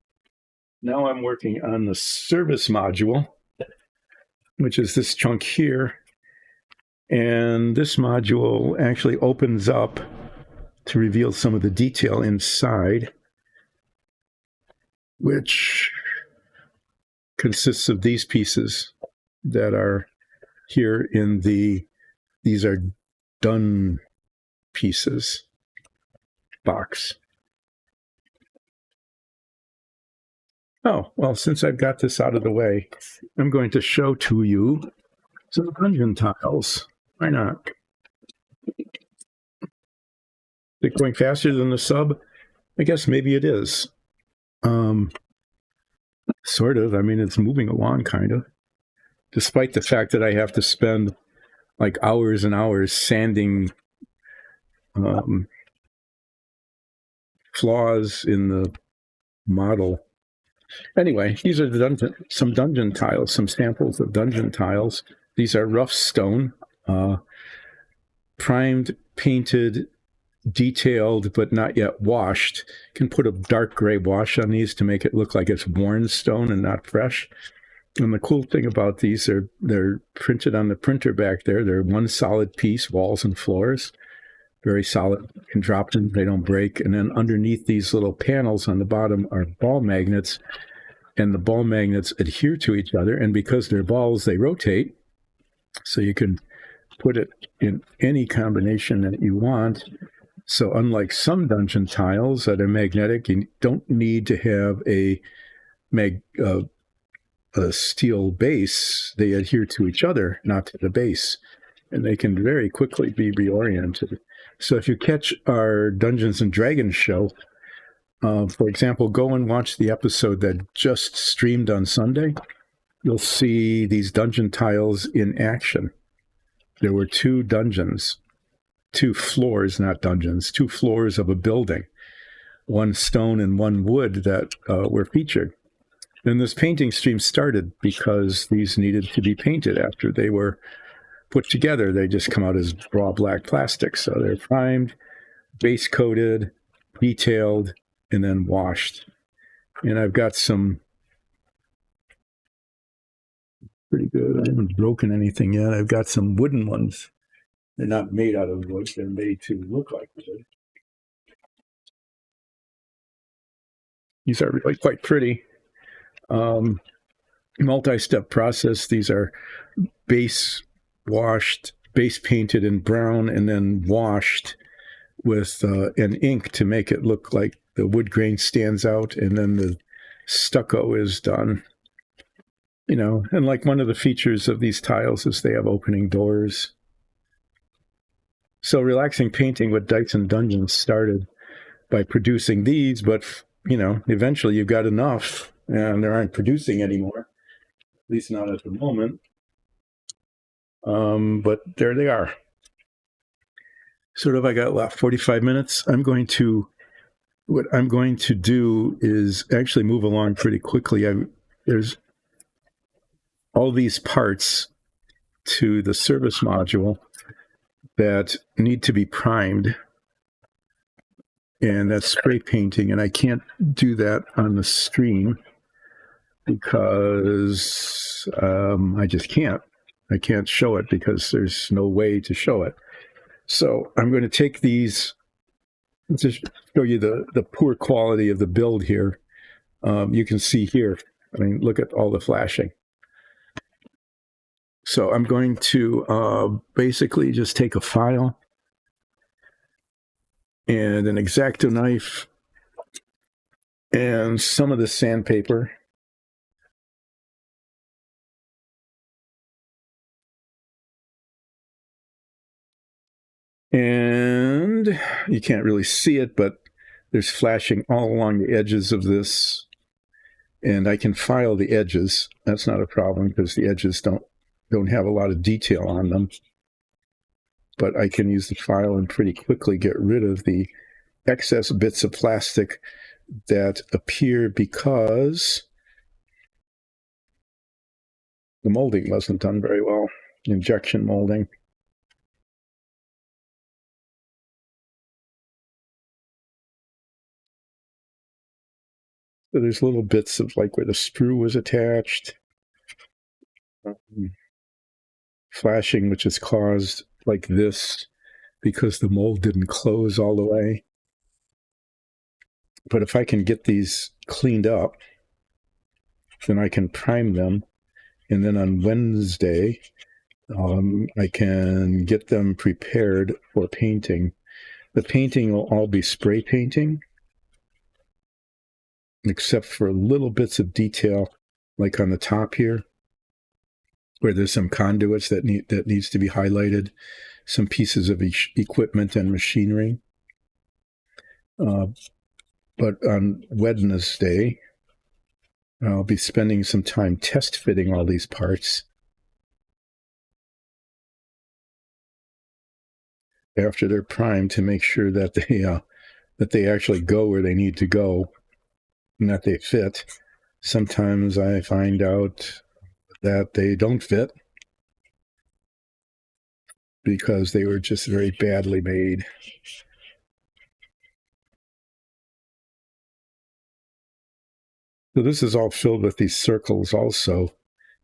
Speaker 1: Now I'm working on the service module, which is this chunk here. And this module actually opens up to reveal some of the detail inside, which consists of these pieces that are here in these are done pieces box. Oh, well, since I've got this out of the way, I'm going to show to you some dungeon tiles. Why not? Is it going faster than the sub? I guess maybe it is. Sort of. I mean, it's moving along, kind of. Despite the fact that I have to spend like hours and hours sanding flaws in the model. Anyway, these are some dungeon tiles, some samples of dungeon tiles. These are rough stone, primed, painted, detailed, but not yet washed. You can put a dark gray wash on these to make it look like it's worn stone and not fresh. And the cool thing about these are they're printed on the printer back there. They're one solid piece, walls and floors. Very solid, can drop them, they don't break. And then underneath these little panels on the bottom are ball magnets, and the ball magnets adhere to each other. And because they're balls, they rotate. So you can put it in any combination that you want. So unlike some dungeon tiles that are magnetic, you don't need to have a steel base. They adhere to each other, not to the base. And they can very quickly be reoriented. So if you catch our Dungeons and Dragons show, for example, go and watch the episode that just streamed on Sunday. You'll see these dungeon tiles in action. There were two dungeons, two floors, not dungeons, two floors of a building, one stone and one wood that were featured. And this painting stream started because these needed to be painted after they were put together. They just come out as raw black plastic. So they're primed, base coated, detailed, and then washed. And I've got some pretty good. I haven't broken anything yet. I've got some wooden ones. They're not made out of wood. They're made to look like wood. These are really quite pretty. Multi-step process. These are base washed, base painted in brown, and then washed with an ink to make it look like the wood grain stands out, and then the stucco is done. You know, and like one of the features of these tiles is they have opening doors. So relaxing painting with Dyson Dungeons started by producing these, but you know, eventually you've got enough, and they aren't producing anymore, at least not at the moment. But there they are. Sort of, I got left 45 minutes. What I'm going to do is actually move along pretty quickly. There's all these parts to the service module that need to be primed, and that's spray painting, and I can't do that on the stream because I just can't. I can't show it because there's no way to show it. So I'm going to take these to show you the poor quality of the build here. You can see here, I mean, look at all the flashing. So I'm going to basically just take a file and an X-Acto knife and some of the sandpaper. And you can't really see it, but there's flashing all along the edges of this. And I can file the edges. That's not a problem because the edges don't have a lot of detail on them. But I can use the file and pretty quickly get rid of the excess bits of plastic that appear because the molding wasn't done very well, injection molding. So there's little bits of like where the sprue was attached, flashing, which is caused like this because the mold didn't close all the way. But if I can get these cleaned up, then I can prime them. And then on Wednesday, I can get them prepared for painting. The painting will all be spray painting, except for little bits of detail, like on the top here, where there's some conduits that needs to be highlighted, some pieces of equipment and machinery. But on Wednesday, I'll be spending some time test fitting all these parts after they're primed to make sure that they actually go where they need to go and that they fit. Sometimes I find out that they don't fit because they were just very badly made. So this is all filled with these circles also.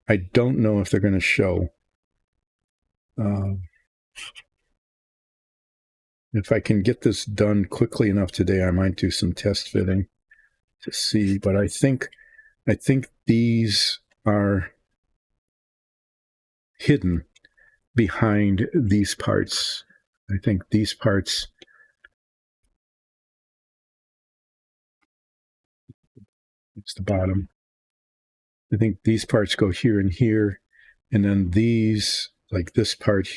Speaker 1: I don't know if they're going to show. If I can get this done quickly enough today, I might do some test fitting to see. But I think these are hidden behind these parts. I think these parts, it's the bottom. I think these parts go here and here, and then these, like this part,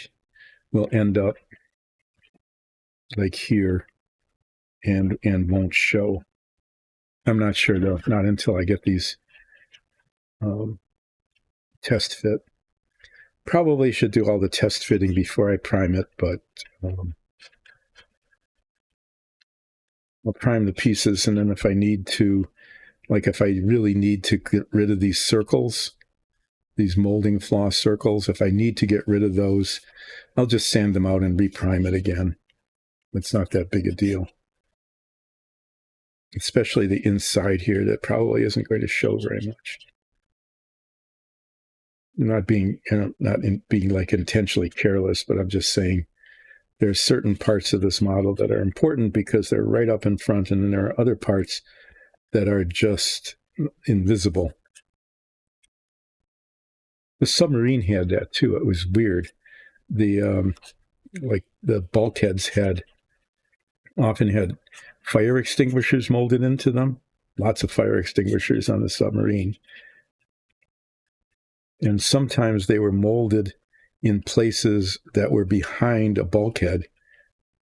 Speaker 1: will end up like here and won't show. I'm not sure though, not until I get these test fit. Probably should do all the test fitting before I prime it, but I'll prime the pieces, and then if I need to, like if I really need to get rid of these circles, these molding flaw circles, if I need to get rid of those, I'll just sand them out and reprime it again. It's not that big a deal. Especially the inside here, that probably isn't going to show very much. Not being like intentionally careless, but I'm just saying there's certain parts of this model that are important because they're right up in front, and then there are other parts that are just invisible. The submarine had that too. It was weird. The like the bulkheads often had fire extinguishers molded into them. Lots of fire extinguishers on the submarine. And sometimes they were molded in places that were behind a bulkhead,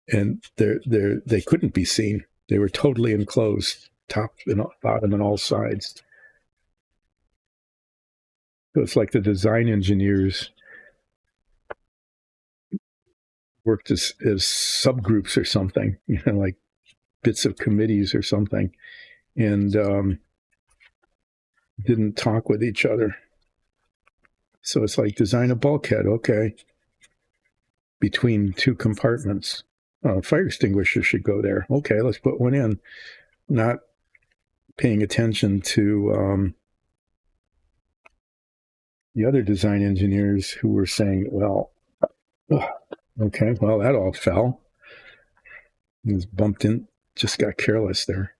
Speaker 1: and they couldn't be seen. They were totally enclosed, top and bottom and all sides. So it's like the design engineers worked as subgroups or something, like bits of committees or something, and didn't talk with each other. So it's like design a bulkhead, okay, between two compartments. Fire extinguisher should go there. Okay, let's put one in. Not paying attention to the other design engineers who were saying, well, okay, well, that all fell. It was bumped in, just got careless there.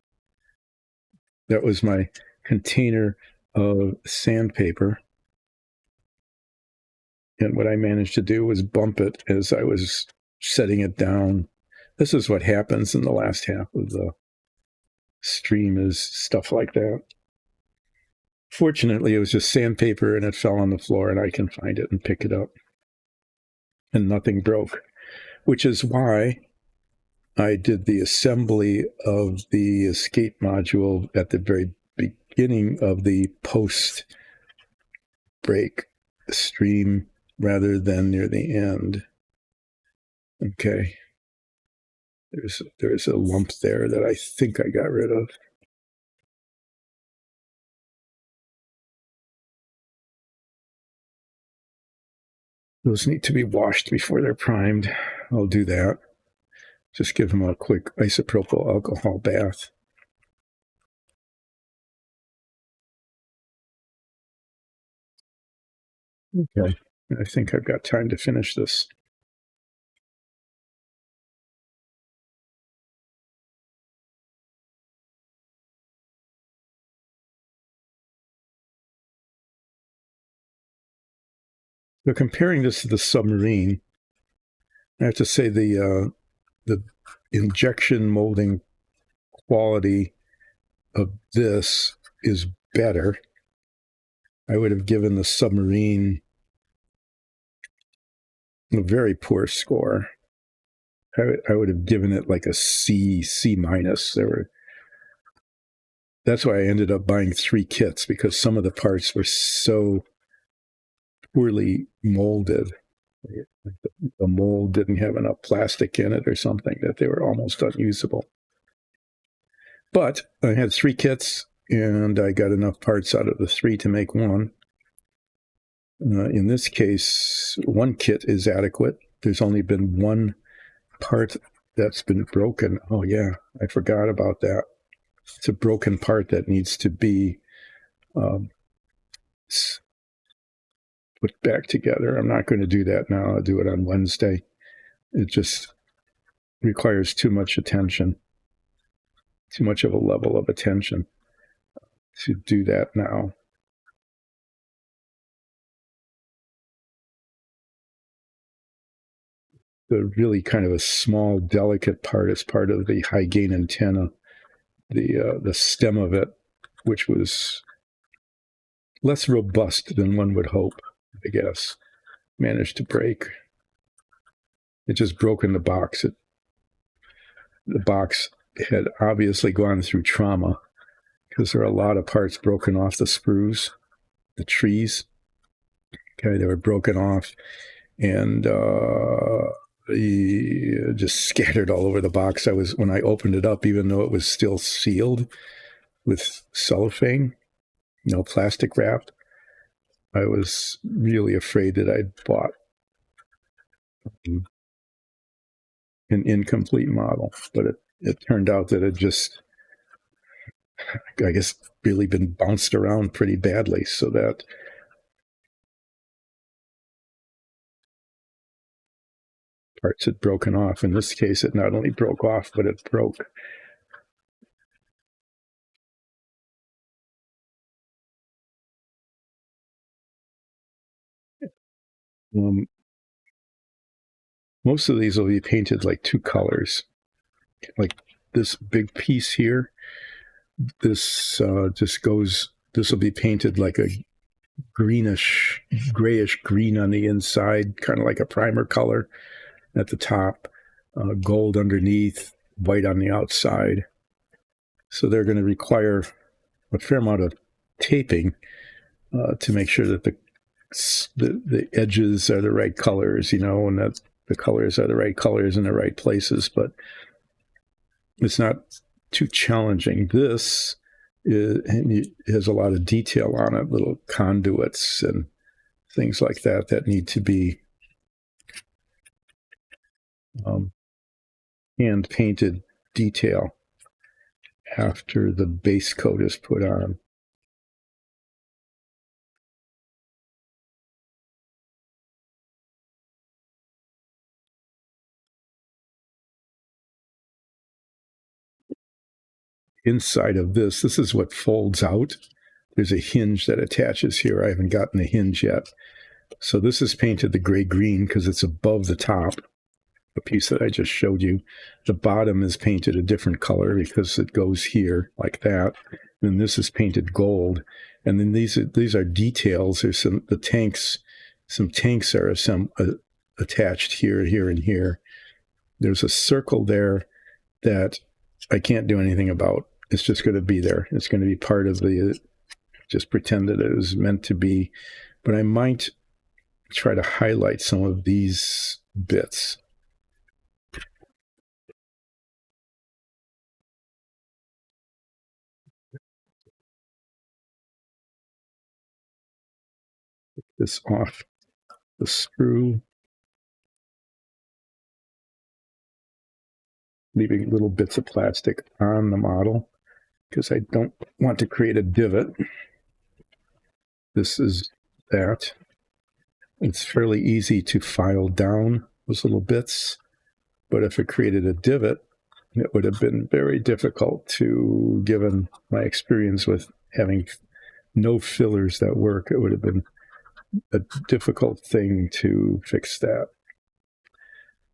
Speaker 1: That was my container of sandpaper. And what I managed to do was bump it as I was setting it down. This is what happens in the last half of the stream, is stuff like that. Fortunately, it was just sandpaper and it fell on the floor, and I can find it and pick it up. And nothing broke, which is why I did the assembly of the escape module at the very beginning of the post-break stream rather than near the end. Okay. There's a lump there that I think I got rid of. Those need to be washed before they're primed. I'll do that. Just give them a quick isopropyl alcohol bath. Okay, I think I've got time to finish this. So comparing this to the submarine, I have to say the injection molding quality of this is better. I would have given the submarine a very poor score. I would have given it like a C minus. That's why I ended up buying 3 kits, because some of the parts were so poorly molded. The mold didn't have enough plastic in it or something, that they were almost unusable. But I had 3 kits, and I got enough parts out of the 3 to make one. In this case, 1 kit is adequate. There's only been 1 part that's been broken. Oh yeah, I forgot about that. It's a broken part that needs to be put back together. I'm not going to do that now. I'll do it on Wednesday. It just requires too much attention, too much of a level of attention to do that now. The really kind of a small, delicate part is part of the high gain antenna, the stem of it, which was less robust than one would hope, I guess, managed to break. It just broke in the box. The box had obviously gone through trauma, because there are a lot of parts broken off the sprues, the trees. Okay, they were broken off, and just scattered all over the box. When I opened it up, even though it was still sealed with cellophane, plastic wrapped, I was really afraid that I'd bought an incomplete model. But it turned out that it just, I guess, really been bounced around pretty badly, so that parts had broken off. In this case, it not only broke off, but it broke. Most of these will be painted like 2 colors. Like this big piece here, this will be painted like a greenish, grayish green on the inside, kind of like a primer color at the top, gold underneath, white on the outside. So they're going to require a fair amount of taping to make sure that the edges are the right colors, and that the colors are the right colors in the right places. But it's not too challenging. This has a lot of detail on it, little conduits and things like that need to be hand painted detail after the base coat is put on. Inside of this is what folds out. There's a hinge that attaches here. I haven't gotten the hinge yet. So this is painted the gray-green because it's above the top, the piece that I just showed you. The bottom is painted a different color because it goes here like that. And this is painted gold. And then these are details. There's some tanks are attached here, and here. There's a circle there that I can't do anything about. It's just going to be there. It's going to be part of just pretend that it was meant to be. But I might try to highlight some of these bits. Take this off the screw, leaving little bits of plastic on the model because I don't want to create a divot. This is that. It's fairly easy to file down those little bits, but if it created a divot, it would have been very difficult to, given my experience with having no fillers that work, it would have been a difficult thing to fix that.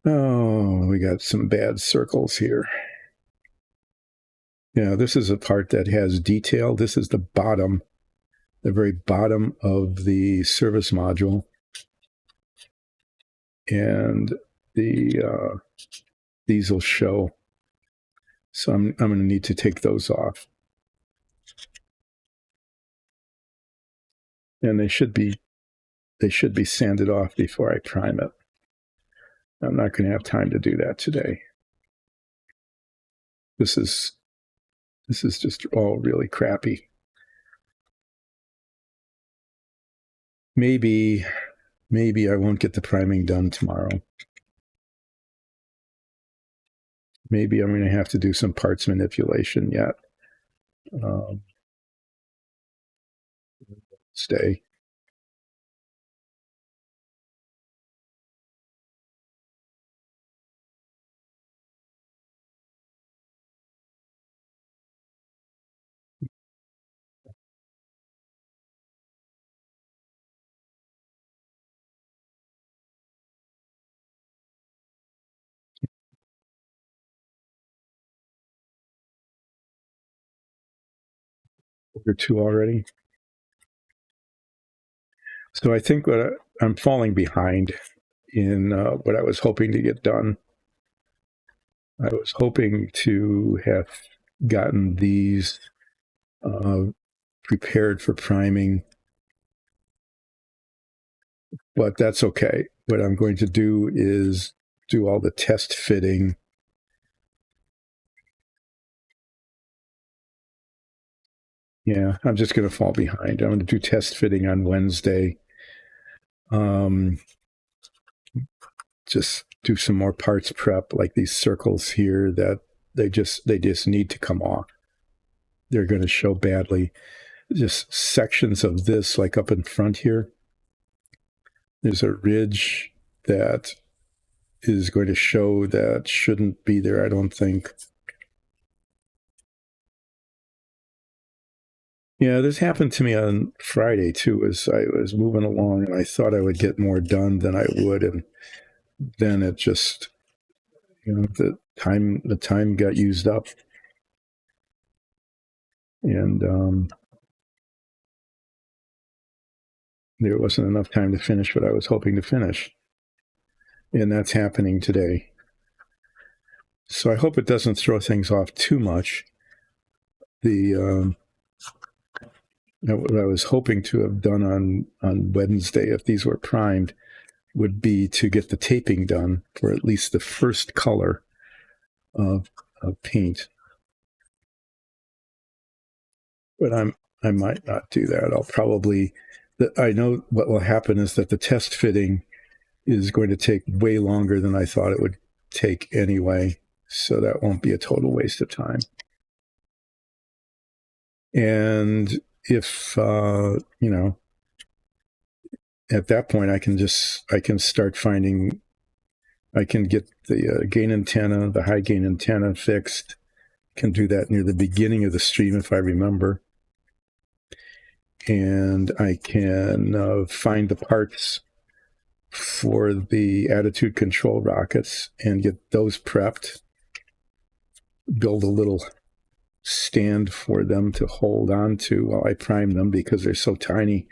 Speaker 1: Oh, we got some bad circles here. Yeah, this is a part that has detail. This is the bottom, the very bottom of the service module. And these will show. So I'm going to need to take those off. And they should be sanded off before I prime it. I'm not going to have time to do that today. This is just all really crappy. Maybe I won't get the priming done tomorrow. Maybe I'm going to have to do some parts manipulation yet. Stay. Or two already. So I think I'm falling behind in what I was hoping to get done. I was hoping to have gotten these prepared for priming, but that's okay. What I'm going to do is do all the test fitting. Yeah, I'm just going to fall behind. I'm going to do test fitting on Wednesday. Just do some more parts prep, like these circles here that they just need to come off. They're going to show badly. Just sections of this, like up in front here, there's a ridge that is going to show that shouldn't be there, I don't think. Yeah, this happened to me on Friday too, as I was moving along and I thought I would get more done than I would, and then it just, the time got used up. And there wasn't enough time to finish what I was hoping to finish. And that's happening today. So I hope it doesn't throw things off too much. What I was hoping to have done on Wednesday, if these were primed, would be to get the taping done for at least the first color of paint. But I might not do that. I'll probably, I know what will happen is that the test fitting is going to take way longer than I thought it would take anyway. So that won't be a total waste of time. And if, at that point I can start finding, I can get the gain antenna, the high gain antenna fixed. Can do that near the beginning of the stream if I remember. And I can find the parts for the attitude control rockets and get those prepped. Build a little stand for them to hold on to while I prime them, because they're so tiny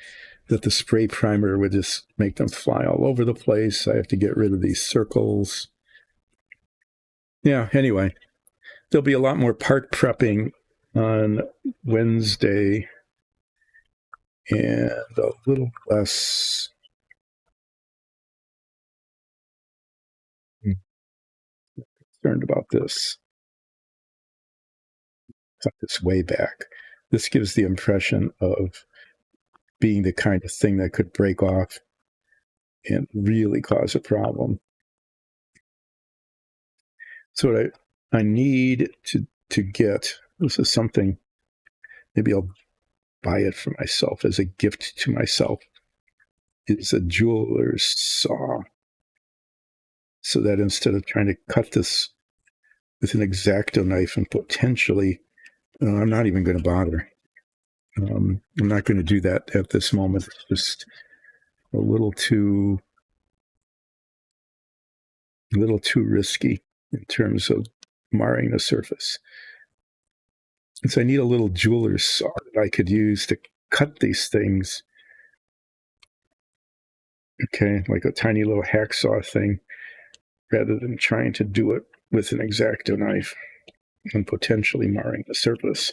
Speaker 1: that the spray primer would just make them fly all over the place. I have to get rid of these circles. Yeah, anyway, there'll be a lot more part prepping on Wednesday and a little less concerned about this. Cut this way back. This gives the impression of being the kind of thing that could break off and really cause a problem. So what I need to get, this is something, maybe I'll buy it for myself as a gift to myself, is a jeweler's saw, so that instead of trying to cut this with an X-Acto knife and potentially, I'm not even going to bother. I'm not going to do that at this moment. It's just a little too risky in terms of marring the surface. And so I need a little jeweler's saw that I could use to cut these things. Okay, like a tiny little hacksaw thing, rather than trying to do it with an X-Acto knife and potentially marring the surface.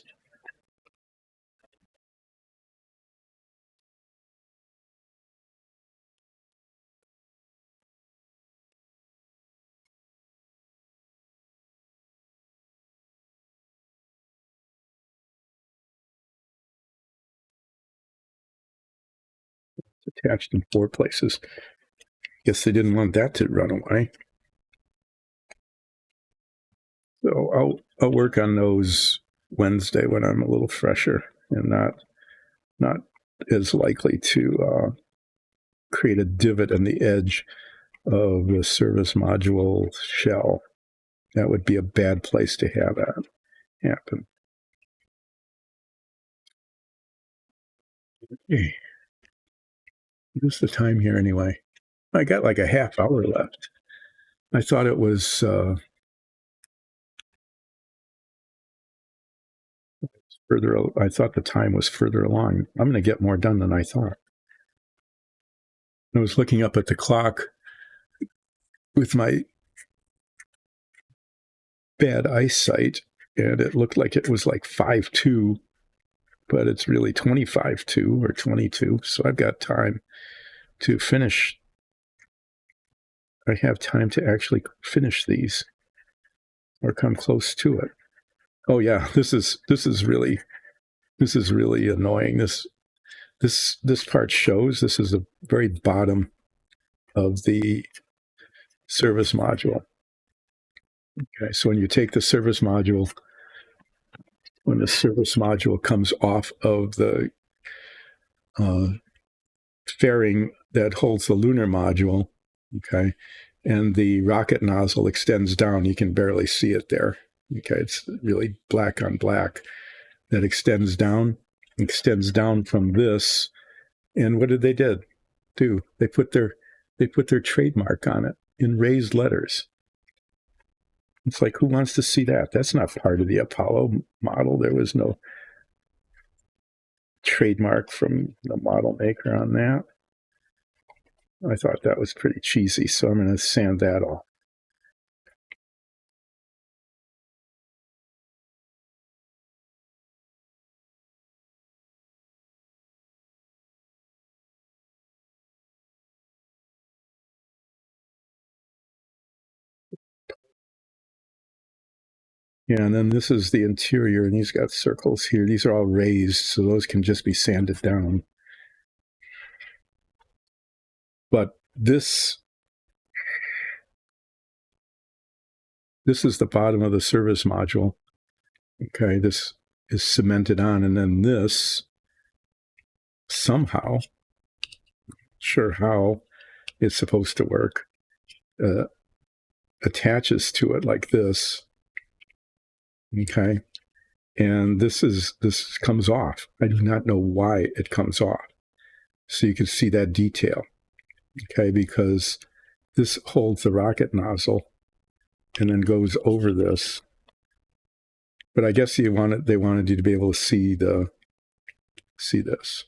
Speaker 1: It's attached in 4 places. Guess they didn't want that to run away. So I'll work on those Wednesday when I'm a little fresher and not as likely to create a divot in the edge of the service module shell. That would be a bad place to have that happen. Okay. What's the time here anyway? I got like a half hour left. I thought it was further. I thought the time was further along. I'm going to get more done than I thought. I was looking up at the clock with my bad eyesight, and it looked like it was like 5:02, but it's really 25:02 or 22. So I've got time to finish. I have time to actually finish these or come close to it. Oh yeah, this is really annoying. This part shows this is the very bottom of the service module. Okay, so when you take the service module, when the service module comes off of the fairing that holds the lunar module, okay, and the rocket nozzle extends down, you can barely see it there. Okay, it's really black on black. That extends down from this. And what did they do? They put their trademark on it in raised letters. It's like, who wants to see that? That's not part of the Apollo model. There was no trademark from the model maker on that. I thought that was pretty cheesy, so I'm going to sand that off. Yeah, and then this is the interior, and he's got circles here. These are all raised, so those can just be sanded down. But this is the bottom of the service module. Okay, this is cemented on, and then this somehow, sure how it's supposed to work, attaches to it like this. Okay, and this comes off. I do not know why it comes off. So you can see that detail. Okay, because this holds the rocket nozzle and then goes over this. But I guess they wanted you to be able to see this.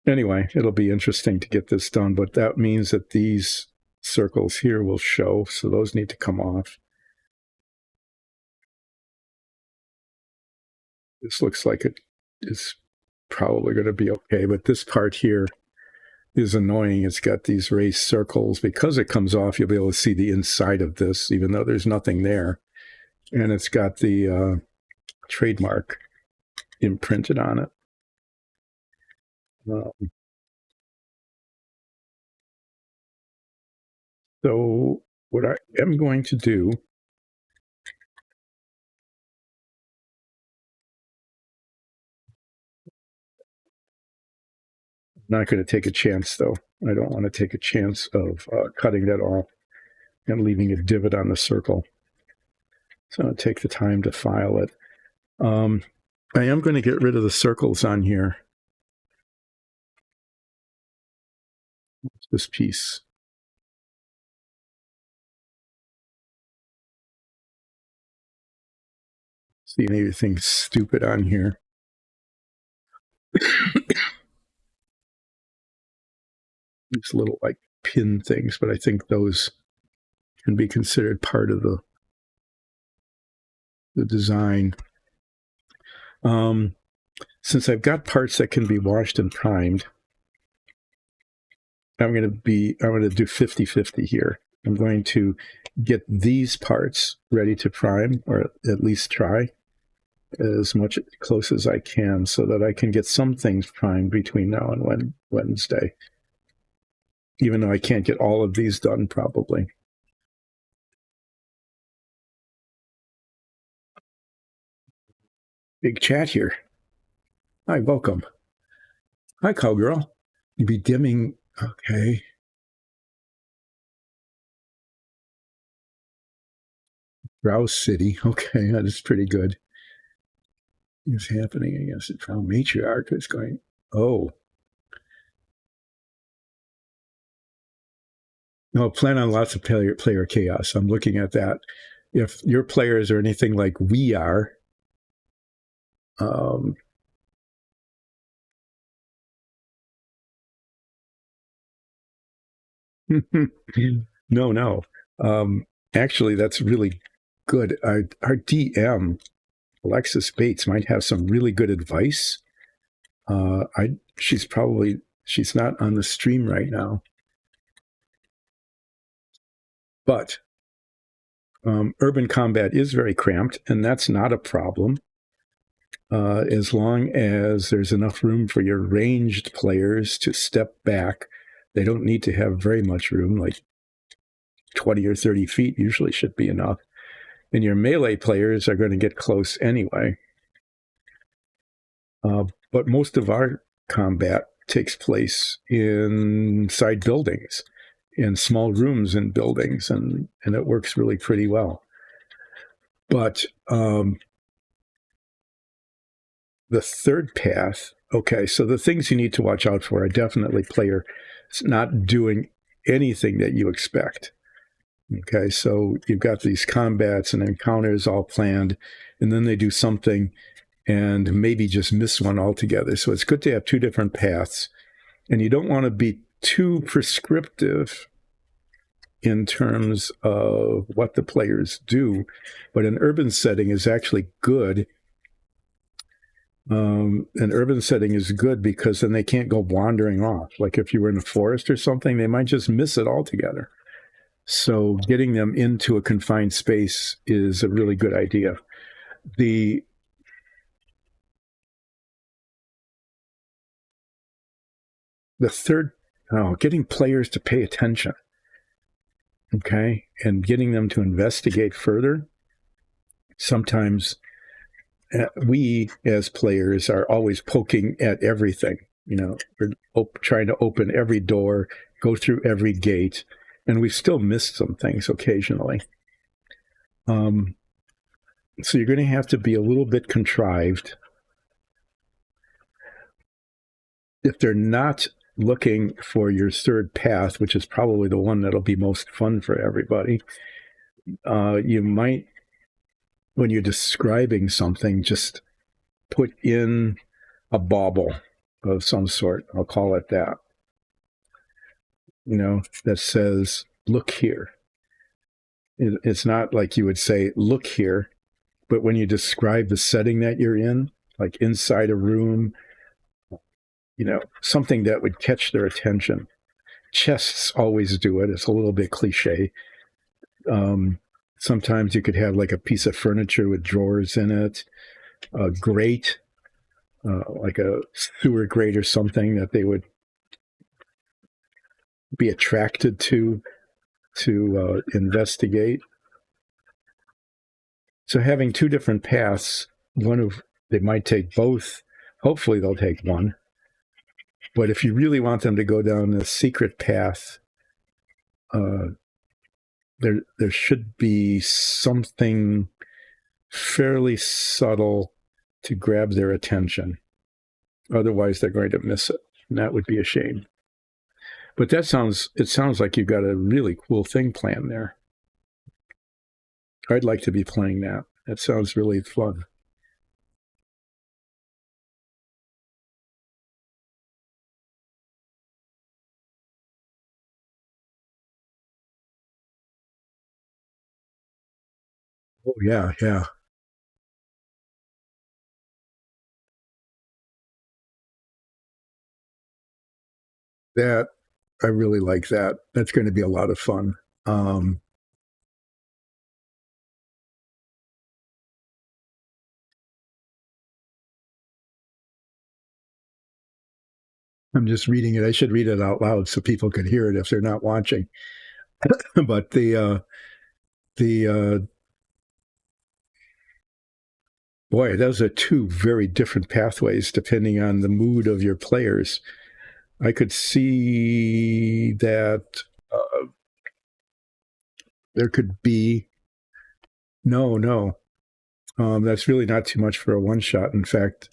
Speaker 1: Anyway, it'll be interesting to get this done, but that means that these circles here will show, so those need to come off. This looks like it is probably going to be okay, but this part here is annoying. It's got these raised circles. Because it comes off, you'll be able to see the inside of this, even though there's nothing there. And it's got the trademark imprinted on it. So what I am going to do Not going to take a chance, though. I don't want to take a chance of cutting that off and leaving a divot on the circle. So I'll take the time to file it. I am going to get rid of the circles on here. This piece. See anything stupid on here? These little like pin things, but I think those can be considered part of the design. Since I've got parts that can be washed and primed, I'm going to do 50-50 here. I'm going to get these parts ready to prime, or at least try as much close as I can, so that I can get some things primed between now and Wednesday, even though I can't get all of these done probably. Big chat here. Hi, welcome. Hi, cowgirl. You be dimming. Okay. Rouse City. Okay, that is pretty good. What's happening against the trial matriarch is going, oh. No, plan on lots of player chaos. I'm looking at that. If your players are anything like we are, no. Actually, that's really good. Our DM, Alexis Bates, might have some really good advice. She's not on the stream right now, but urban combat is very cramped, and that's not a problem. As long as there's enough room for your ranged players to step back. They don't need to have very much room, like 20 or 30 feet usually should be enough. And your melee players are going to get close anyway. But most of our combat takes place inside buildings, in small rooms in buildings, and it works really pretty well. But the third path, okay, so the things you need to watch out for are definitely player not doing anything that you expect. Okay, so you've got these combats and encounters all planned, and then they do something and maybe just miss one altogether. So it's good to have two different paths, and you don't want to be too prescriptive in terms of what the players do. But an urban setting is actually good. An urban setting is good because then they can't go wandering off. Like if you were in a forest or something, they might just miss it altogether. So getting them into a confined space is a really good idea. The third, getting players to pay attention, okay, and getting them to investigate further. Sometimes we as players are always poking at everything. We're trying to open every door, go through every gate, and we've still missed some things occasionally. So you're going to have to be a little bit contrived. If they're not looking for your third path, which is probably the one that'll be most fun for everybody, you might, when you're describing something, just put in a bauble of some sort. I'll call it that. That says, look here. It's not like you would say, look here, but when you describe the setting that you're in, like inside a room, something that would catch their attention. Chests always do it. It's a little bit cliche. Sometimes you could have like a piece of furniture with drawers in it, a grate, like a sewer grate or something that they would be attracted to investigate. So having two different paths, they might take both. Hopefully they'll take one. But if you really want them to go down the secret path, there should be something fairly subtle to grab their attention. Otherwise, they're going to miss it, and that would be a shame. But it sounds like you've got a really cool thing planned there. I'd like to be playing that. That sounds really fun. Oh yeah, yeah. That I really like that. That's going to be a lot of fun. Um, I'm just reading it. I should read it out loud so people could hear it if they're not watching. But the boy, those are two very different pathways depending on the mood of your players. I could see that there could be no. That's really not too much for a one shot. In fact,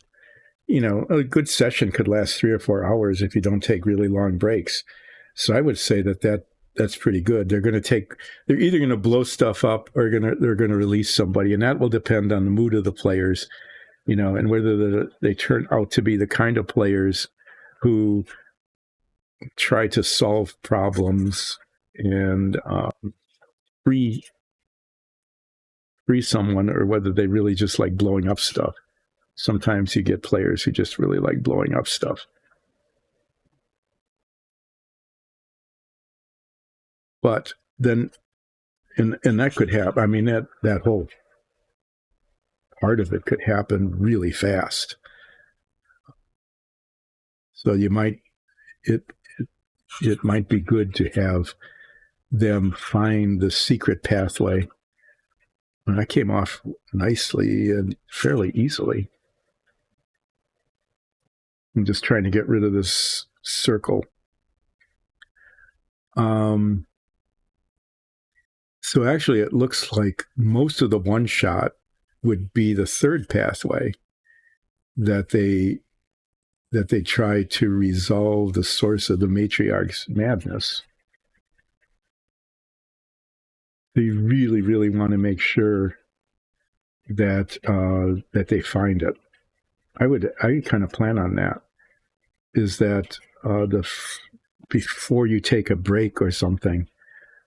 Speaker 1: a good session could last 3 or 4 hours if you don't take really long breaks. So I would say that's pretty good. They're either going to blow stuff up or they're going to release somebody, and that will depend on the mood of the players, and whether they turn out to be the kind of players who try to solve problems and free someone, or whether they really just like blowing up stuff. Sometimes you get players who just really like blowing up stuff. But then, and that could happen. I mean, that whole part of it could happen really fast. So it it might be good to have them find the secret pathway. And I came off nicely and fairly easily. I'm just trying to get rid of this circle. So actually, it looks like most of the one shot would be the third pathway that they try to resolve the source of the matriarch's madness. They really, really want to make sure that they find it. I kind of plan on that. Is that before you take a break or something,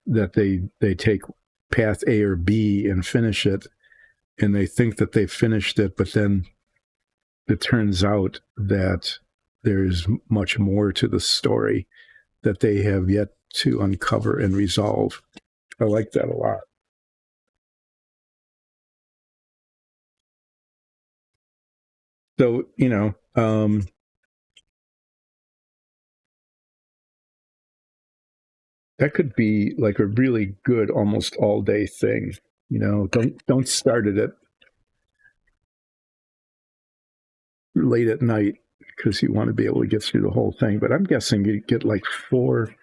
Speaker 1: that they take path A or B and finish it, and they think that they finished it, but then it turns out that there's much more to the story that they have yet to uncover and resolve. I like that a lot. So, that could be like a really good almost all day thing. Don't start it at late at night because you want to be able to get through the whole thing. But I'm guessing you get like 4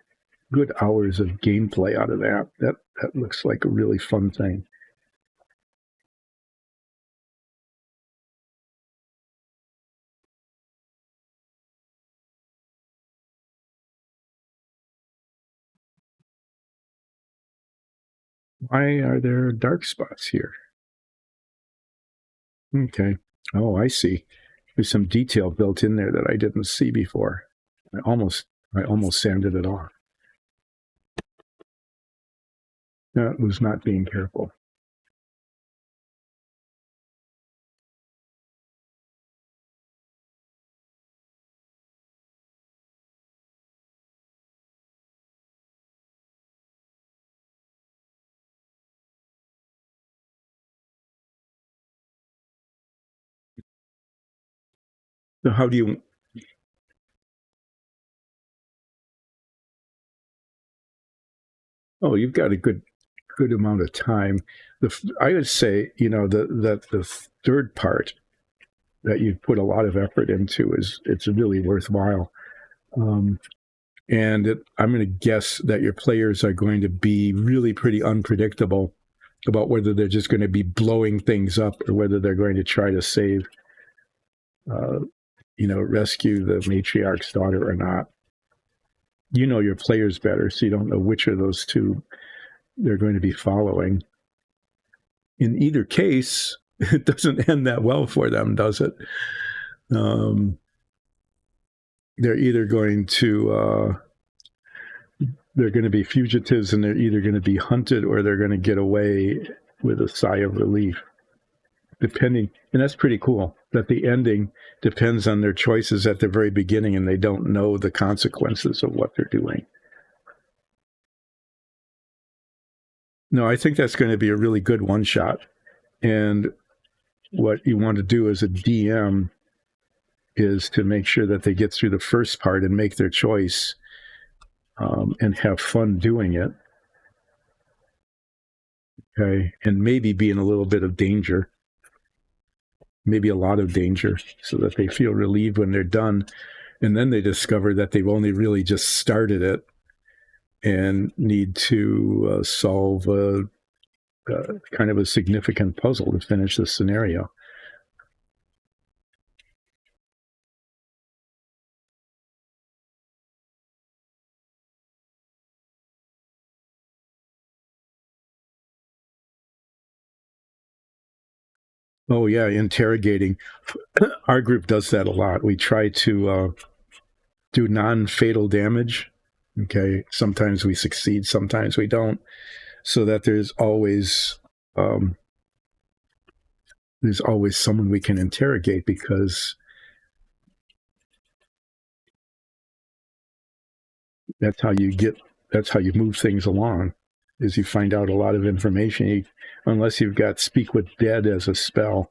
Speaker 1: good hours of gameplay out of that. That looks like a really fun thing. Why are there dark spots here? Okay. Oh, I see. There's some detail built in there that I didn't see before. I almost sanded it off. That was not being careful. So how do you? Oh, you've got a good amount of time. I would say, the third part that you put a lot of effort into it's really worthwhile. And I'm going to guess that your players are going to be really pretty unpredictable about whether they're just going to be blowing things up or whether they're going to try to save, rescue the matriarch's daughter or not. You know your players better, so you don't know which of those two they're going to be following. In either case, it doesn't end that well for them, does it? They're either going to they're going to be fugitives, and they're either going to be hunted or they're going to get away with a sigh of relief, depending. And that's pretty cool that the ending depends on their choices at the very beginning, and they don't know the consequences of what they're doing. No, I think that's going to be a really good one shot. And what you want to do as a DM is to make sure that they get through the first part and make their choice, and have fun doing it. Okay. And maybe be in a little bit of danger, maybe a lot of danger, so that they feel relieved when they're done. And then they discover that they've only really just started it and need to solve a kind of a significant puzzle to finish the scenario. Oh yeah, interrogating. Our group does that a lot. We try to do non-fatal damage. Okay, sometimes we succeed, sometimes we don't, so that there's always someone we can interrogate, because that's how you move things along, is you find out a lot of information. Unless you've got Speak with Dead as a spell,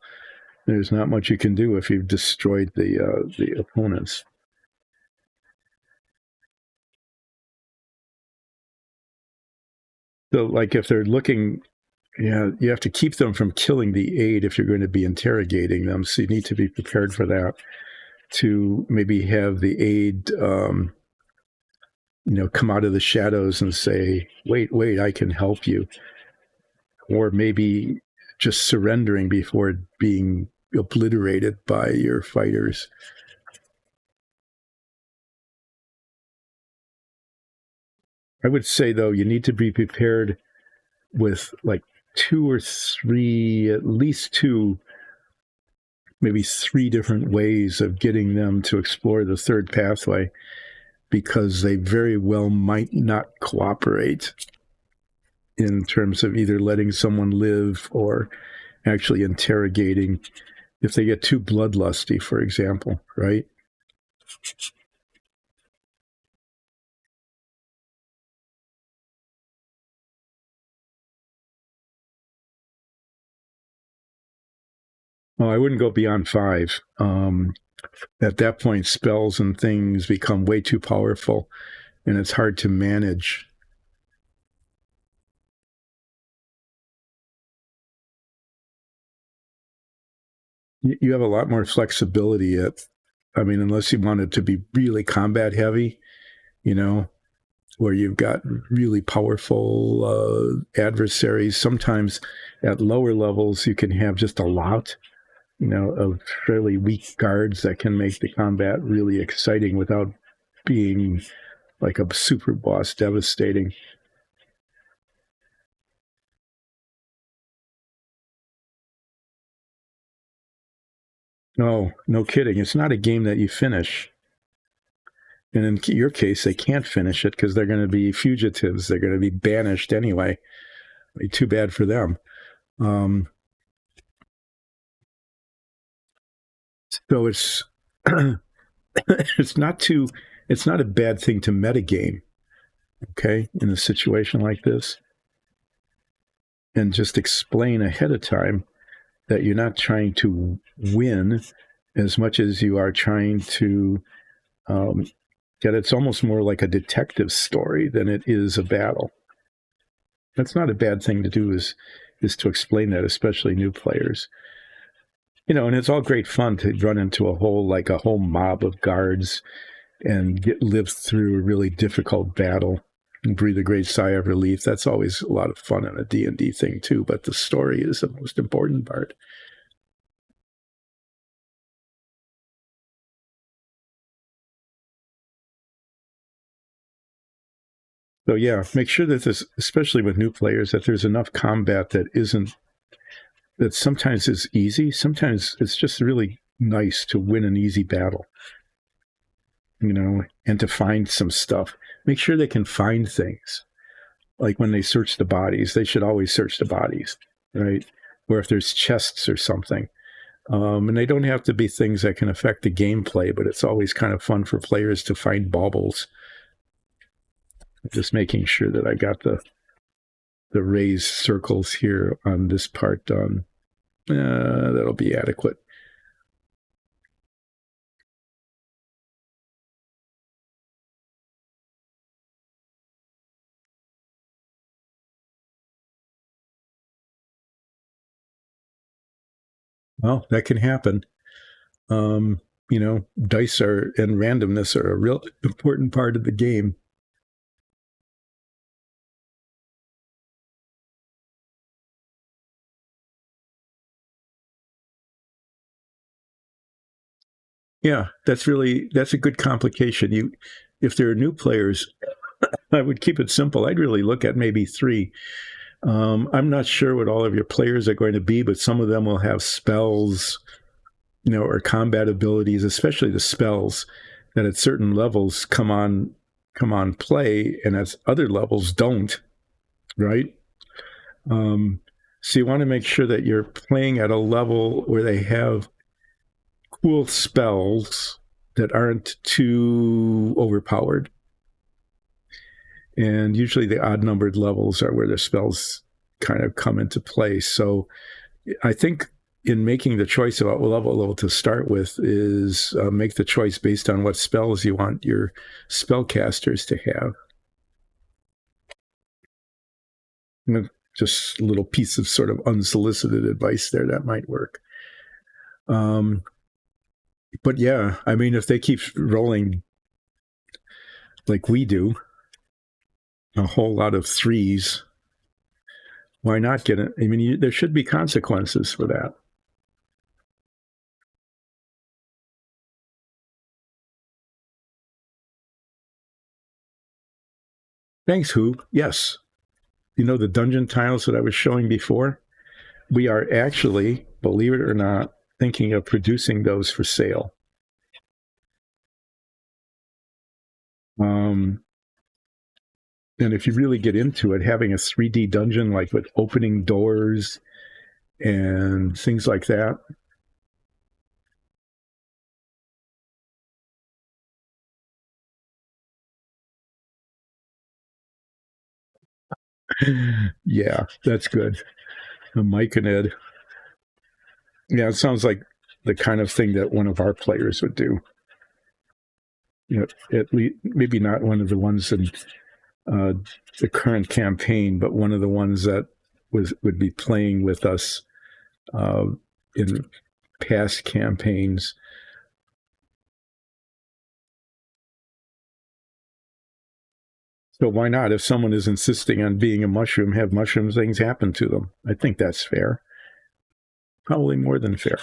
Speaker 1: there's not much you can do if you've destroyed the opponents. So, like, if they're looking, you have to keep them from killing the aide if you're going to be interrogating them. So you need to be prepared for that. To maybe have the aide, come out of the shadows and say, "Wait, I can help you," or maybe just surrendering before being obliterated by your fighters. I would say, though, you need to be prepared with like 2 or 3, at least 2, maybe 3 different ways of getting them to explore the third pathway, because they very well might not cooperate in terms of either letting someone live or actually interrogating, if they get too bloodlusty, for example, right? Oh, I wouldn't go beyond 5. At that point, spells and things become way too powerful, and it's hard to manage. You have a lot more flexibility unless you want it to be really combat heavy, where you've got really powerful adversaries. Sometimes at lower levels, you can have just a lot, of fairly weak guards that can make the combat really exciting without being like a super boss devastating. No kidding. It's not a game that you finish. And in your case, they can't finish it because they're going to be fugitives. They're going to be banished anyway. Too bad for them. So it's it's not a bad thing to metagame, okay, in a situation like this, and just explain ahead of time that you're not trying to win as much as you are trying to that it's almost more like a detective story than it is a battle. That's not a bad thing to do, is to explain that, especially new players. And it's all great fun to run into a whole mob of guards and live through a really difficult battle and breathe a great sigh of relief. That's always a lot of fun in a D&D thing too, but the story is the most important part. So yeah, make sure that this, especially with new players, that there's enough combat that sometimes is easy. Sometimes it's just really nice to win an easy battle, and to find some stuff. Make sure they can find things. Like when they search the bodies, they should always search the bodies, right? Or if there's chests or something. And they don't have to be things that can affect the gameplay, but it's always kind of fun for players to find baubles. Just making sure that I got the raised circles here on this part done. That'll be adequate. Well, that can happen. Dice are and randomness are a real important part of the game. Yeah, that's a good complication. If there are new players, I would keep it simple. I'd really look at maybe 3. I'm not sure what all of your players are going to be, but some of them will have spells, or combat abilities, especially the spells that at certain levels come on play, and at other levels don't. Right. So you want to make sure that you're playing at a level where they have cool spells that aren't too overpowered. And usually the odd numbered levels are where the spells kind of come into play. So I think in making the choice about what level to start with is make the choice based on what spells you want your spellcasters to have. Just a little piece of sort of unsolicited advice there that might work. But yeah, I mean, if they keep rolling like we do, a whole lot of 3s, why not get it? I mean, there should be consequences for that. Thanks, Who. Yes. The dungeon tiles that I was showing before? We are actually, believe it or not, thinking of producing those for sale. And if you really get into it, having a 3D dungeon, like with opening doors and things like that. Yeah, that's good. Mike and Ed. Yeah, it sounds like the kind of thing that one of our players would do. At least maybe not one of the ones in the current campaign, but one of the ones that would be playing with us in past campaigns. So why not? If someone is insisting on being a mushroom, have mushroom things happen to them. I think that's fair. Probably more than fair.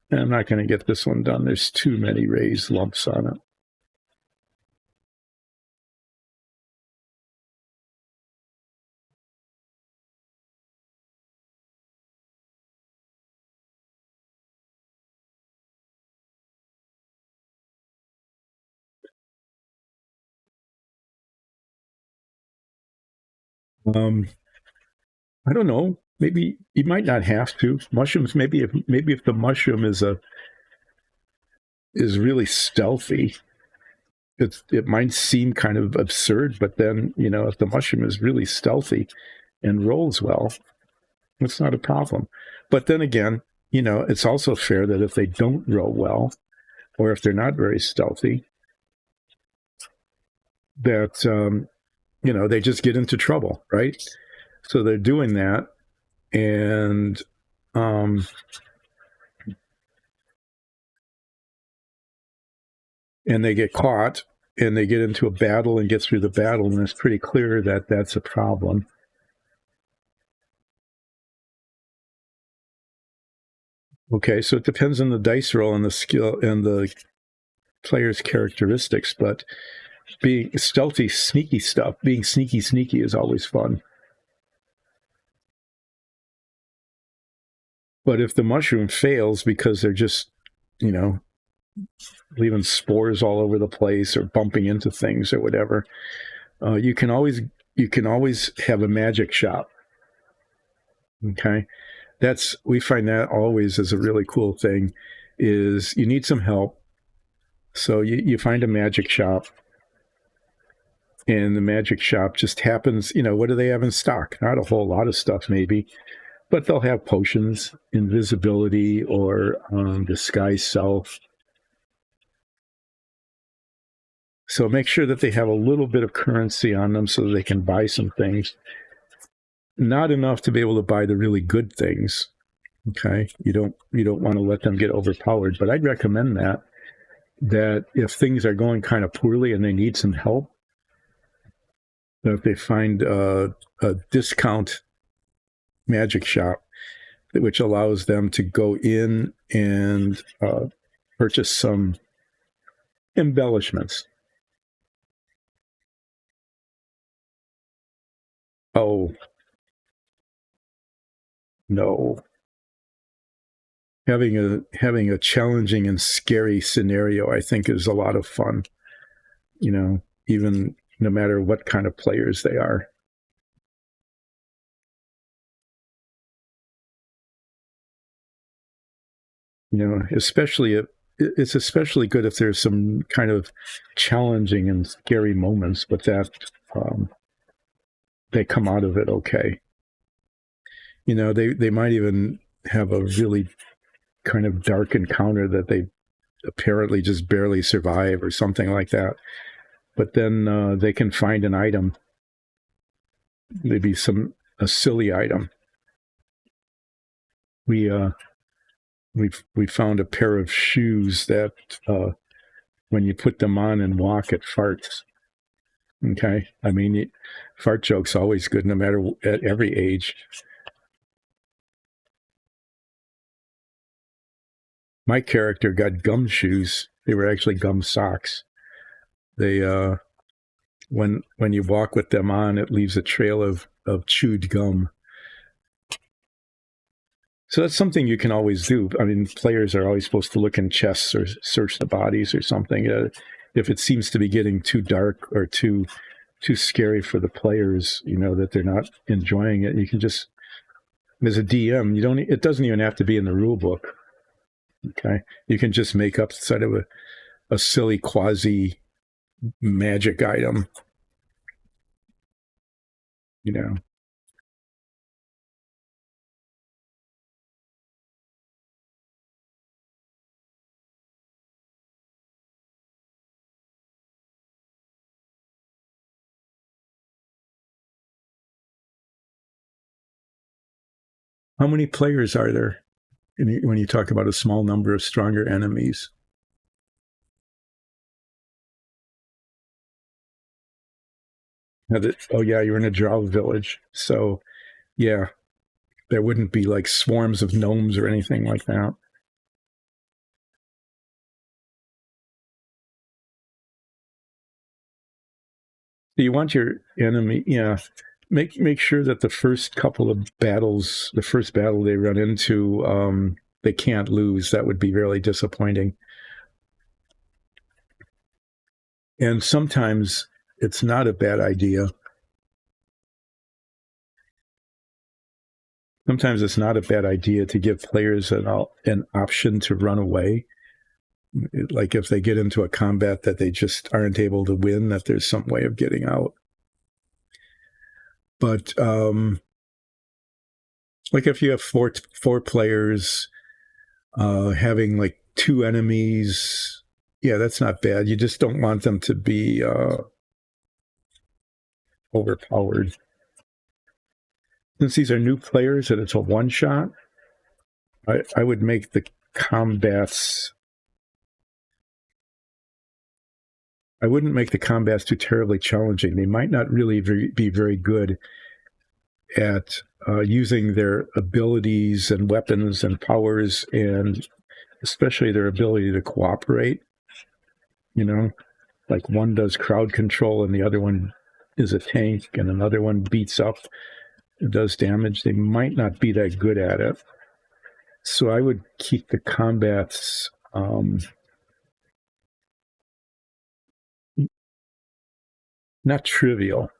Speaker 1: And I'm not going to get this one done. There's too many raised lumps on it. I don't know. Maybe you might not have to. Mushrooms. Maybe if the mushroom is really stealthy, it might seem kind of absurd. But then if the mushroom is really stealthy and rolls well, it's not a problem. But then again, it's also fair that if they don't roll well, or if they're not very stealthy, that they just get into trouble, right? So they're doing that, and and they get caught and they get into a battle and get through the battle, and it's pretty clear that that's a problem. Okay, so it depends on the dice roll and the skill and the player's characteristics, but being stealthy, sneaky stuff, being sneaky is always fun. But if the mushroom fails because they're just, leaving spores all over the place or bumping into things or whatever, you can always have a magic shop. Okay, we find that always is a really cool thing. Is you need some help, so you find a magic shop, and the magic shop just happens. What do they have in stock? Not a whole lot of stuff, maybe, but they'll have potions, invisibility, or disguise self. So make sure that they have a little bit of currency on them so that they can buy some things. Not enough to be able to buy the really good things. Okay, you don't want to let them get overpowered, but I'd recommend that if things are going kind of poorly and they need some help, that if they find a discount magic shop, which allows them to go in and purchase some embellishments. Oh, no. Having a challenging and scary scenario, I think, is a lot of fun. Even no matter what kind of players they are. Especially it's especially good if there's some kind of challenging and scary moments, but that they come out of it okay. They might even have a really kind of dark encounter that they apparently just barely survive or something like that. But then they can find an item, maybe a silly item. We found a pair of shoes that when you put them on and walk, it farts. Okay, I mean, fart joke's always good, no matter at every age. My character got gum shoes. They were actually gum socks. They when you walk with them on, it leaves a trail of chewed gum. So that's something you can always do. I mean, players are always supposed to look in chests or search the bodies or something. If it seems to be getting too dark or too scary for the players, that they're not enjoying it, you can just, as a DM, it doesn't even have to be in the rule book. Okay, you can just make up sort of a silly quasi magic item. How many players are there when you talk about a small number of stronger enemies? Oh yeah, you're in a drow village, so yeah, there wouldn't be like swarms of gnomes or anything like that. You want your enemy, yeah. Make sure that the first couple of battles, the first battle they run into, they can't lose. That would be really disappointing. And sometimes it's not a bad idea. Sometimes it's not a bad idea to give players an option to run away. Like if they get into a combat that they just aren't able to win, that there's some way of getting out. But like if you have four players having like two enemies, yeah, that's not bad. You just don't want them to be overpowered. Since these are new players and it's a one shot, I would make the combats I wouldn't make the combats too terribly challenging. They might not really be very good at using their abilities and weapons and powers, and especially their ability to cooperate. You know, like one does crowd control and the other one is a tank, and another one beats up, does damage. They might not be that good at it. So I would keep the combats not trivial,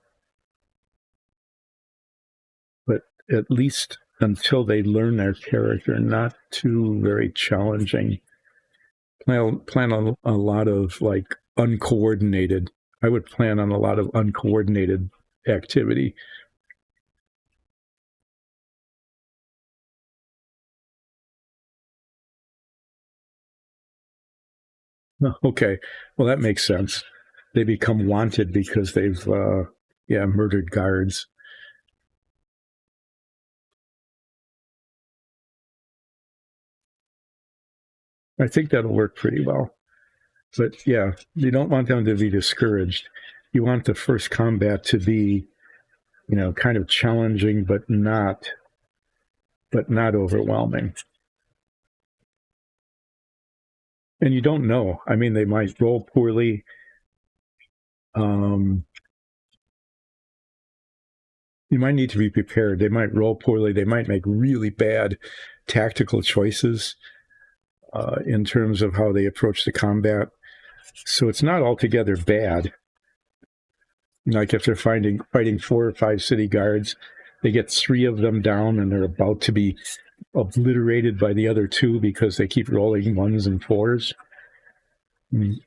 Speaker 1: but at least until they learn their character, not too very challenging. Plan on a lot of like uncoordinated. I would plan on a lot of uncoordinated activity. Okay, well that makes sense. They become wanted because they've murdered guards. I think that'll work pretty well. But yeah, you don't want them to be discouraged. You want the first combat to be, kind of challenging, but not overwhelming. And you don't know. I mean, they might roll poorly. You might need to be prepared. They might roll poorly. They might make really bad tactical choices in terms of how they approach the combat. So it's not altogether bad. Like if they're fighting 4 or 5 city guards, they get 3 of them down and they're about to be obliterated by the other 2 because they keep rolling 1s and 4s.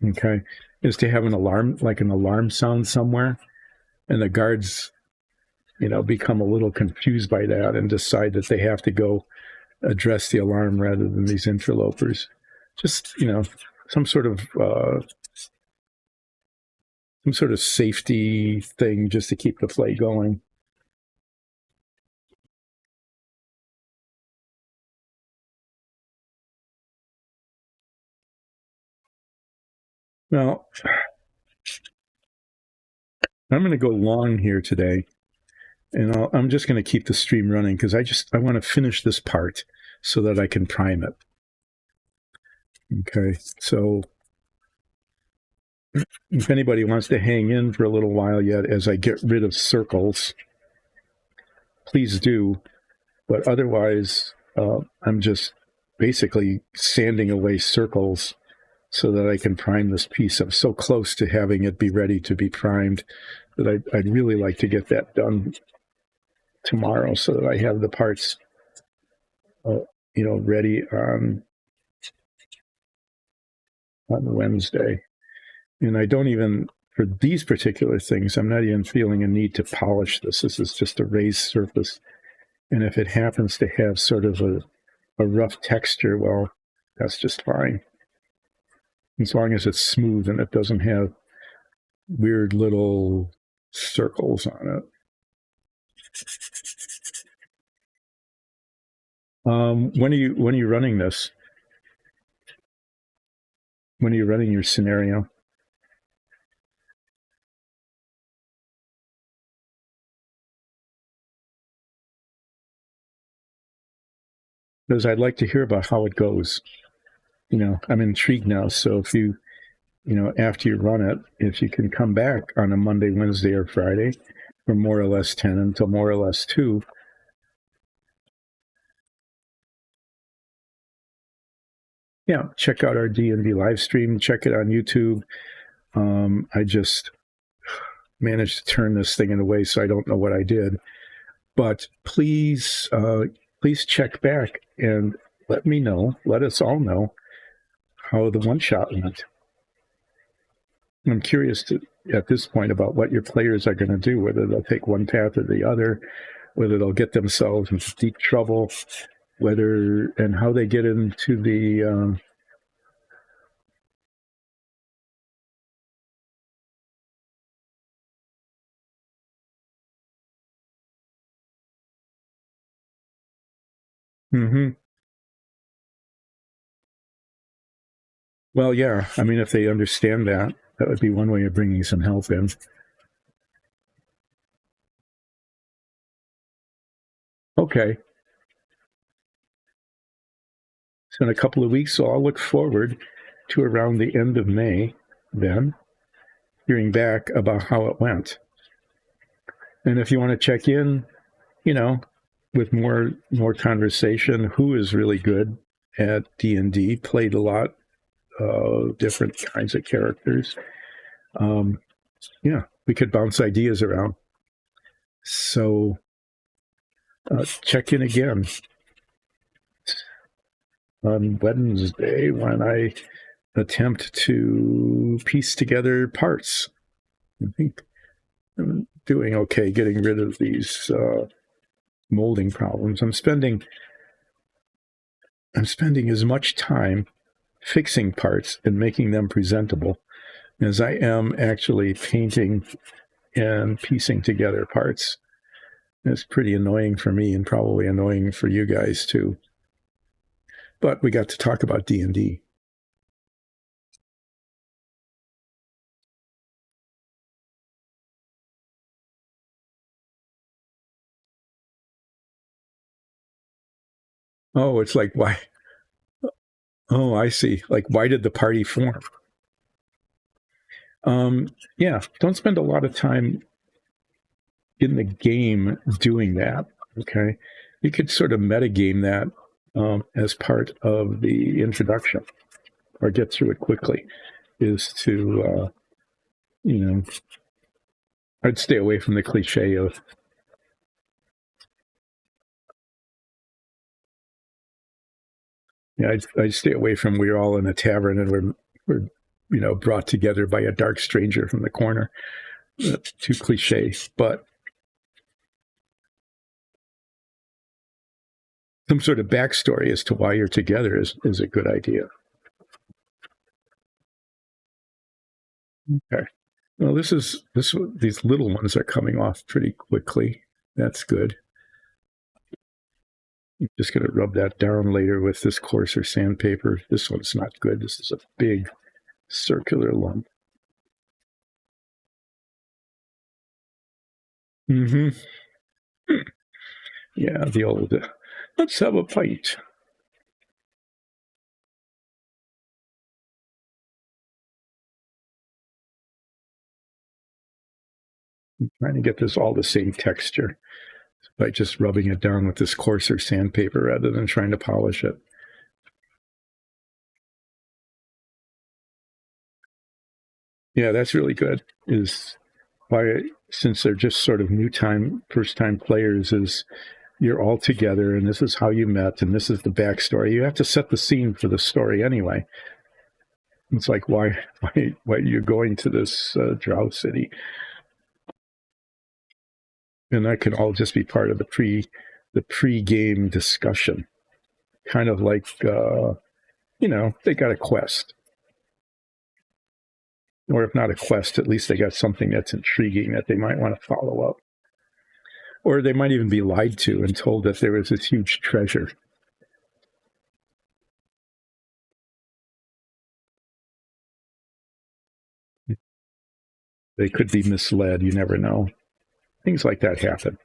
Speaker 1: Okay, is to have an alarm sound somewhere, and the guards, become a little confused by that and decide that they have to go address the alarm rather than these interlopers. Just some sort of safety thing just to keep the play going. Now, I'm going to go long here today, and I'm just going to keep the stream running because I want to finish this part so that I can prime it. Okay, so if anybody wants to hang in for a little while yet as I get rid of circles, please do. But otherwise, I'm just basically sanding away circles so that I can prime this piece. I'm so close to having it be ready to be primed that I'd really like to get that done tomorrow so that I have the parts, ready on Wednesday. And I don't even, for these particular things, I'm not even feeling a need to polish this. This is just a raised surface. And if it happens to have sort of a rough texture, well, that's just fine. As long as it's smooth and it doesn't have weird little circles on it. When are you running this? When are you running your scenario? Because I'd like to hear about how it goes. I'm intrigued now. So if you, after you run it, if you can come back on a Monday, Wednesday, or Friday from more or less 10 until more or less 2. Yeah, check out our D&D live stream. Check it on YouTube. I just managed to turn this thing in a way so I don't know what I did. But please check back and let me know, let us all know how the one-shot went. I'm curious at this point about what your players are going to do, whether they'll take one path or the other, whether they'll get themselves in deep trouble, and how they get into the Well, yeah. I mean, if they understand that, That would be one way of bringing some help in. Okay. So in a couple of weeks, so I'll look forward to around the end of May then, hearing back about how it went. And if you want to check in, with more conversation, who is really good at D&D, played a lot of different kinds of characters. We could bounce ideas around. So check in again on Wednesday when I attempt to piece together parts. I think I'm doing okay getting rid of these molding problems. I'm spending as much time fixing parts and making them presentable as I am actually painting and piecing together parts. It's pretty annoying for me and probably annoying for you guys too. But we got to talk about D&D. Oh, it's like, why? Oh, I see. Like, why did the party form? Yeah, don't spend a lot of time in the game doing that. Okay, you could sort of metagame that as part of the introduction, or get through it quickly. Is to I'd stay away from the cliche of I'd stay away from we're all in a tavern and we're brought together by a dark stranger from the corner. That's too cliche, but some sort of backstory as to why you're together is a good idea. Okay. Well, these little ones are coming off pretty quickly. That's good. I'm just going to rub that down later with this coarser sandpaper. This one's not good. This is a big circular lump. Mm-hmm. Yeah, the old, let's have a pint. I'm trying to get this all the same texture by just rubbing it down with this coarser sandpaper rather than trying to polish it. Yeah, that's really good. Is why, since they're just sort of first time players, is you're all together and this is how you met and this is the backstory. You have to set the scene for the story anyway. It's like, why are you going to this drow city? And that can all just be part of the pre-game discussion. Kind of like, they got a quest. Or if not a quest, at least they got something that's intriguing that they might want to follow up. Or they might even be lied to and told that there was this huge treasure. They could be misled. You never know. Things like that happen.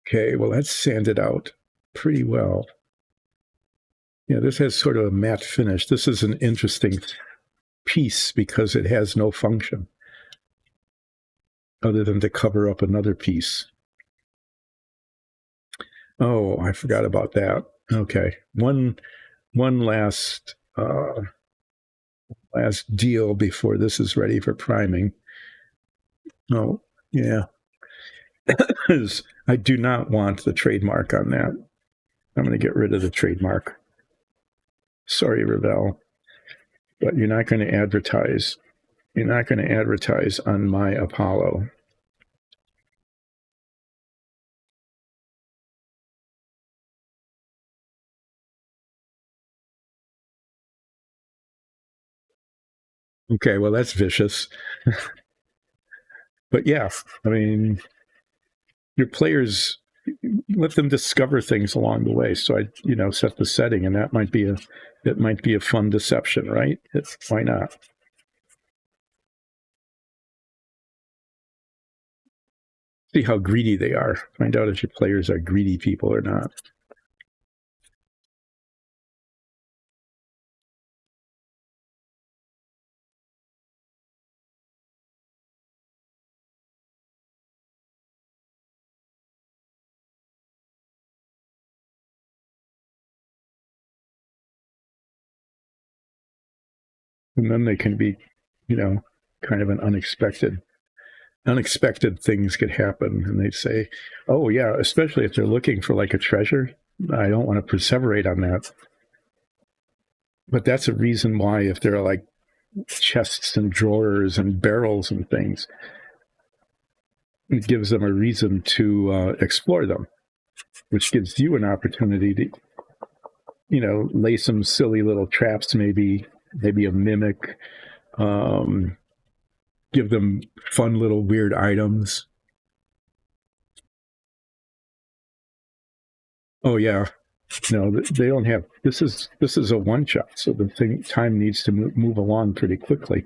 Speaker 1: Okay, well, that's sanded out pretty well. Yeah, this has sort of a matte finish. This is an interesting piece because it has no function other than to cover up another piece. Oh, I forgot about that. Okay, one last deal before this is ready for priming. Oh, yeah. I do not want the trademark on that. I'm going to get rid of the trademark. Sorry, Ravel, but you're not going to advertise. You're not going to advertise on my Apollo. Okay, well, that's vicious. But yeah, I mean, your players let them discover things along the way. So I set the setting, and that might be a fun deception, right? Why not? See how greedy they are. Find out if your players are greedy people or not. And then they can be, kind of an unexpected things could happen, and they'd say, "Oh yeah," especially if they're looking for like a treasure. I don't want to perseverate on that, but that's a reason why if there are like chests and drawers and barrels and things, it gives them a reason to explore them, which gives you an opportunity to, lay some silly little traps, maybe a mimic, give them fun little weird items. Oh yeah, no, they don't have. This is a one shot, so the time needs to move along pretty quickly.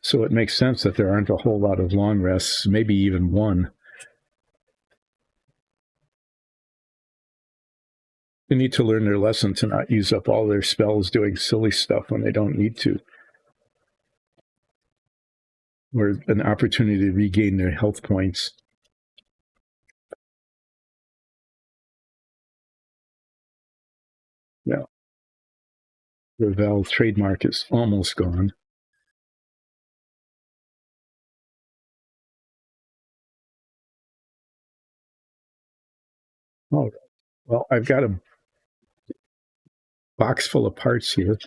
Speaker 1: So it makes sense that there aren't a whole lot of long rests, maybe even one. They need to learn their lesson to not use up all their spells doing silly stuff when they don't need to, or an opportunity to regain their health points. Yeah. The Val trademark is almost gone. Oh, well, I've got a box full of parts here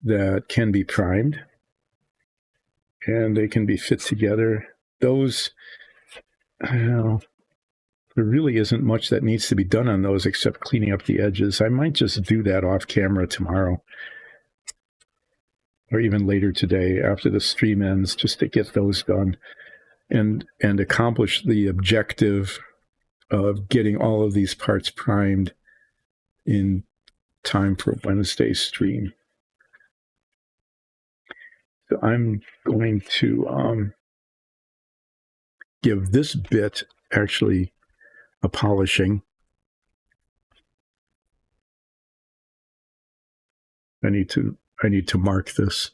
Speaker 1: that can be primed, and they can be fit together. Those, I don't know, there really isn't much that needs to be done on those except cleaning up the edges. I might just do that off camera tomorrow, or even later today after the stream ends, just to get those done and accomplish the objective of getting all of these parts primed in time for Wednesday's stream. So I'm going to give this bit actually a polishing. I need to mark this.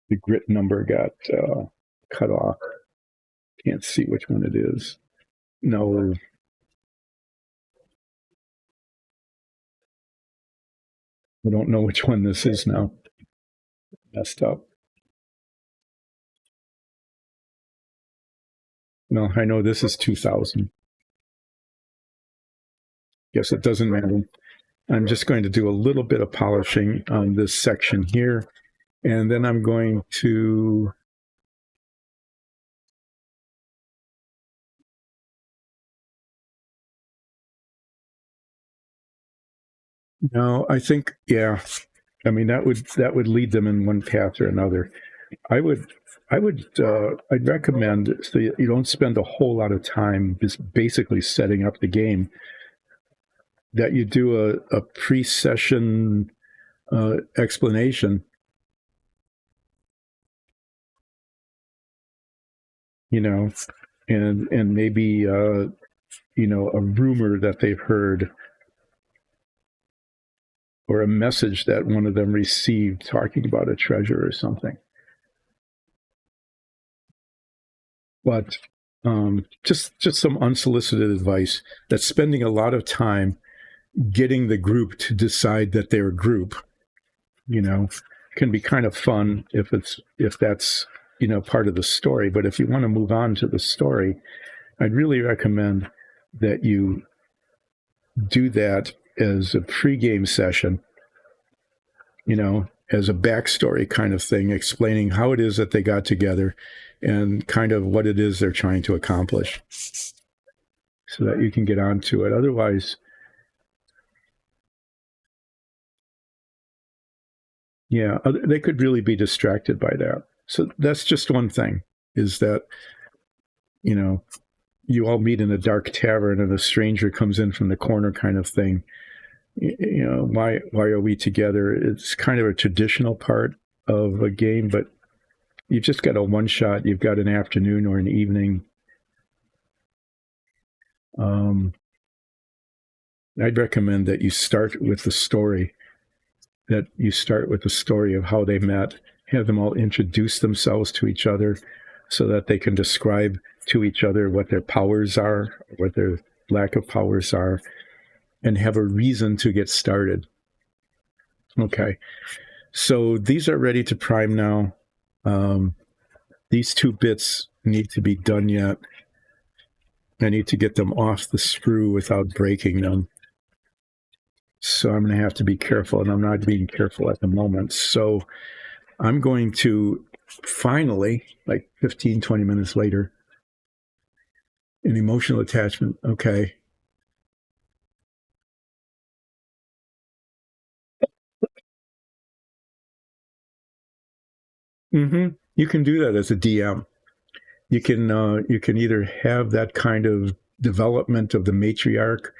Speaker 1: The grit number got cut off. Can't see which one it is. No. I don't know which one this is now. Messed up. No, I know this is 2000. Guess it doesn't matter. I'm just going to do a little bit of polishing on this section here, and then I'm going to no, I think, yeah. I mean, that would lead them in one path or another. I'd recommend, so you don't spend a whole lot of time just basically setting up the game, that you do a pre-session explanation, and maybe a rumor that they've heard, or a message that one of them received talking about a treasure or something. But just some unsolicited advice, that spending a lot of time getting the group to decide that they're a group, can be kind of fun if that's part of the story. But if you want to move on to the story, I'd really recommend that you do that as a pre-game session, as a backstory kind of thing, explaining how it is that they got together and kind of what it is they're trying to accomplish, so that you can get onto it. Otherwise, yeah, they could really be distracted by that. So that's just one thing, is that, you know, you all meet in a dark tavern and a stranger comes in from the corner kind of thing. You know, why are we together? It's kind of a traditional part of a game, but you've just got a one shot. You've got an afternoon or an evening. Um, I'd recommend that you start with the story. That you start with the story of how they met. Have them all introduce themselves to each other, so that they can describe to each other what their powers are, what their lack of powers are, and have a reason to get started. Okay. So these are ready to prime now. These two bits need to be done yet. I need to get them off the sprue without breaking them. So I'm going to have to be careful, and I'm not being careful at the moment. So I'm going to finally, like 15, 20 minutes later, an emotional attachment. Okay. You can do that as a DM. You can either have that kind of development of the matriarch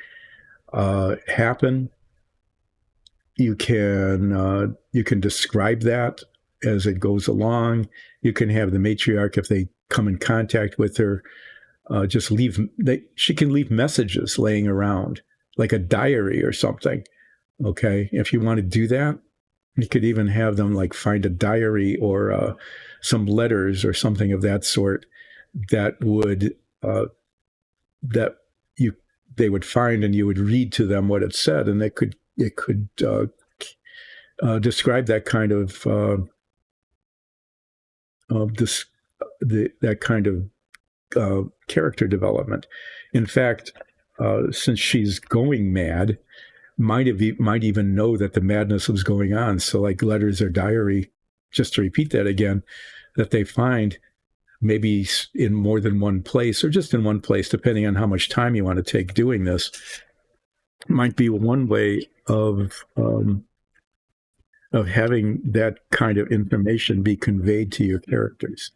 Speaker 1: happen. You can describe that as it goes along. You can have the matriarch, if they come in contact with her, just leave. She can leave messages laying around, like a diary or something. Okay, if you want to do that, you could even have them like find a diary or some letters or something of that sort that would that you they would find, and you would read to them what it said, and it could describe that kind of this that kind of character development. In fact, since she's going mad, might even know that the madness was going on. So, like letters or diary, just to repeat that again, that they find maybe in more than one place or just in one place, depending on how much time you want to take doing this, might be one way of having that kind of information be conveyed to your characters.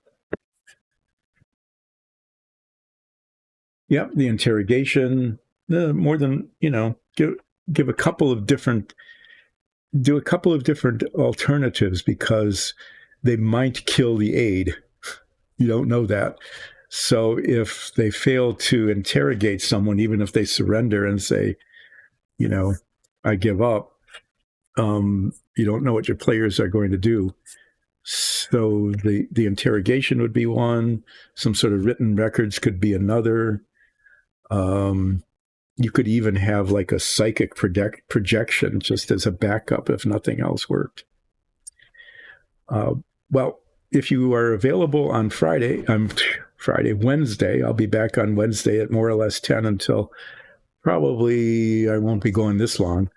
Speaker 1: Yeah, the interrogation, more than, give a couple of different do a couple of different alternatives, because they might kill the aide. You don't know that. So if they fail to interrogate someone, even if they surrender and say, I give up, you don't know what your players are going to do. So the interrogation would be one. Some sort of written records could be another. You could even have like a psychic projection just as a backup if nothing else worked. Well, if you are available on Wednesday, I'll be back on Wednesday at more or less 10 until probably I won't be going this long.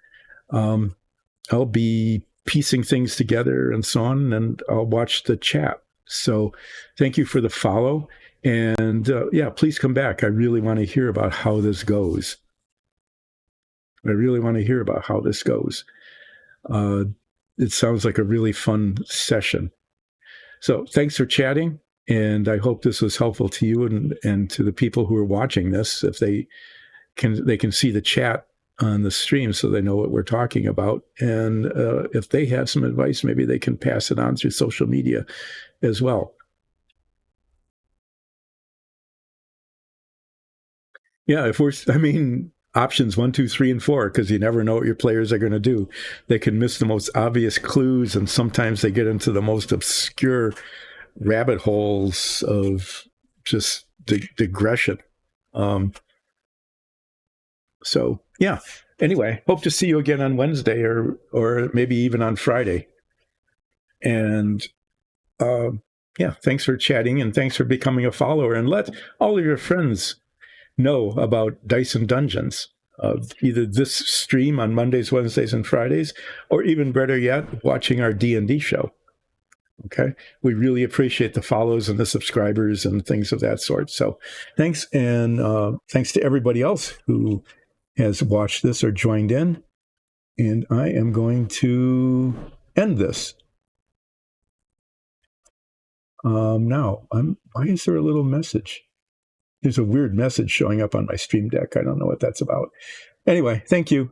Speaker 1: I'll be piecing things together and so on, and I'll watch the chat. So thank you for the follow. And please come back. I really want to hear about how this goes. It sounds like a really fun session. So thanks for chatting. And I hope this was helpful to you and to the people who are watching this. If they can see the chat on the stream, so they know what we're talking about. And if they have some advice, maybe they can pass it on through social media as well. Yeah, options 1, 2, 3, and 4, because you never know what your players are going to do. They can miss the most obvious clues, and sometimes they get into the most obscure rabbit holes of just digression. So yeah. Anyway, hope to see you again on Wednesday, or maybe even on Friday. And thanks for chatting, and thanks for becoming a follower. And let all of your friends know about Dice and Dungeons. Either this stream on Mondays, Wednesdays, and Fridays, or even better yet, watching our D&D show. Okay, we really appreciate the follows and the subscribers and things of that sort. So thanks, and thanks to everybody else who has watched this or joined in. And I am going to end this. Now, why is there a little message? There's a weird message showing up on my Stream Deck. I don't know what that's about. Anyway, thank you.